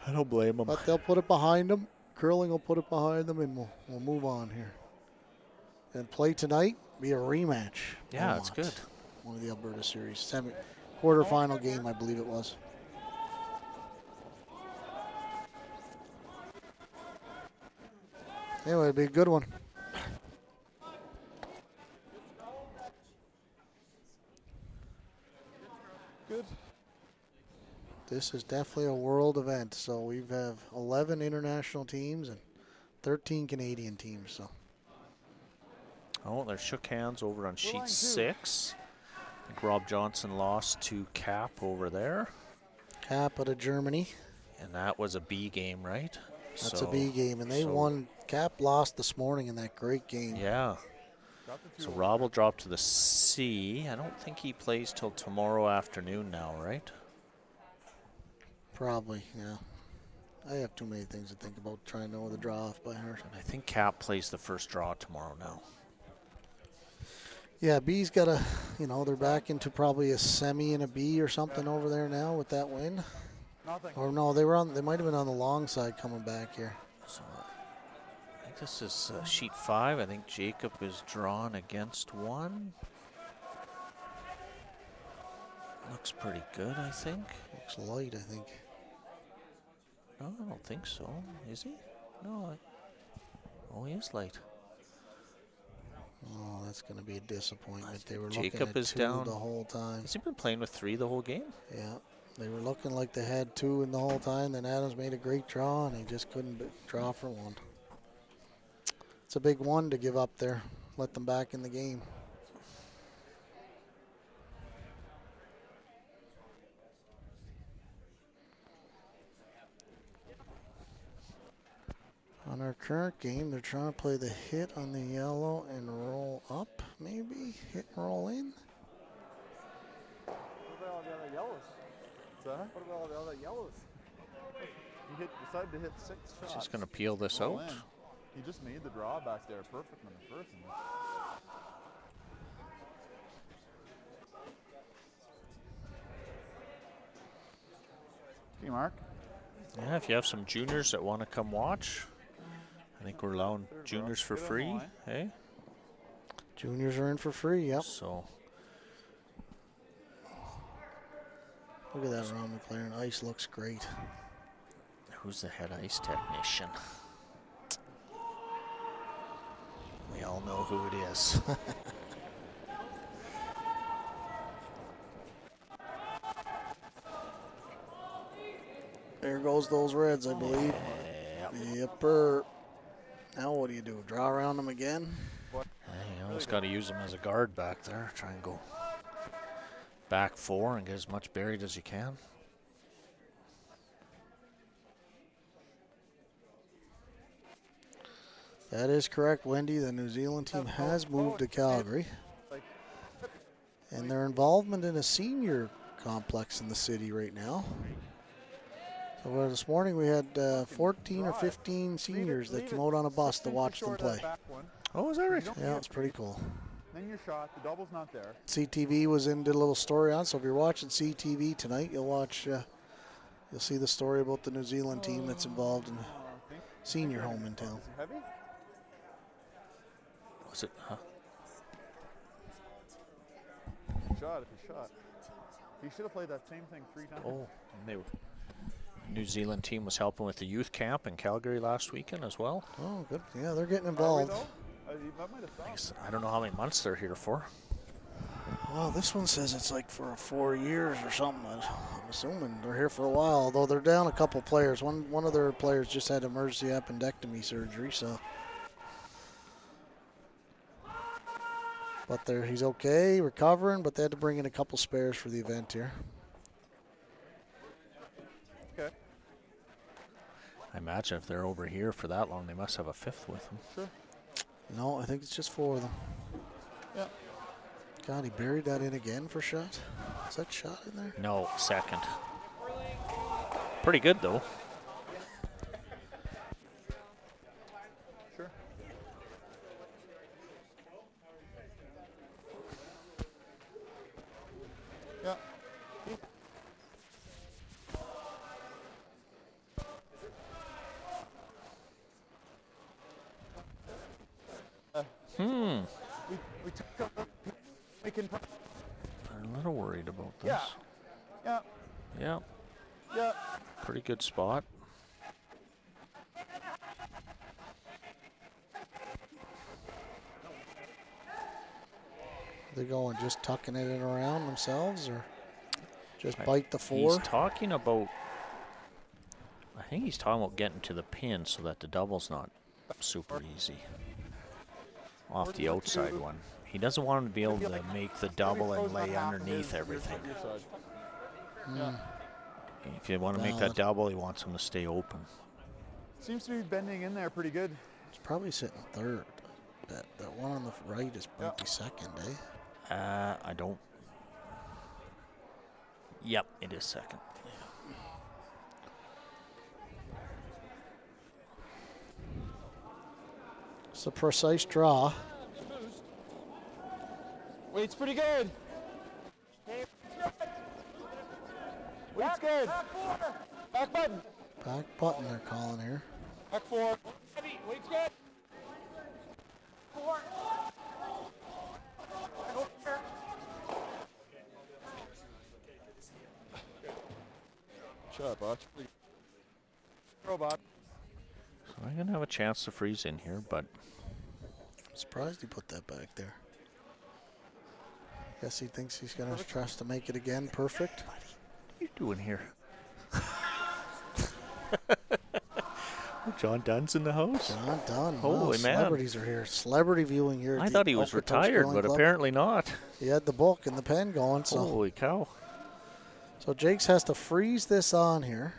G: I don't blame them.
F: But they'll put it behind them. Curling will put it behind them, and we'll move on here. And play tonight, be a rematch.
G: Yeah, it's good.
F: One of the Alberta Series. Quarterfinal game, I believe it was. Anyway, it'll be a good one.
D: Good.
F: This is definitely a world event. So we have 11 international teams and 13 Canadian teams. So.
G: Oh, they shook hands over on sheet 6. I think Rob Johnson lost to Cap over there.
F: Cap out of Germany.
G: And that was a B game, right?
F: That's a B game, and they won. Cap lost this morning in that great game.
G: Yeah. So Rob will drop to the C. I don't think he plays till tomorrow afternoon now, right?
F: Probably, yeah. I have too many things to think about trying to know the draw off by heart.
G: And I think Cap plays the first draw tomorrow now.
F: Yeah, B's got a, they're back into probably a semi and a B or something over there now with that win.
D: Nothing.
F: Or no, they might have been on the long side coming back here.
G: So I think this is sheet 5. I think Jacob is drawn against 1. Looks pretty good, I think.
F: Looks light, I think.
G: No, I don't think so. Is he? No. Oh, he is light.
F: Oh, that's going to be a disappointment. They were
G: Jacob
F: looking at
G: is
F: 2
G: down
F: the whole time.
G: Has he been playing with 3 the whole game?
F: Yeah. They were looking like they had 2 in the whole time. Then Adams made a great draw, and he just couldn't draw for 1. It's a big one to give up there. Let them back in the game. On our current game, they're trying to play the hit on the yellow and roll up, maybe? Hit and roll in?
D: What about all the other yellows? What about all the other yellows? He decided to hit 6 shots.
G: Just going to peel this out.
D: He just made the draw back there perfect on the first one. Okay, Mark.
G: Yeah, if you have some juniors that want to come watch, I think we're allowing juniors for free. Hey?
F: Juniors are in for free, yep.
G: So.
F: Look at that Ron McLaren. Ice looks great.
G: Who's the head ice technician? We all know who it is.
F: There goes those Reds, I believe. Yepper. Now what do you do? Draw around them again?
G: You almost got to use them as a guard back there. Try and go back 4 and get as much buried as you can.
F: That is correct, Wendy. The New Zealand team has moved to Calgary. And their involvement in a senior complex in the city right now. So this morning we had 14 or 15 seniors that came out on a bus to watch them play.
G: Oh, is that right?
F: Yeah, it's pretty cool.
D: Then your shot, the double's not there.
F: CTV was in, did a little story on. So if you're watching CTV tonight, you'll watch. You'll see the story about the New Zealand team that's involved in the senior home in town.
D: Heavy?
G: Was it? Huh?
D: Shot if he shot. He should have played that same thing 3 times.
G: Oh, and they were. New Zealand team was helping with the youth camp in Calgary last weekend as well.
F: Oh, good. Yeah, they're getting involved.
G: I don't know how many months they're here for.
F: Well, this one says it's like for 4 years or something. I'm assuming they're here for a while, although they're down a couple players. One of their players just had emergency appendectomy surgery, so. But he's okay, recovering, but they had to bring in a couple spares for the event here.
D: Okay.
G: I imagine if they're over here for that long, they must have a 5th with them.
D: Sure.
F: No, I think it's just 4 of them.
D: Yeah.
F: God, he buried that in again for shot. Is that shot in there?
G: No, second. Pretty good, though.
D: Sure. Yeah. We took
G: I'm a little worried about this.
D: Yeah. Yeah.
G: Yeah.
D: Yeah.
G: Pretty good spot.
F: They're going just tucking it in around themselves, or just bite the 4?
G: He's talking about. I think he's talking about getting to the pin so that the double's not super easy. Off the outside one. He doesn't want him to be able to make the double and lay underneath everything. If you want to make that double, he wants him to stay open.
D: Seems to be bending in there pretty good.
F: It's probably sitting 3rd. That one on the right is probably 2nd, eh?
G: I don't. Yep, it is 2nd.
F: It's a precise draw.
J: Weight's pretty good. Weight's good. Back button.
F: Back button they're calling here.
J: Back 4. Heavy. Weight's good. 4.
D: Shot, Bottcher. Robot.
G: So I'm going to have a chance to freeze in here, but.
F: I'm surprised he put that back there. Guess he thinks he's going to trust to make it again perfect.
G: What are you doing here? John Dunn's in the house?
F: John Dunn.
G: Holy man.
F: Celebrities are here. Celebrity viewing here.
G: I thought he was retired, but apparently not.
F: He had the book and the pen going. So.
G: Holy cow.
F: So Jacques has to freeze this on here.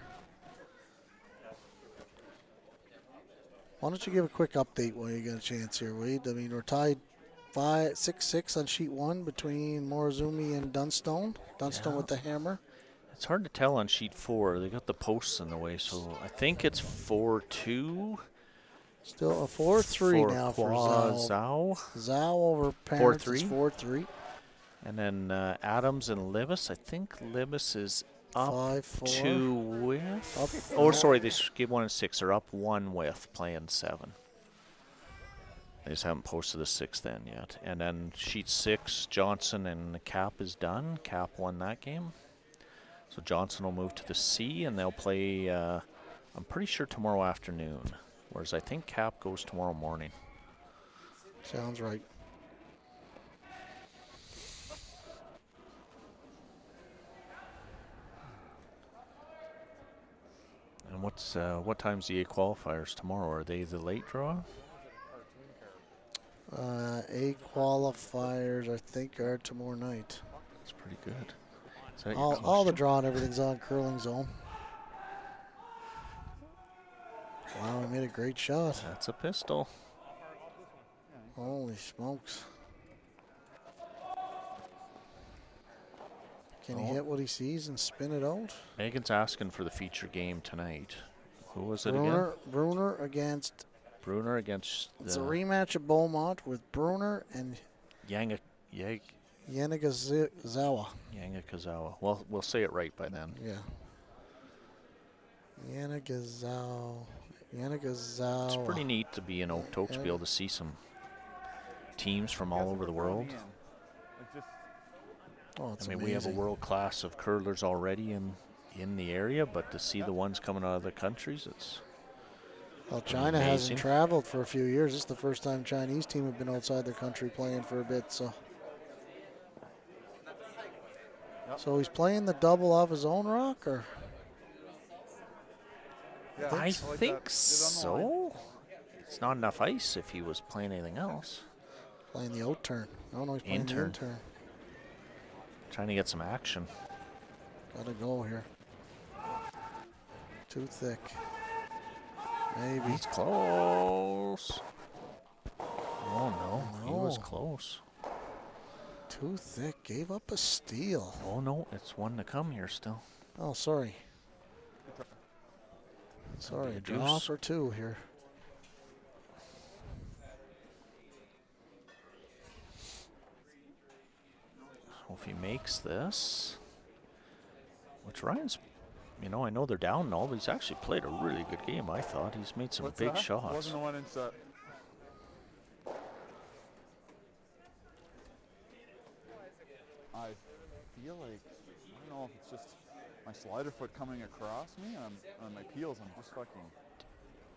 F: Why don't you give a quick update while you get a chance here, Wade? I mean, we're tied 6-6 on sheet 1 between Morozumi and Dunstone. Dunstone with the hammer.
G: It's hard to tell on sheet 4. They got the posts in the way, so I think it's 4-2.
F: Still a 4-3 now for
G: Zhao.
F: Zhao over Parents
G: 4-3.
F: is 4-3.
G: And then Adams and Libis. I think Libis is up
F: 5-4.
G: 2 with.
F: Up
G: Oh, sorry, they gave 1 and 6. They're up 1 with, playing 7. They just haven't posted the 6th in yet. And then sheet 6, Johnson and Cap is done. Cap won that game. So Johnson will move to the C, and they'll play, I'm pretty sure, tomorrow afternoon. Whereas I think Cap goes tomorrow morning.
F: Sounds right.
G: And what time's the A qualifiers tomorrow? Are they the late draw?
F: A qualifiers, I think, are tomorrow night.
G: That's pretty good. Is that
F: All the draw and everything's on curling zone. Wow, he made a great shot.
G: That's a pistol.
F: Holy smokes. Can he hit what he sees and spin it out?
G: Megan's asking for the feature game tonight. Who was it again?
F: Brunner against...
G: Brunner against...
F: It's a rematch of Beaumont with Brunner and...
G: Yanagazawa. Yanagazawa. Well, we'll say it right by then.
F: Yeah. Yanagazawa.
G: It's pretty neat to be in Okotoks, to be able to see some teams from all over the world.
F: It's
G: I mean, we have a world class of curlers already in the area, but to see the ones coming out of the countries, it's
F: well, China
G: amazing.
F: Hasn't traveled for a few years. This is the first time Chinese team have been outside their country playing for a bit. So he's playing the double off his own rock, or?
G: I think so. It's not enough ice if he was playing anything else.
F: Playing the out turn. No, he's playing the in turn.
G: Trying to get some action.
F: Gotta go here. Too thick. Maybe.
G: He's close. Oh, no. He was close.
F: Too thick. Gave up a steal.
G: Oh, no. It's one to come here still.
F: Oh, sorry. Sorry, a draw for two here.
G: So if he makes this, which Ryan's, I know they're down and all, but he's actually played a really good game, I thought. He's made some big shots.
D: Wasn't the one inside. I feel like, I don't know if it's just my slider foot coming across me on my peels. I'm just fucking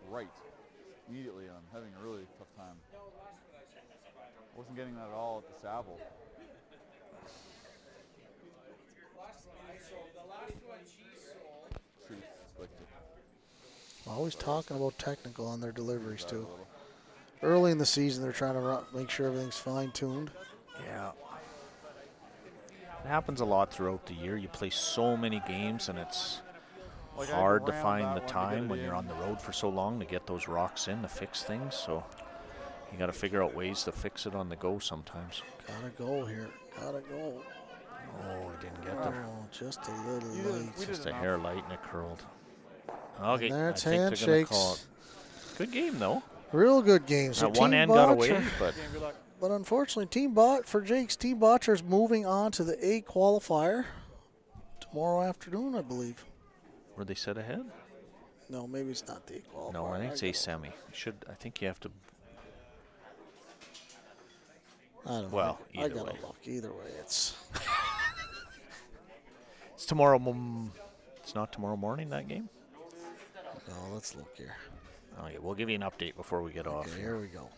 D: right immediately. I'm having a really tough time. I wasn't getting that at all at the Savile.
F: Always talking about technical on their deliveries too. Early in the season, they're trying to make sure everything's fine-tuned.
G: Yeah. It happens a lot throughout the year. You play so many games, and it's hard to find the time when you're on the road for so long to get those rocks in to fix things. So you got to figure out ways to fix it on the go sometimes.
F: Gotta go here. Gotta go.
G: Oh, he didn't get there.
F: Oh, just a little light.
G: Just a hair light, and it curled. Okay,
F: and that's
G: I think
F: handshakes.
G: they're gonna call it. Good game, though.
F: Real good game. So
G: one end got away,
F: but unfortunately, Team Bottcher is moving on to the A qualifier tomorrow afternoon, I believe.
G: Were they set ahead?
F: No, maybe it's not the A qualifier.
G: No, I think it's A semi. I think you have to.
F: I don't know.
G: Well,
F: I gotta look. Either way, it's.
G: It's tomorrow. It's not tomorrow morning, that game?
F: No, let's look here.
G: Okay, we'll give you an update before we get off.
F: Here we go.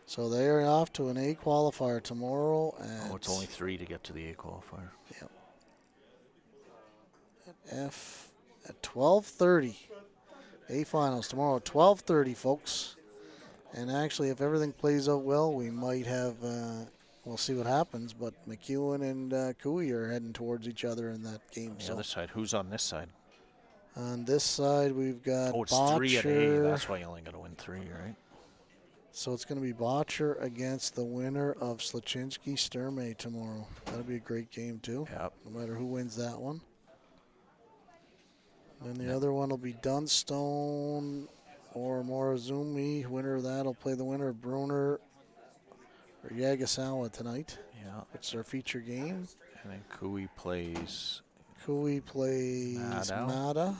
F: So they are off to an A qualifier tomorrow.
G: It's only 3 to get to the A qualifier.
F: Yep. At 12:30. A finals tomorrow at 12:30, folks. And actually, if everything plays out well, we might have. We'll see what happens. But McEwen and Cooey are heading towards each other in that game.
G: On the other side, who's on this side?
F: On this side, we've got
G: it's
F: Bottcher.
G: 3 at A. That's why you only got to win 3, right?
F: So it's going to be Bottcher against the winner of Slachinski-Sturmay tomorrow. That'll be a great game, too.
G: Yep.
F: No matter who wins that one. And the other one will be Dunstone or Morizumi. Winner of that will play the winner of Brunner or Yagasawa tonight.
G: Yeah.
F: It's our feature game.
G: And then Cooey plays
F: Mada.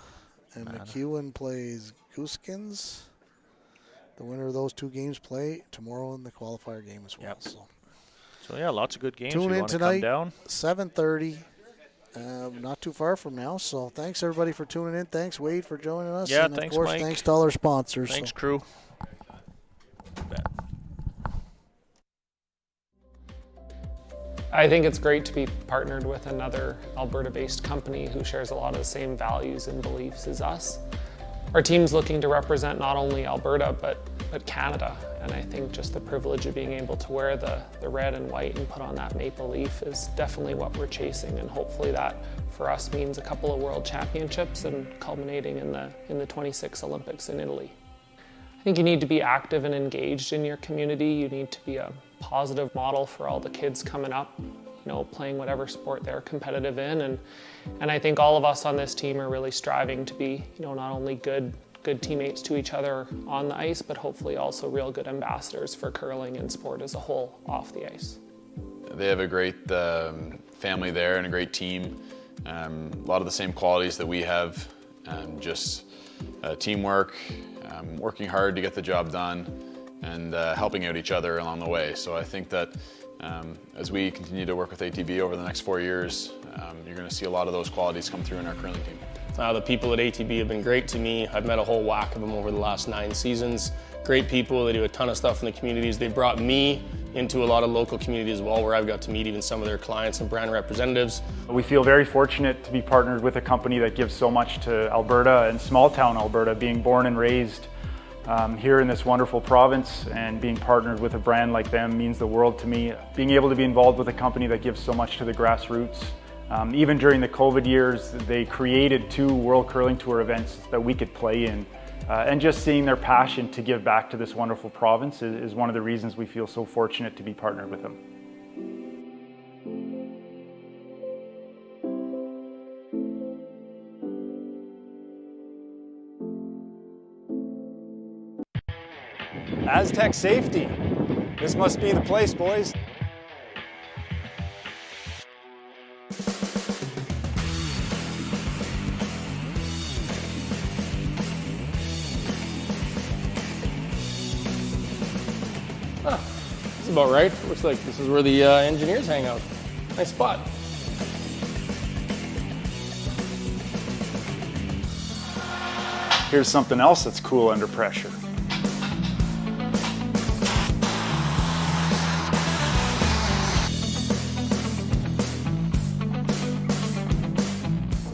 F: And McEwen plays Gooskins. The winner of those two games play tomorrow in the qualifier game as well.
G: Yep. So yeah, lots of good games.
F: Tune in tonight,
G: come down?
F: 7:30. Not too far from now. So thanks everybody for tuning in. Thanks Wade for joining us.
G: Yeah,
F: and
G: thanks
F: of course,
G: Mike.
F: Thanks to all our sponsors.
G: Thanks crew.
A: I think it's great to be partnered with another Alberta-based company who shares a lot of the same values and beliefs as us. Our team's looking to represent not only Alberta, but Canada. And I think just the privilege of being able to wear the red and white and put on that maple leaf is definitely what we're chasing. And hopefully that for us means a couple of world championships and culminating in the 26 Olympics in Italy. I think you need to be active and engaged in your community. You need to be a positive model for all the kids coming up. playing whatever sport they're competitive in. And I think all of us on this team are really striving to be, not only good teammates to each other on the ice, but hopefully also real good ambassadors for curling and sport as a whole off the ice.
B: They have a great family there and a great team. A lot of the same qualities that we have, just teamwork, working hard to get the job done, and helping out each other along the way. So I think that as we continue to work with ATB over the next 4 years, you're going to see a lot of those qualities come through in our curling team.
E: The people at ATB have been great to me. I've met a whole whack of them over the last 9 seasons. Great people, they do a ton of stuff in the communities. They brought me into a lot of local communities as well, where I've got to meet even some of their clients and brand representatives.
C: We feel very fortunate to be partnered with a company that gives so much to Alberta and small town Alberta, being born and raised here in this wonderful province, and being partnered with a brand like them means the world to me. Being able to be involved with a company that gives so much to the grassroots. Even during the COVID years, they created 2 World Curling Tour events that we could play in. And just seeing their passion to give back to this wonderful province is one of the reasons we feel so fortunate to be partnered with them.
J: Aztec safety. This must be the place, boys.
E: That's about right. Looks like this is where the engineers hang out. Nice spot.
C: Here's something else that's cool under pressure.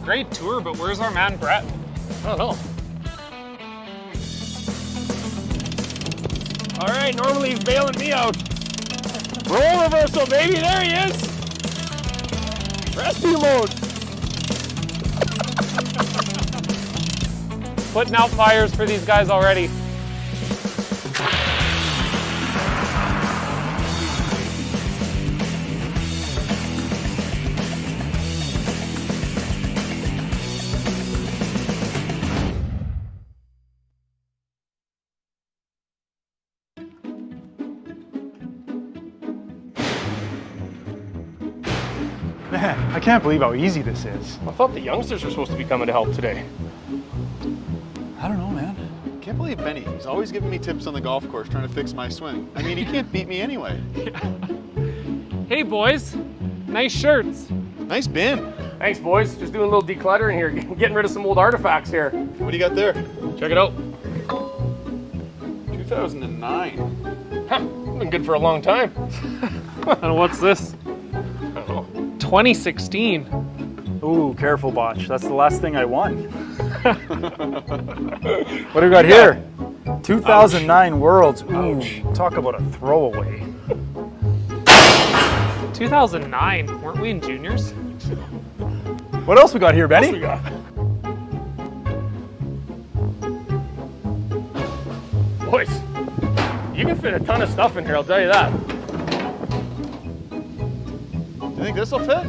A: Great tour, but where's our man Brett?
E: I don't know. All right, normally he's bailing me out. Roll reversal, baby, there he is. Rescue mode.
A: Putting out fires for these guys already.
C: Man, I can't believe how easy this is.
E: I thought the youngsters were supposed to be coming to help today.
D: I don't know, man. Can't believe Benny. He's always giving me tips on the golf course trying to fix my swing. I mean, he can't beat me anyway.
A: Hey boys, nice shirts.
D: Nice bin.
E: Thanks, boys. Just doing a little decluttering here, getting rid of some old artifacts here.
D: What do you got there?
E: Check it out.
D: 2009.
E: Huh, been good for a long time.
A: And what's this?
E: I don't know.
A: 2016.
C: Ooh, careful, Bottcher. That's the last thing I won. What do we got here? 2009 Ouch. Worlds. Ooh, talk about a throwaway.
A: 2009. Weren't we in juniors?
C: What else we got here, Benny?
E: What else we got? Boys, you can fit a ton of stuff in here, I'll tell you that.
D: You think this will fit?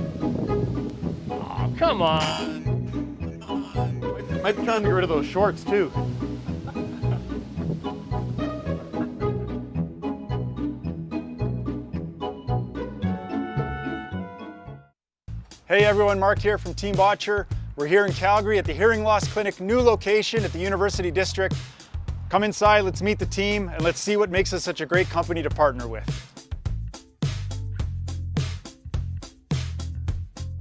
E: Oh, come on.
D: Might be trying to get rid of those shorts too. Hey everyone, Mark here from Team Bottcher. We're here in Calgary at the Hearing Loss Clinic new location at the University District. Come inside, let's meet the team, and let's see what makes us such a great company to partner with.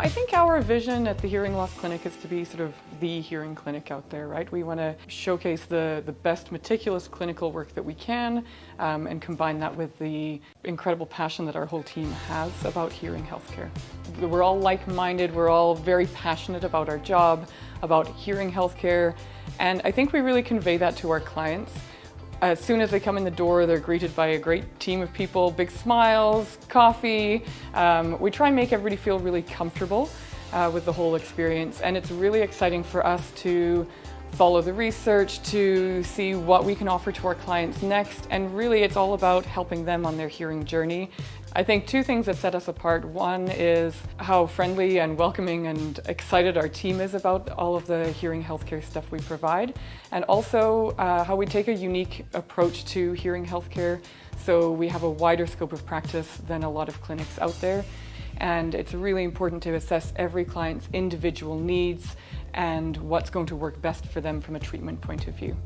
L: I think our vision at the Hearing Loss Clinic is to be sort of the hearing clinic out there, right? We want to showcase the best meticulous clinical work that we can and combine that with the incredible passion that our whole team has about hearing healthcare. We're all like-minded, we're all very passionate about our job, about hearing healthcare, and I think we really convey that to our clients. As soon as they come in the door, they're greeted by a great team of people, big smiles, coffee. We try and make everybody feel really comfortable with the whole experience, and it's really exciting for us to follow the research, to see what we can offer to our clients next, and really it's all about helping them on their hearing journey I think two things that set us apart. One is how friendly and welcoming and excited our team is about all of the hearing healthcare stuff we provide, and also how we take a unique approach to hearing healthcare. So we have a wider scope of practice than a lot of clinics out there, and it's really important to assess every client's individual needs and what's going to work best for them from a treatment point of view.